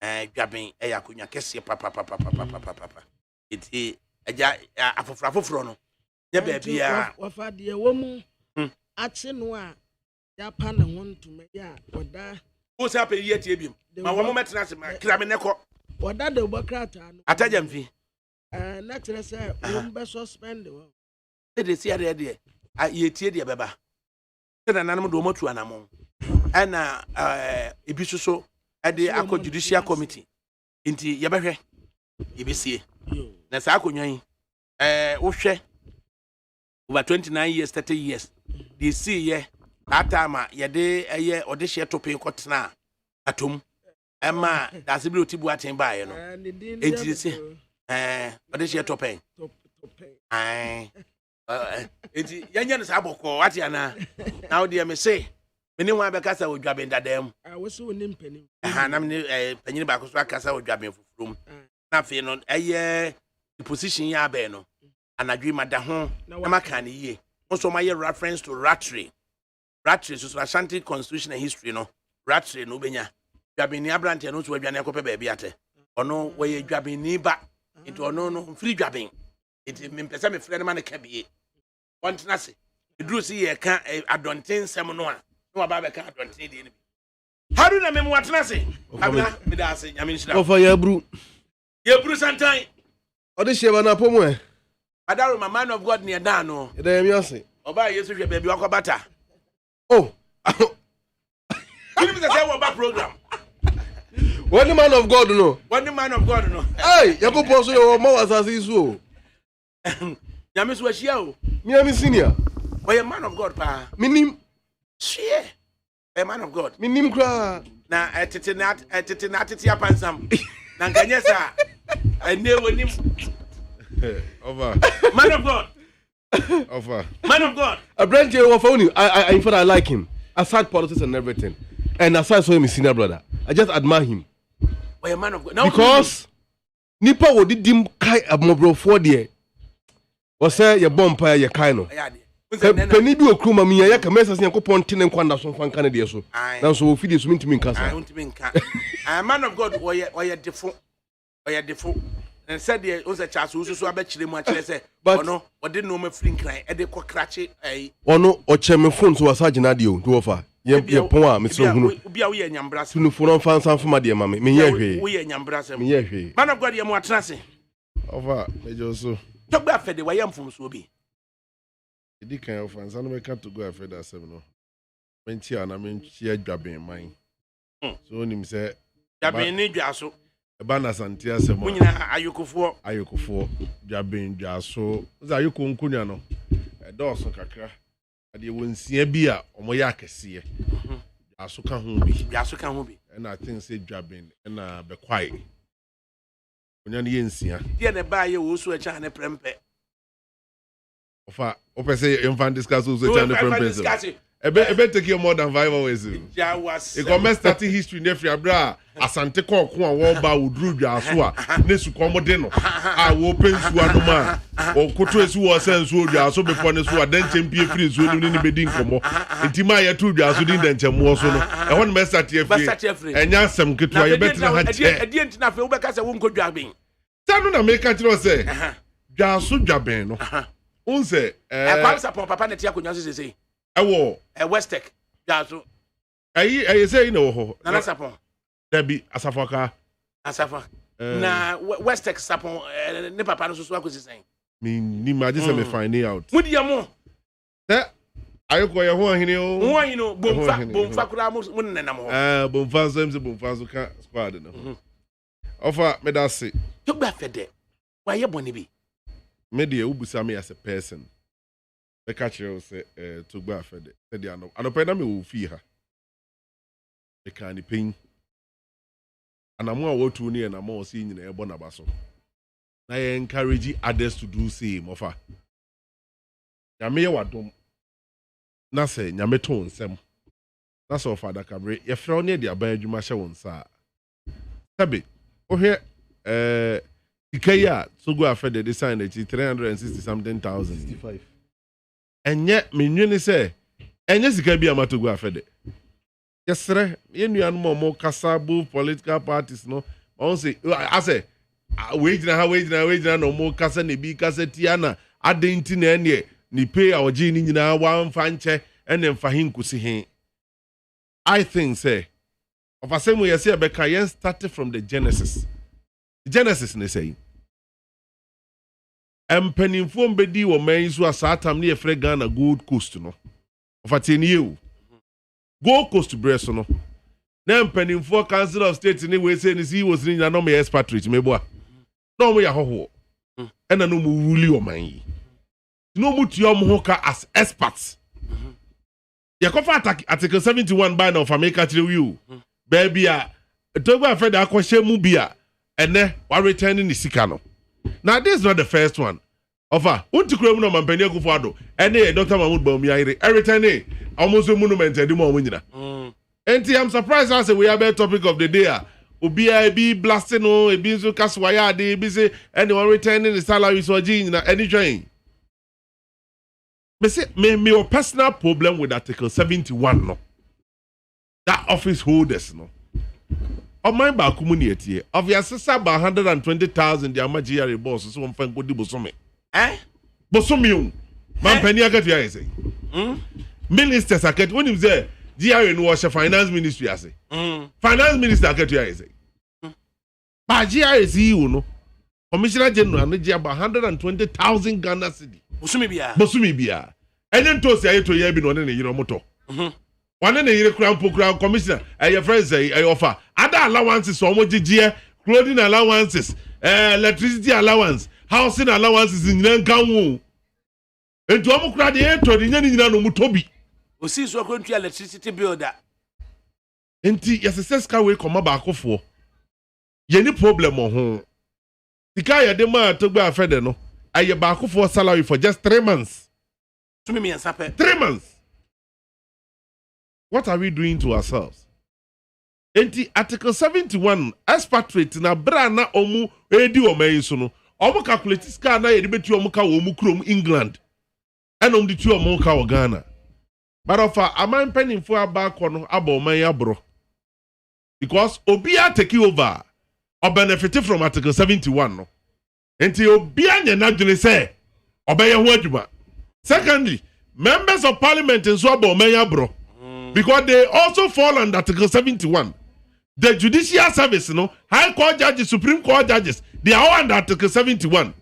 [SPEAKER 2] Dwabin a Acunya Cassia papa. It's a frafrono. Yeah, baby,
[SPEAKER 3] what for dear woman? Achinwa, Japan, and want to make ya, what that.
[SPEAKER 2] What's happened yet, Yabim? My woman met us, my Craminaco.
[SPEAKER 3] What that the Bacrata?
[SPEAKER 2] I tell you,
[SPEAKER 3] Next, I say, we suspend the world.
[SPEAKER 2] It is here, dear. I eat dear Baba. Said an animal do more to an among. And if you so at the Aqua Judicial Committee. Inti Yabahe, EBC. Nasako, Oshe over 29 years, 30 years. They see ye that time, ye day a year or this year to pay cotton atom. Emma, that's a beauty watching by, you know. It is. But this year to pay. Aye. It's young Saboko, what yana. Now, dear me say, many one because I would grab in that damn.
[SPEAKER 3] I was so penny.
[SPEAKER 2] I'm a penny back of Casa would grab in for room. Nothing on a year, the position ya beno. And I dream at the home, Namakani ye. Also, my reference to ratry Ratri so Ashanti constitution and history no. Ratri no benya. Dwabeni abrante no so adwane akopɛ baabi ate. Ono we dwabeni ba. Into ono no free dwabeni. It me pese me frɛ no ma ne ka bie. Wantena se. Eduru si ye ka adonten nsɛm no a. No aba be ka adonten de ni. Haruna me watena se. Abna me da se nyame nhyira.
[SPEAKER 8] Ofa yabru.
[SPEAKER 2] Yabru santan.
[SPEAKER 8] Ode sheba na pomo e.
[SPEAKER 2] Adaru my man of God near dan no.
[SPEAKER 8] E da yemi ase.
[SPEAKER 2] Oba Yesu hwe baabi wakobata.
[SPEAKER 8] Oh.
[SPEAKER 2] You be say what program.
[SPEAKER 8] One man of God no.
[SPEAKER 2] One man of God no.
[SPEAKER 8] Hey, yakopon so yo ma wasase isu o.
[SPEAKER 2] Nyame so ahia o.
[SPEAKER 8] Me am senior.
[SPEAKER 2] Oye man of God pa.
[SPEAKER 8] Minim.
[SPEAKER 2] Share. A man of God.
[SPEAKER 8] Minim kra.
[SPEAKER 2] Na etete na apansam. Na nkanye sa. Ene wonim.
[SPEAKER 8] Over.
[SPEAKER 2] Man of God.
[SPEAKER 8] Over.
[SPEAKER 2] Man of God.
[SPEAKER 8] A branch of phone. I in fact I like him. Aside politics and everything. And aside so him his senior brother. I just admire him.
[SPEAKER 2] Oye man of God. Now
[SPEAKER 8] because nipa wo didim kai amobrofo de. Wo say ye bompa ye kai no. Peni bi okruma mi ya ka message yankopon tene nkwanda so fanka ne de so na so ofidi so mintimi nka sa
[SPEAKER 2] mintimi nka man of God oye defo and said there was a chance so abekire mu akire se ono ode no ma free nkran e de kokrache
[SPEAKER 8] ono o cheme phone so wasage na de o do ofa ye pon a me so hunu
[SPEAKER 2] obi a wo ye nyambra se
[SPEAKER 8] tunu phone fan san fama de ma me ye hwe
[SPEAKER 2] wo ye nyambra se
[SPEAKER 8] me ye hwe
[SPEAKER 2] man of God ye mu atena se
[SPEAKER 8] ofa me jo so
[SPEAKER 2] togba afede wa ye mfom so obi
[SPEAKER 8] Idi kan of fans no make to go after that seven no. Menti ana menti adwaben man. So nim say
[SPEAKER 2] dwaben ni dwaso.
[SPEAKER 8] E ba na santia asem.
[SPEAKER 2] Munyina ayokofo
[SPEAKER 8] dwaben dwaso. Za ayoko nkunya no. E dɔɔso kakra. Ade wonsia bi a omoya akese. Dwaso ka ho bi. And I think say dwaben na be kwai. Onya ne yensia.
[SPEAKER 2] Die ne ba ye wo so acha ne prempe.
[SPEAKER 8] Ofa, ope say infant discuss also channel prempes. Ebe take you more than 5 hours.
[SPEAKER 2] Ja was.
[SPEAKER 8] E come start history ne free abra asante ko a wo ba wodru dwaso a ne su komode no. A wo pensu anoma. O koto esu wo sensu dwaso be po ne so a den champie free so ni be din komo. Ntima ya tu dwaso din den chemo so no. E won me start here free. Enya asem keto aye betina ha che.
[SPEAKER 2] E ntina fe wo be ka se wo nko dwaben.
[SPEAKER 8] Tanu na me ka kire say. Dwaso dwaben no. Unse
[SPEAKER 2] kwamsa papa na tia konyo so sei
[SPEAKER 8] ewo
[SPEAKER 2] westek gaso
[SPEAKER 8] ayi sei na wo ho
[SPEAKER 2] na sapon
[SPEAKER 8] dabi asafoka
[SPEAKER 2] na westek sapon ne papa no so akosi sei
[SPEAKER 8] ni maji se me find out
[SPEAKER 2] mudi ya mo
[SPEAKER 8] ayiko ye ho ahine o
[SPEAKER 2] ho ahine o bomfa kura mo nenam ho
[SPEAKER 8] bomfa so mse bomfa so ka squad no ofa me da se
[SPEAKER 2] to gba fede wa ye boni bi
[SPEAKER 8] media ubusa me as a person the catcher say to go afede said ya no anopena me wo fi ha e kan ni pen anamu a wotu ni na ma o si nyina e bo na baso na ye encourage others to do same ofa nyame ye wadom na se nyame to nsem na so fa ADAKABRI ye frɛ ne de aban adwuma hye won sa sabe o hwe Ikaya so go after the sign it 360 something thousand 65 enye menwene say enye sika bi amato go after the yesre yenu mo kasabo political parties no on say I say wage na no mo kasa ne bi kasa tiana adenti na ene ni pay awje ni nyina wan fa nche ene mfa hinkusi hin I think say of asemu yesi abeka yen started from the Genesis ne say empanimfo mbedi wo man so asatam ne yefre Ghana Gold Coast no ofateni you Gold Coast breso no na empanimfo Council of State ne we say ni si was ni na no me expatriate meboa no mo ya hoho ena no mu wuli wo man yi no mu tuo mo ho ka as experts yakofa article 71 by of America tell you baby a to go after the akwhye mu bia ene wa returning ni sika no. Now this is not the first one. Offer untikura mu no mampani akufo ado ene Dr. Mahmoud Bawumia returning almost a monument e di mo nyina. Enti I'm surprised as we have a topic of the day. Obi a be blasting no e bi so kaswaya de bi say anyone returning the salary so nyina any train. Me say me your personal problem with Article 71 no. That office holders no. On my back community, obviously about 120,000 the GRA boss so one fan go di bosome. Bosome man penny I get you say. Ministers I get when him say GRA no was finance ministry I say. Finance minister I get you say. But GRA CEO no. Commissioner General no get about 120,000 Ghana cedi. Bosumi bia. Enen to say to ye bi no ne yiro moto. One ne yire crown commissioner your friends say offer other allowances so gigie clothing allowances electricity allowance housing allowances in nkan wo. Entu omo kra de to de nyina no mutobi.
[SPEAKER 2] Osi so kwantu electricity bill da.
[SPEAKER 8] Enti yes ska we come back for. Ye ni problem ho. Sika ya de ma to gba afede no. Aye back for salary for just 3 months.
[SPEAKER 2] 3
[SPEAKER 8] months. What are we doing to ourselves? Enti Article 71 expatriate na bra na omu edi omen so no. Omu calculate ska na ye betu omu ka omu krom England. Enom di tu omu ka Ghana. But of aman penning for back on abo oman abro. Because obia take over or benefit from Article 71 no. Enti obia nya na dwene say obeye ho adwuma. Secondly, members of parliament in so abo oman abro. Because they also fall under Article 71. The judicial service, High Court judges, Supreme Court judges, they are all under Article 71.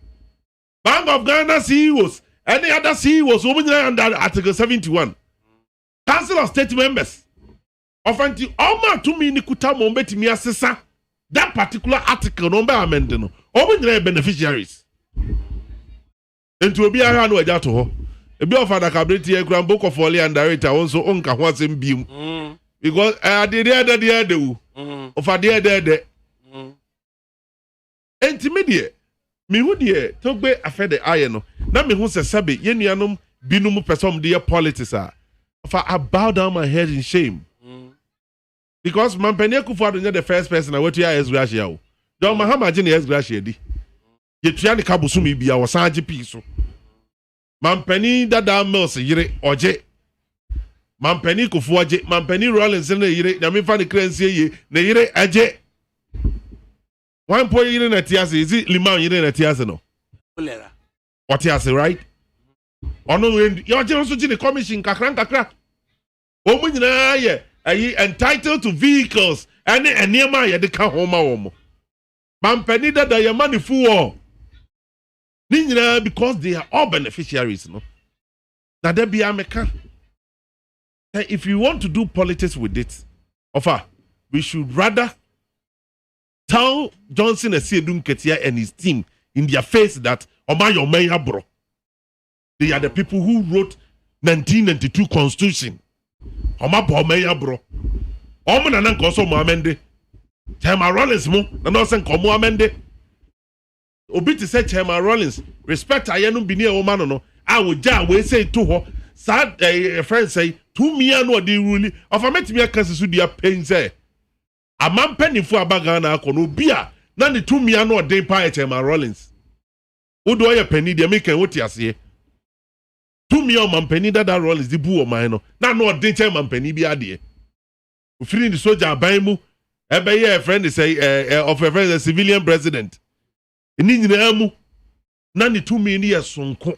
[SPEAKER 8] Bank of Ghana CEOs, any other CEOs, under Article 71. Council of State members. Offensive, Oma to me, Nikuta Mombeti mi assessor. That particular article, number amendment, over beneficiaries. And to be around with that. Ebi of ADAKABRI tie kura book of Oli and director also onka ho asem biom because de wu of de intimidate me hu de to gbe afede aye no na me hu se sabe ye nuanom binum person de politics of I bow down my head in shame because Mampani Akufo-Addo the first person I went to Ex-gratia o don Mahama je na Ex-gratia di ye tua ne kabosumi bia wo sanji piso Mampani dada mills yire oje Mampani Kufu oje Mampani Rollins na yire na me fa ne kransie ye na yire aje one point yire na tiase is liman yire na tiase no
[SPEAKER 2] olera
[SPEAKER 8] what tiase right ono yo je so ji the commission kakra omu nyina ye ayi entitled to vehicles and eniema ye de ka homa wo mo Mampani dada ye money full because they are all beneficiaries, no. Now there be America. If you want to do politics with it, we should rather tell Johnson Esiedun Ketia and his team in their face that Omayomeya bro. They are the people who wrote 1992 Constitution. Omayomeya bro. Omanana koso mo amende. Tema Rollins mo na no sen komo amende. Obi to say Chairman Rollins, respect ayenum bini e woman no. I would ja we say to her, sad a friend say, 2 million no de rule. Of a met me a case su dia pain say. A man penny for abagana kono bia, na the 2 million no de pa Chairman Rollins. Odo ya penny de make what you say. 2 million man penny that Rollins the boo o mine na no de Chairman penny bia de. We free the soldier aban mu. Ebe ye friend say of a friend a civilian president. Ni nyina mu na ni 2 million sonko.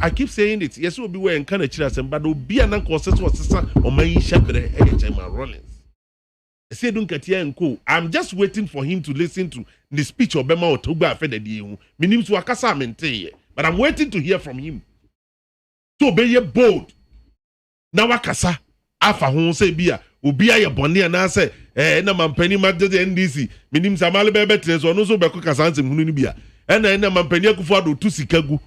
[SPEAKER 8] I keep saying it. Yes, will be where and kind of children, but will be an uncle was or my shepherd, Chairman Rollins. I say, don't get here and go. I'm just waiting for him to listen to the speech of Bema or Toba Fede. Meaning to Akasa Mente, but I'm waiting to hear from him. So be ye bold. Now, Akasa, Afa Hon say beer, Ubia ya Bonnie and I say, na Mampani Magda NDC, meaning Samale Bebetres or no so Bekokasans in Munibia, and then Mampani Akufo-Addo to Sikagu.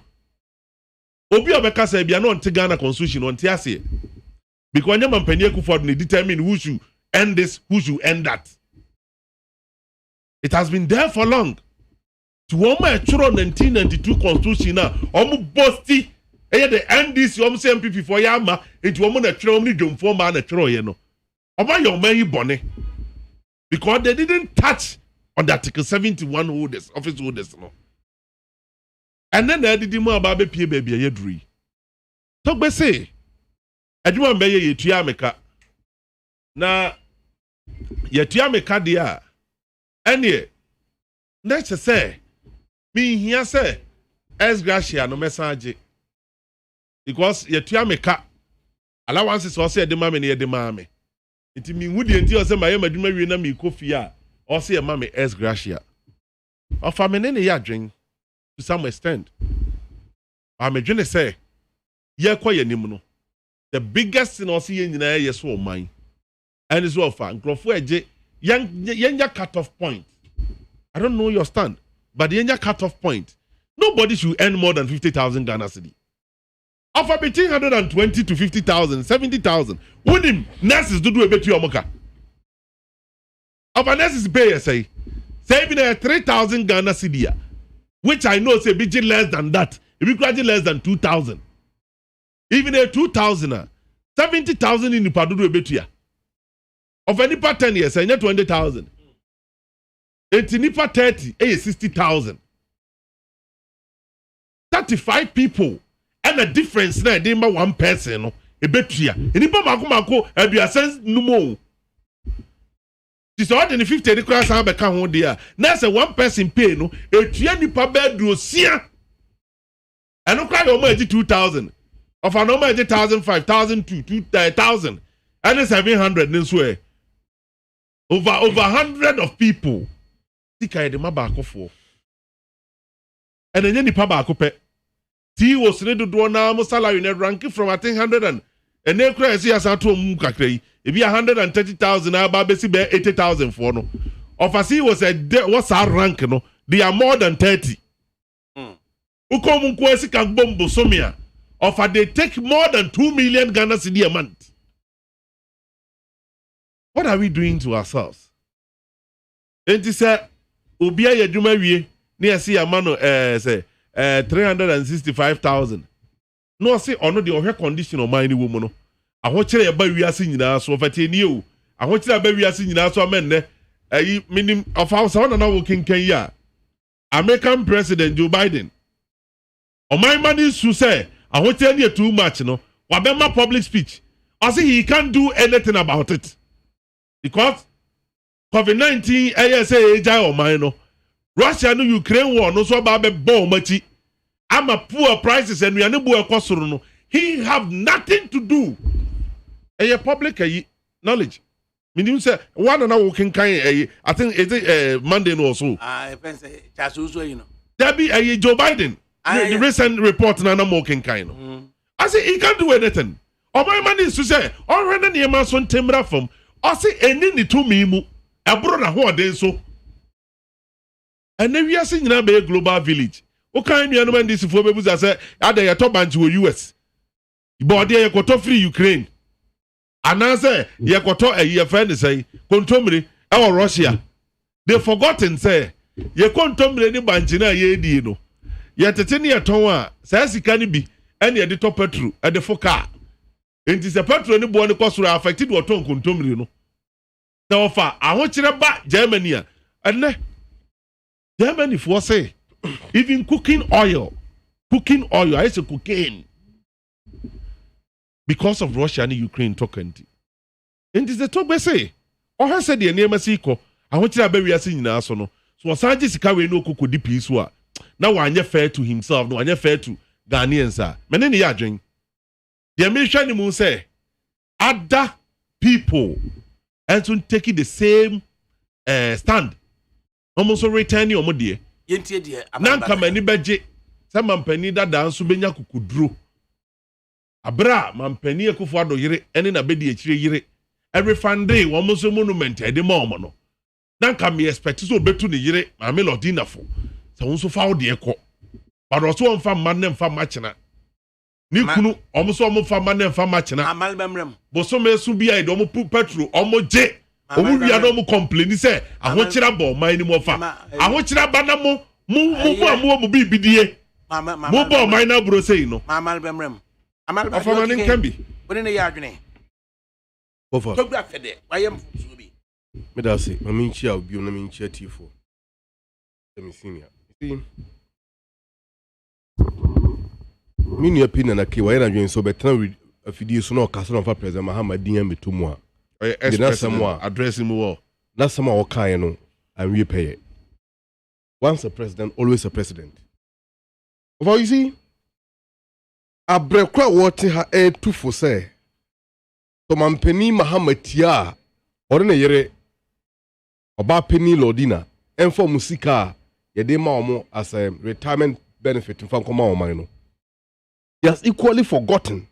[SPEAKER 8] Obi obeka say bia no nte Ghana constitution on tiase because nya Mampani Akufo-Addo determine who should end this, who should end that. It has been there for long. To woma churo 1992 constitution na omu bosti eye the NDC omu say MPP for yama enti omu na churo omu ni dwomfo ma na churo ye no. Oba your man yi bone because they didn't touch on the Article 71 holders, office holders no. and then I did more about baby baby a dri. Talk be say, I do want ye tuameka. Na ye tuameka dia. Any next say, me here say, Ex-gratia no message. Because ye tuameka. Allowances also the mammy near the mammy. It mean would you say my maduma na me coffee or say a mammy Ex-gratia. Or for me ya drink to some extent. I'm a journey say, ye quite nimuno. The biggest thing I see in the air is mine. And it's all fun. Grofwe young cut-off point. I don't know your stand, but the young cut-off point. Nobody should earn more than 50,000 Ghana cedi. Offer between 120 to 50,000, 70,000. When him nurses do a bit to your mocha. Offer nurses pay say saving 3,000 Ghana cedi, which I know say bit less than that. If you graduate less than 2,000, even a 2,000, 70,000 in the Padu a bit here. Of any part 10 years, I net 20,000. 80 nipa 30, 60,000. 35 people. And the difference na dey one person no ebetua enipa mako aduasen numo this all the 50 the class have ka ho dey na say one person pay no etua nipa bedro sia eno kwa yo ma 2,000 of an normal 1,005 1,002 2,000 and 700 nso over 100 of people tika dey ma ba akofo and enye nipa ba akope T was ready to do now salary net ranking from I think 100 and they crazy as I told Mukakre. If you 130,000, I'll be 80,000 for no. Of us, he was what's our rank, no? They are more than 30. Ukomu kwesi kagbombo somia. Of they take more than 2 million Ghana cedi a month. What are we doing to ourselves? And he said, Ubia Yajuma wie, near see a man say. 365,000. No, I say, or no, the condition of my woman. I want you to buy we are seeing now, so if I tell you, I want you to buy we are seeing now, so I mean, meaning of our son and our King Kenya, American President Joe Biden. On my money is to say, I want to tell you too much, no, whatever public speech. I say he can't do anything about it because COVID-19, ASA, or minor. Russia no Ukraine war no so ba be bomb machi. I'm a poor prices and we are no boy kwasoro no. He have nothing to do. A public knowledge. Meaning say one and working kind I think is Monday no so.
[SPEAKER 2] I pense chasuzo you know.
[SPEAKER 8] There be a Joe Biden. The recent report na working kind. I say he can't do anything. Or my man is to say already near my son temra from. I say any ni to me mu. A brother who are so. And then we are seeing now a global village. Okay, you know when this for people that say, "Are they top bank to US?" But they are got free Ukraine. And I say, "You got a year friend say, control our Russia." They forgotten say, "You control any bank na ye di no." Yet the 10 year towa says it can be any at the top petrol at the foka. It is a petrol any born cost affected what ton control no. So far, I want you to back Germany and Germany for say even cooking oil, I say cocaine because of Russia and Ukraine talking. And this the talk we say. Or has said the name Mexico. I want you to be seeing now so no. So Sanji Sikawe no kuku di peace wa. Now one fair to himself, no one fair to Ghanaians sir. Many ya drink. The American moon say other people and to take the same stand. Almost return your money.
[SPEAKER 2] Yentie de
[SPEAKER 8] Nanka mani beje. Sa mampani da danso benya kukudro. Abra mampani akufo ado yire ene na bedi akire yire. Every Sunday one so monument e de mama no. Nanka me expect so betu ne yire ma me lodina fo. Sa won so fa wo de ekọ. But also on fa man nem fa machina. Ni kunu omo fa man nem fa machina.
[SPEAKER 2] Amal bemrem.
[SPEAKER 8] Bo so me su bia e de omo petrol omo je. Omo wi ado mo complain say ahochira bo man ni mo fa. Ahochira ba na mo mo bibidie. Mo bo man na bro say no.
[SPEAKER 2] Amal bemrem. Amal
[SPEAKER 8] bemrem. Afama nin kan bi.
[SPEAKER 2] Woni ne ya adwene.
[SPEAKER 8] Over.
[SPEAKER 2] To gba fede. Wayem fusu bi.
[SPEAKER 9] Me da say, ma min chia obi na min chia T4. Let me see. See. Mini opinion na ke why na dwen so betra afidie so na okasa na fa president Muhammad din ametum a.
[SPEAKER 8] Address him well.
[SPEAKER 9] Na sama o kan no and we pay. Once a president, always a president. Of you see, abrekwa wote ha tu for say. So mampeni Muhammad tia ore na yere oba penny lordina enfo musika ye de ma omo as a retirement benefit from koma oman no. He has equally forgotten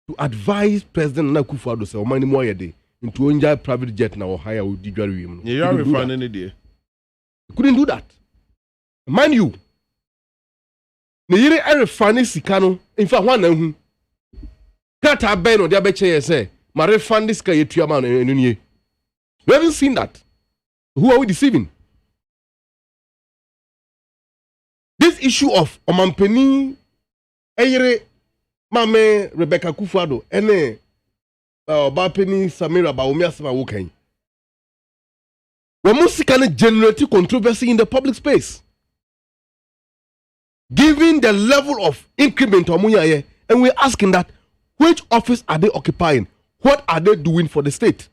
[SPEAKER 9] to advise President Akufo-Addo say oman ni mo yede into enjoy private jet na or hire with Didwari no.
[SPEAKER 8] You are refining any day.
[SPEAKER 9] He couldn't do that. Mind you, ne yere refine sika no in fact one na hu. Kata ben no dia be che say ma refund this ka yetua ma no enunye. We haven't seen that. Who are we deceiving? This issue of Omampeni Eyere Mame Rebecca Akufo-Addo ene Obapeni Samira Baomi asema wokan. Wamusika ne generate controversy in the public space. Given the level of increment omuya and we're asking that which office are they occupying? What are they doing for the state?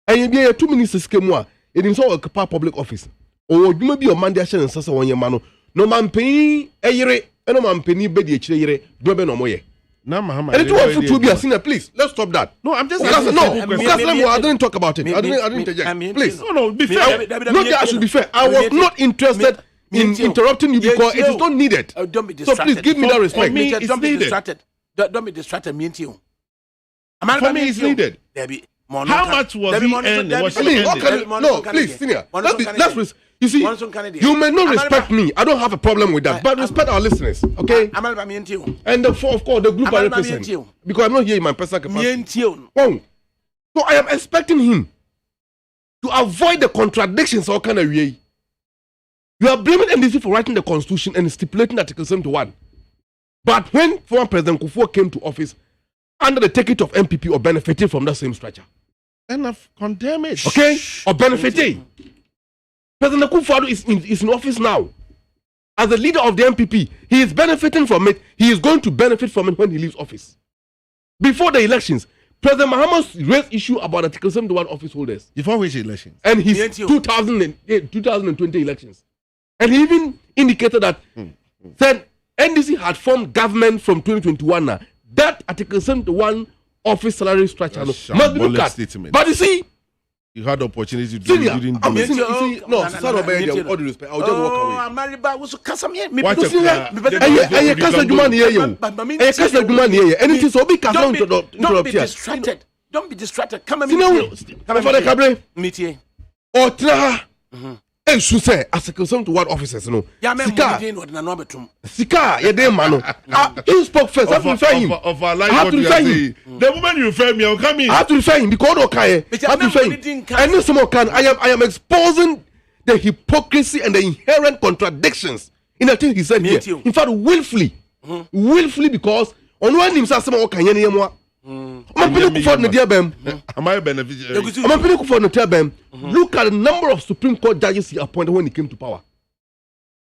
[SPEAKER 9] And you be 2 ministers came one. It is all occupy public office. Or you may be a man there and sasa one mano. No man penny eyere, and no man penny bedi echere, dobe no moye.
[SPEAKER 8] Now Muhammad.
[SPEAKER 9] And it was to be a sinner, please. Let's stop that.
[SPEAKER 8] No, I'm just
[SPEAKER 9] I didn't talk about it. I didn't interject. Please.
[SPEAKER 8] No, be fair.
[SPEAKER 9] Not that I should be fair. I was not interested in interrupting you because it is not needed.
[SPEAKER 2] Don't be distracted.
[SPEAKER 9] So please give me that respect.
[SPEAKER 2] Don't be distracted. Don't be distracted.
[SPEAKER 8] For me, it's needed. How much was he earning?
[SPEAKER 9] No, please, senior. You see, you may not respect me. I don't have a problem with that. But respect our listeners, okay? And of course, the group I represent. Because I'm not here in my personal capacity. Oh. So I am expecting him to avoid the contradictions or kind of way. You are blaming NDC for writing the constitution and stipulating Article 71. But when former President Kufuor came to office under the ticket of MPP or benefiting from that same structure.
[SPEAKER 8] Enough, condemn it.
[SPEAKER 9] Okay? Or benefiting. President Akufo-Addo is in office now. As the leader of the MPP, he is benefiting from it. He is going to benefit from it when he leaves office. Before the elections, President Mahama raised issue about Article 71 office holders.
[SPEAKER 8] Before which elections?
[SPEAKER 9] And his 2020 elections. And he even indicated that said NDC had formed government from 2021 now. That Article 71 office salary structure must be looked at.
[SPEAKER 8] Statement.
[SPEAKER 9] But you see,
[SPEAKER 8] you had the opportunity to do it. You didn't do it.
[SPEAKER 9] No, son of a all due respect. I'll just walk away.
[SPEAKER 2] I'm married by who's Casam here. Don't be distracted. Don't be distracted. Come and meet you.
[SPEAKER 9] And should say, as a concern to what officers know. Sika, ye de mano. He spoke first. I have to refer him. I have to refer him.
[SPEAKER 8] The moment you refer me, I'll come in.
[SPEAKER 9] I have to refer him because okay. I have to refer him. And no more can. I am exposing the hypocrisy and the inherent contradictions in the thing he said here. In fact, willfully because on one himself some okay any more. Am
[SPEAKER 8] I a beneficiary?
[SPEAKER 9] Look at the number of Supreme Court judges he appointed when he came to power.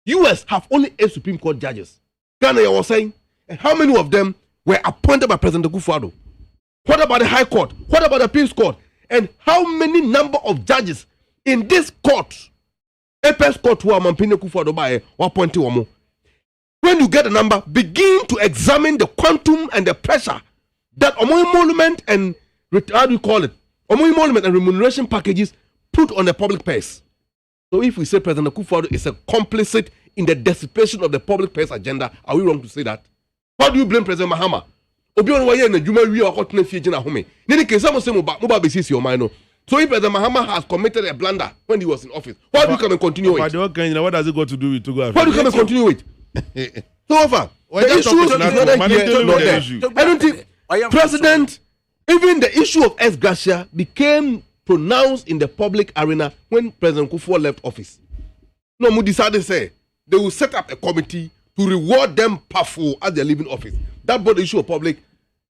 [SPEAKER 9] US have only 8 Supreme Court judges. Ghana was saying, and how many of them were appointed by President Akufo-Addo? What about the High Court? What about the Appeals Court? And how many number of judges in this court, Apex Court, who are Mampini Akufo-Addo by or appointed Wamo? When you get the number, begin to examine the quantum and the pressure that emolument and how do you call it? Emolument and remuneration packages put on the public purse. So if we say President Akufo-Addo is a complicit in the dissipation of the public purse agenda, are we wrong to say that? How do you blame President Mahama? So if President Mahama has committed a blunder when he was in office, why do you come and continue it?
[SPEAKER 8] What does it got to do with Togo?
[SPEAKER 9] Why do you come and continue it? So far, the issue is not there. I don't think President, even the issue of Ex-gratia became pronounced in the public arena when President Kufuor left office. No, we decided to say they will set up a committee to reward them powerful as they're leaving office. That brought the issue of public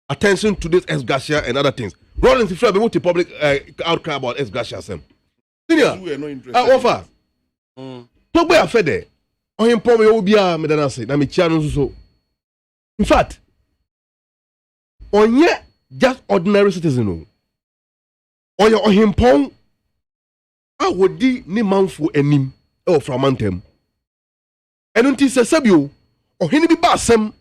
[SPEAKER 9] attention to this Ex-gratia and other things. Rather than if we public outcry about Ex-gratia. Senior, offer. Talk about Fede. On him, probably will be a medanasi. Na mi chiano so. In fact, onye just ordinary citizen or your himpong a wodi ni manfo anim e from antem. Eno nti sesabio ohene bi ba asem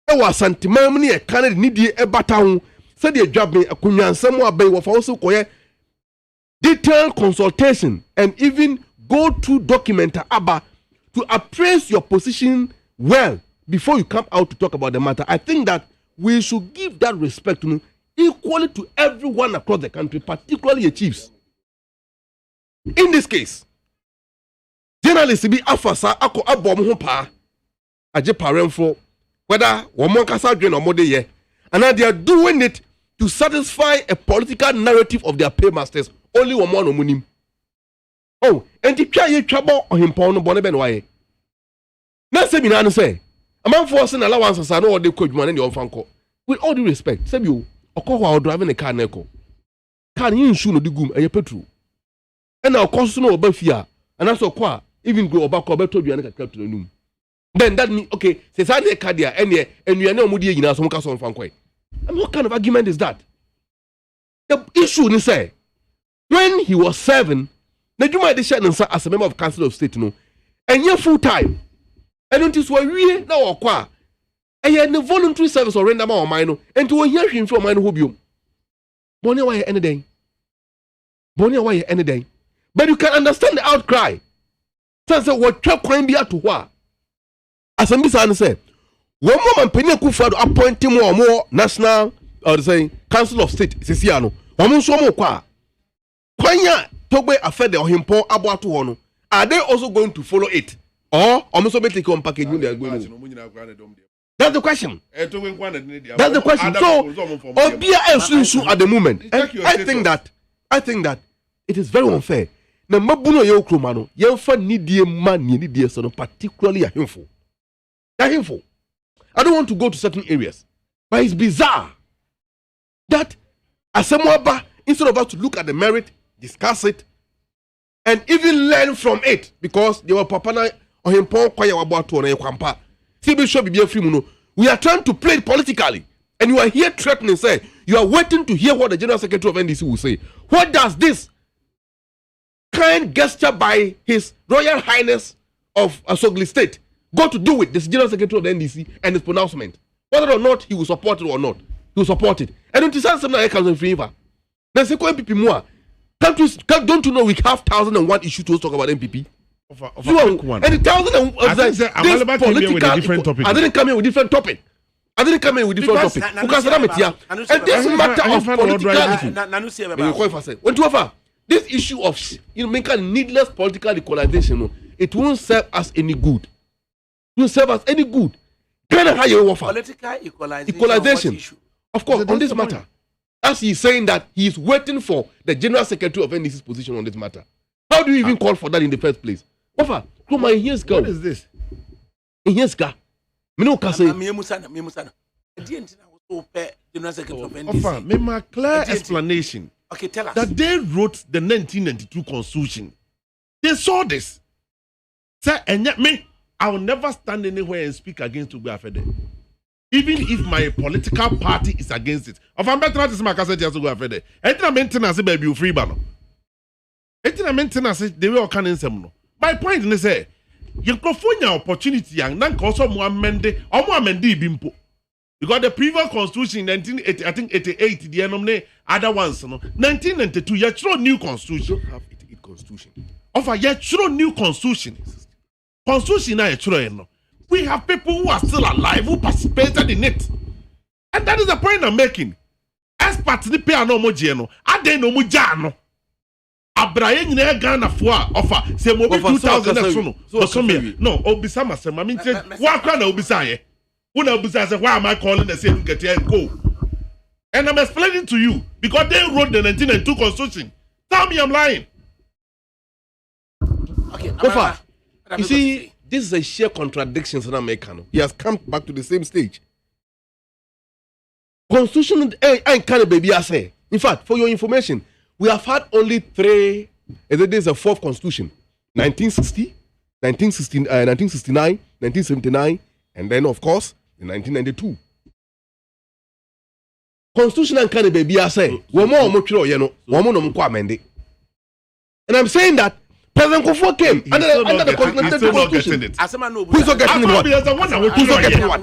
[SPEAKER 9] e wa santimam ne e kan ni die e bata ho se de adwaben akunwansam abai wo fa wo so koye detailed consultation and even go through document aba to appraise your position well before you come out to talk about the matter. I think that we should give that respect equally to everyone across the country, particularly the chiefs. In this case, journalists be afasa ako abom ho pa aje paremfo whether woman kasa dwen omode ye and they are doing it to satisfy a political narrative of their paymasters. Only one more no munim. Oh, and the try ye trouble on him pound no bonne ben why. Na se bi na say, a man forcing allowances are no they coach man in the fanko. With all due respect, say you okwa driving a car neko. Car yin shoe no digum e petrol. And now cost no obafia and that's okwa even go back obeto duane kakra to num. Then that mean okay, say say na car dia and you na omudi yina so mka so fanko. And what kind of argument is that? The issue ni say when he was 7, Najuma de as a member of Council of State, no, and you're full time. And until we now acquire a voluntary service or render more mine, and to hear him from mine hobium. Bonnie, why any day? Bonnie, why any day? But you can understand the outcry. Since what trap crime be at to what? As a miss said, one moment Penny Kufado appoint him or more national or the Council of State, Siciano, one so more qua. Kwanya Togbe affect the Ohimpo Abuatu Hono. Are they also going to follow it? Or almost make on package they are going to? That's the question. That's the question. So Obia Elsu at the moment. I think that it is very unfair. Na mabuno ye okromano, yemfa nidie man nidie so particularly ahimfo. Ahimfo. I don't want to go to certain areas, but it's bizarre that asemwaba instead of us to look at the merit, discuss it, and even learn from it, because they were papana or him pon kwaya wabato na kwampa. We are trying to play it politically, and you are here threatening, say you are waiting to hear what the General Secretary of NDC will say. What does this kind gesture by His Royal Highness of Asogli State got to do with this General Secretary of the NDC and his pronouncement? Whether or not he will support it or not, he will support it. And don't you say something like council favor? Then say MPP more. Don't you know we have 1001 issues to talk about MPP? And the 1001 political different topic. I didn't come here with different topic. And this matter of political. This issue of making needless political equalization, it won't serve us any good. It won't serve us any good. Political equalization. Of course, on this matter. As he's saying that he is waiting for the General Secretary of NDC's position on this matter. How do you even call for that in the first place? What is this? In here, Ska.
[SPEAKER 8] My clear explanation.
[SPEAKER 2] Okay, tell us.
[SPEAKER 8] That they wrote the 1992 Constitution. They saw this. Say, and yet me, I will never stand anywhere and speak against Tugbe Afede. Even if my political party is against it. Of I'm better to say my cassette to go Afede. Anything maintenance baby you free banner. Anything maintenance they will can in some. My point is say you go for your opportunity young nan also more amende or more amende bimpo. Because the previous constitution in 1980, I think 88, the nominate other ones, 1992, you throw new constitution.
[SPEAKER 9] You don't have 88 constitution.
[SPEAKER 8] Offer you throw new constitution. Constitution now you we have people who are still alive who participated in it. And that is the point I'm making. Experts ni pay no mo jeno. Ade no mo jano. Abraye nyina Ghana for offer say mo 2000 no obisa masem I mean say wa kwa na obisa ye. Una obisa say why am I calling the same get here go? And I'm explaining to you because they wrote the 1992 constitution. Tell me I'm lying.
[SPEAKER 2] Okay,
[SPEAKER 9] you see, this is a sheer contradiction in America. He has come back to the same stage. Constitution ain't kind of baby I say. In fact, for your information, we have had only three. There's a fourth constitution: 1960, 1969, 1979, and then of course in 1992. Constitution and can be a say, woman mutual, you know, woman no amende. And I'm saying that President Kufuor came under the Constitution. Who's not getting what? Who's not getting what?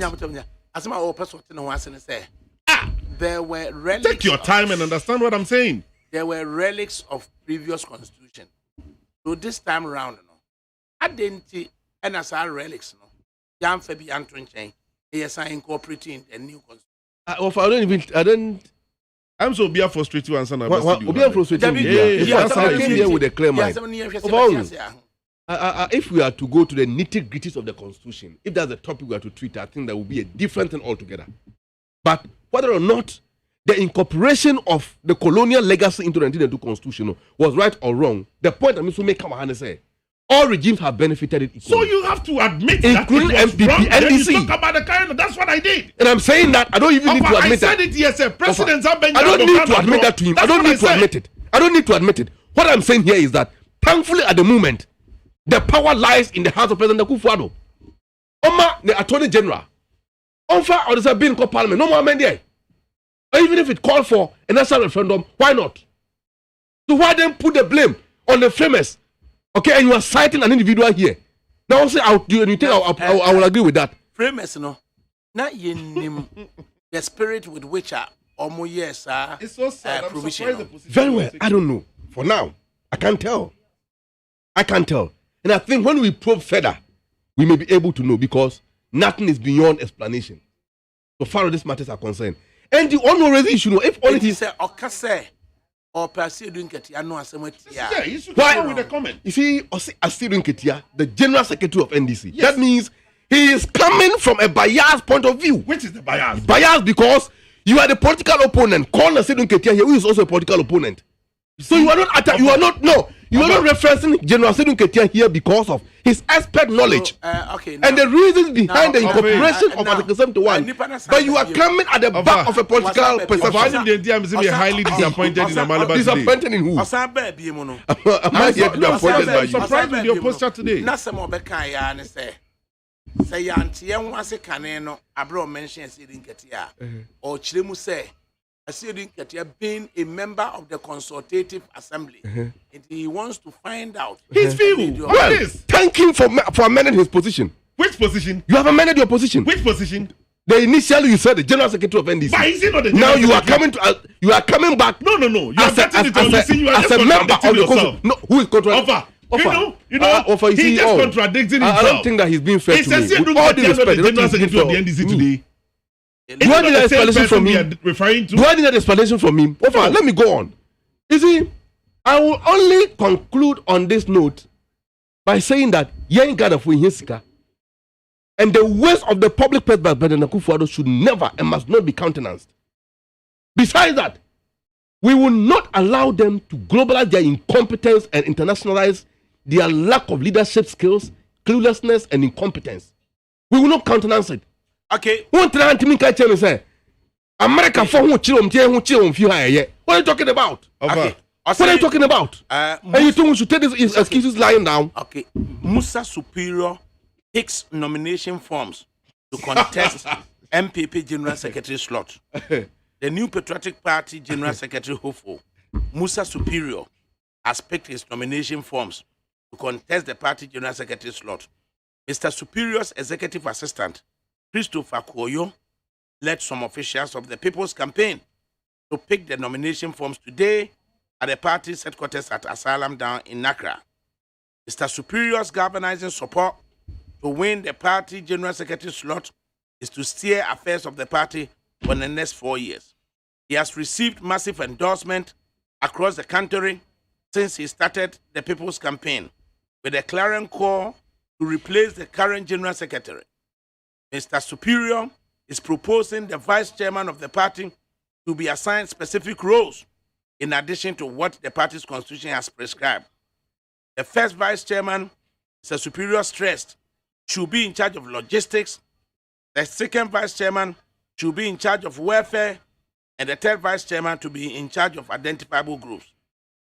[SPEAKER 2] There were relics.
[SPEAKER 8] Take your time and understand what I'm saying.
[SPEAKER 2] There were relics of previous constitution. So this time around, I didn't see NSR relics. Jan Fabi Anton Chain, ASI incorporating a new constitution.
[SPEAKER 8] I'm so be frustrated and son.
[SPEAKER 9] Be frustrated. I came here with a clear mind. If we are to go to the nitty-gritties of the Constitution, if that's the topic we are to treat, I think that will be a different thing altogether. But whether or not the incorporation of the colonial legacy into the 1992 Constitution was right or wrong, the point that Mr. Kamahane say, all regimes have benefited it equally.
[SPEAKER 8] So you have to admit
[SPEAKER 9] including
[SPEAKER 8] that it was
[SPEAKER 9] MPP,
[SPEAKER 8] wrong.
[SPEAKER 9] NDC.
[SPEAKER 8] Then you talk about the kind of, that's what I did.
[SPEAKER 9] And I'm saying that I don't even need to admit that.
[SPEAKER 8] I said it yesterday. President Zambia.
[SPEAKER 9] I don't need to admit that to him. I don't need to admit it. I don't need to admit it. What I'm saying here is that, thankfully, at the moment, the power lies in the hands of President Akufo-Addo. Oma, the Attorney General, Onfa or the Sabine Parliament, no more men there. Even if it called for a national referendum, why not? So why then put the blame on the framers? Okay, and you are citing an individual here. Now say I will agree with that.
[SPEAKER 2] Framers, not the spirit with which
[SPEAKER 8] it's so sad.
[SPEAKER 9] Very well. I don't know. For now, I can't tell. And I think when we probe further, we may be able to know, because nothing is beyond explanation so far as these matters are concerned. And the honorary issue, if only he said,
[SPEAKER 2] or pursue doing Ketia, no,
[SPEAKER 8] yeah, you should go with the comment.
[SPEAKER 9] You see, Asirin Ketia, the General Secretary of NDC, yes. That means he is coming from a biased point of view.
[SPEAKER 8] Which is the bias?
[SPEAKER 9] Biased because you are the political opponent. Call Asirin Ketia here, who is also a political opponent. So you are not referencing General Asirin Ketia here because of his expert knowledge. And the reasons behind the incorporation of Article 71. But you are coming at the back of a political perception.
[SPEAKER 8] Highly disappointed in Amalaba today.
[SPEAKER 9] Disappointed in who?
[SPEAKER 8] I'm surprised with your posture today.
[SPEAKER 2] Say Yanti and was a caneno, Abro mentions Asirin Ketia, or Chilemu say. Asirin Ketia being a member of the Consultative Assembly, and he wants to find out
[SPEAKER 8] his view.
[SPEAKER 9] Well, thank him for amending his position.
[SPEAKER 8] Which position?
[SPEAKER 9] You have amended your position.
[SPEAKER 8] Which position?
[SPEAKER 9] Initially you said the General Secretary of NDC.
[SPEAKER 8] But is it not the
[SPEAKER 9] now you are coming to you are coming back.
[SPEAKER 8] No. You are getting it on the scene. You are just contradicting yourself.
[SPEAKER 9] No, who is contradicting?
[SPEAKER 8] You know, he's just contradicting himself.
[SPEAKER 9] I don't think that he's being fair to me.
[SPEAKER 8] With all due respect, the General Secretary of the NDC today.
[SPEAKER 9] Do I need an explanation from him? Do I need an explanation from him? Let me go on. You see, I will only conclude on this note by saying that Yen Gadafu Hinsika and the waste of the public purse by President Akufo-Addo should never and must not be countenanced. Besides that, we will not allow them to globalize their incompetence and internationalize their lack of leadership skills, cluelessness, and incompetence. We will not countenance it.
[SPEAKER 2] Okay.
[SPEAKER 9] One time to say, America for who children, what are you talking about?
[SPEAKER 2] Okay.
[SPEAKER 9] What are you talking about? And you think we should take these excuses lying down?
[SPEAKER 2] Okay. Musa Superior takes nomination forms to contest MPP General Secretary slot. The new Patriotic Party General Secretary hopeful, Musa Superior, has picked his nomination forms to contest the party General Secretary slot. Mr. Superior's executive assistant, Christopher Koyo, led some officials of the People's Campaign to pick the nomination forms today at the party's headquarters at Asylum Down in Accra. Mr. Superior's galvanizing support to win the party General Secretary slot is to steer affairs of the party for the next 4 years. He has received massive endorsement across the country since he started the People's Campaign, with a clarion call to replace the current General Secretary. Mr. Superior is proposing the vice chairman of the party to be assigned specific roles in addition to what the party's constitution has prescribed. The first vice chairman, Mr. Superior stressed, should be in charge of logistics. The second vice chairman should be in charge of welfare, and the third vice chairman to be in charge of identifiable groups.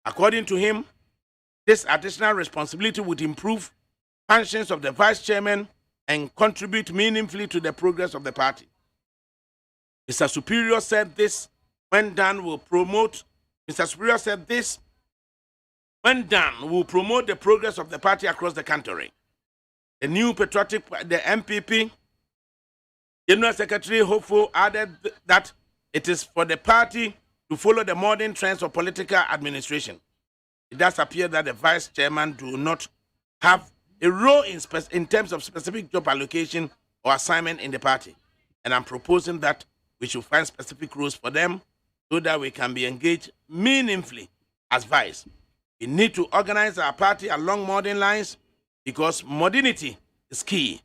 [SPEAKER 2] According to him, this additional responsibility would improve functions of the vice chairman and contribute meaningfully to the progress of the party. Mr. Superior said this, when done, will promote. Mr. Superior said this, when done, will promote the progress of the party across the country. The new patriotic, the MPP, General Secretary Hopeful added that it is for the party to follow the modern trends of political administration. It does appear that the vice chairman do not have a role in terms of specific job allocation or assignment in the party. And I'm proposing that we should find specific roles for them so that we can be engaged meaningfully as vice. We need to organize our party along modern lines because modernity is key.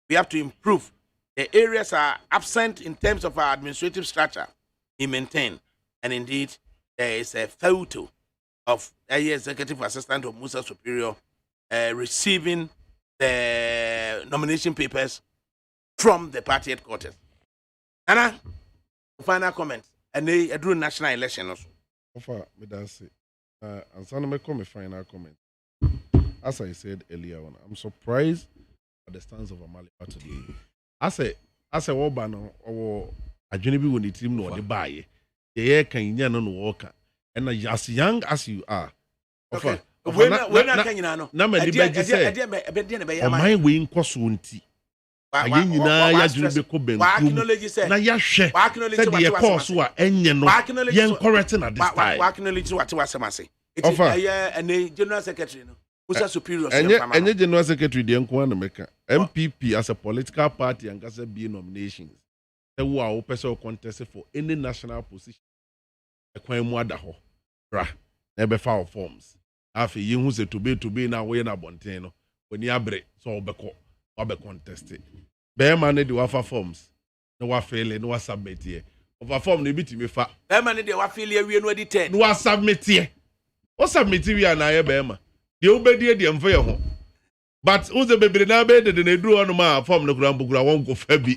[SPEAKER 2] We have to improve. The areas are absent in terms of our administrative structure we maintain. And indeed, there is a photo of the executive assistant of Musa Superior receiving the nomination papers from the party headquarters. Anna, final comment. And they do national election also.
[SPEAKER 8] Offer me that say. And so I come a final comment. As I said earlier on, I'm surprised at the stance of Amaliba today. I say Obano or a Genevieve when the team know the buy. The air can no worker. And as young as you are.
[SPEAKER 2] Okay. When I can you know?
[SPEAKER 8] Na me di say. O my we nkosunti. Aye nyina ya dwebe ko benkum. Na ya hwe. Said the course wa enye no. Yen correcting at this time.
[SPEAKER 2] Wa acknowledge what asemase. It is a general secretary no. Musa Superior.
[SPEAKER 8] Enye general secretary de nko na meka. MPP as a political party and gasa be nominations. They who are person contest for any national position. Ekwan mu ada ho. Bra. Na be file forms. Afi yi hu se to be na we na bonten no. Oni abre so obeko. Obe contested. Bear ne de wafa forms. No wa fail no wa submit here. Over form ne bitimi fa.
[SPEAKER 2] Bear ne de wa fail here we no di 10.
[SPEAKER 8] No wa submit here. O submit we na ye bear de obedie de mfa ye ho. But uze bebre na be de na duru on ma form no kura mbugura won go fa bi.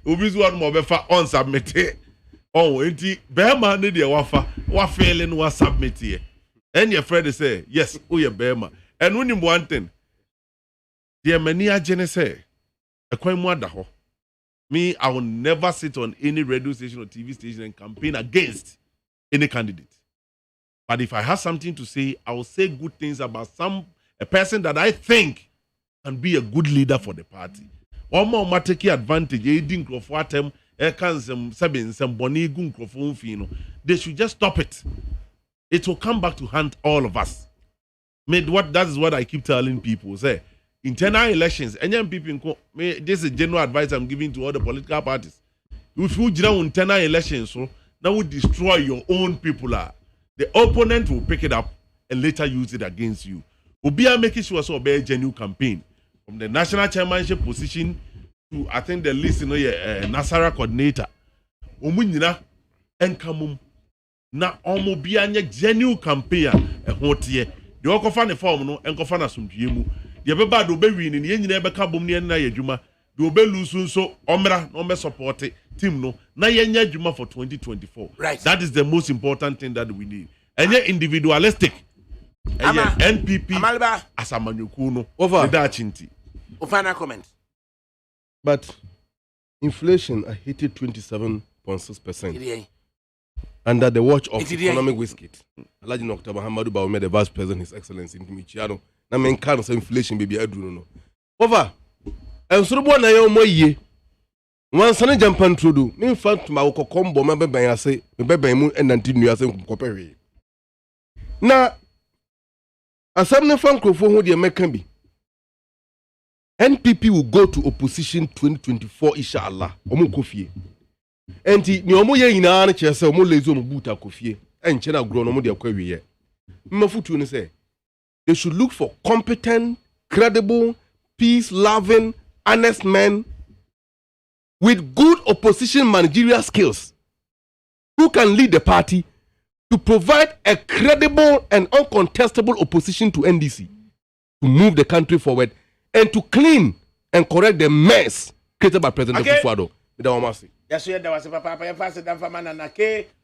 [SPEAKER 8] Obi zu on mo be fa on submit. Oh enti bear ne de wafa wa fail no wa submit here. And your friend say, yes, oh ye bear and when him one thing. Dear many agene say, a quite more daho. Me, I will never sit on any radio station or TV station and campaign against any candidate. But if I have something to say, I will say good things about a person that I think can be a good leader for the party. One more taking advantage, aiding Crawford, they should just stop it. It will come back to haunt all of us. That is what I keep telling people. Say, internal elections, NMPP, this is general advice I'm giving to all the political parties. If you do internal elections, so that will destroy your own people. The opponent will pick it up and later use it against you. We are making sure so be a genuine campaign from the national chairmanship position to I think the list, Nasara coordinator. Omunyina enkamum na omo bia nya genuine campaign hotie. The okofa ne form no enkofa na somdue mu. The beba do be win ni nyina e beka bom ne na yadwuma. The obe lusu nso omra no me support team no na yenya adwuma for 2024.
[SPEAKER 2] Right.
[SPEAKER 8] That is the most important thing that we need. Enye individualistic. NPP as a manuku no over the chinti.
[SPEAKER 2] Final comment.
[SPEAKER 9] But inflation hit 27.6%. Under the watch of economic whiskey. Alaji Dr. Muhammadu Bawumia, the vice president, His Excellency in Michiano. Na men kind of inflation baby I do no. Over. And so one na yo mo ye. One sane jampan trudu. Me fact ma wo kombo ma beba ya say, me beba mu enanti nua say nkopere. Na asam ne fan krofo ho de meka bi. NPP will go to opposition 2024 inshallah. Omo kofie. Enti ni omo ye nyina na kire se omo lezo omo buta kofie. Enche na gro no omo de akwa wiye. Mmafutu ni say they should look for competent, credible, peace-loving, honest men with good opposition managerial skills who can lead the party to provide a credible and uncontestable opposition to NDC to move the country forward and to clean and correct the mess created by President Kufuor.
[SPEAKER 2] Yes, there was a papa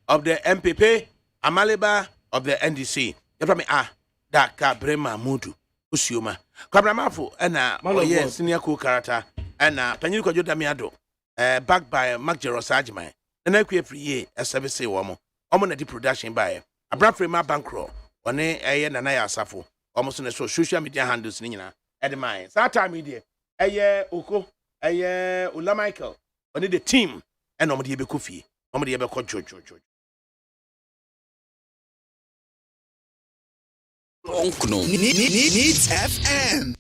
[SPEAKER 2] of the MPP, Amaliba of the NDC. ADAKABRI Mahmudu. usioma kwabramafo na oye senior co-character na panyin kwajo damiado backed by Mark Jeros Ajman na akwe free service wo mo na di production by Abrafre ma bankro one nana ya asafo omo so na social media handles ni nyina edemai sata media oko Ula Michael one the team and omo de be kofi omo de be ko jojo
[SPEAKER 1] Needs FM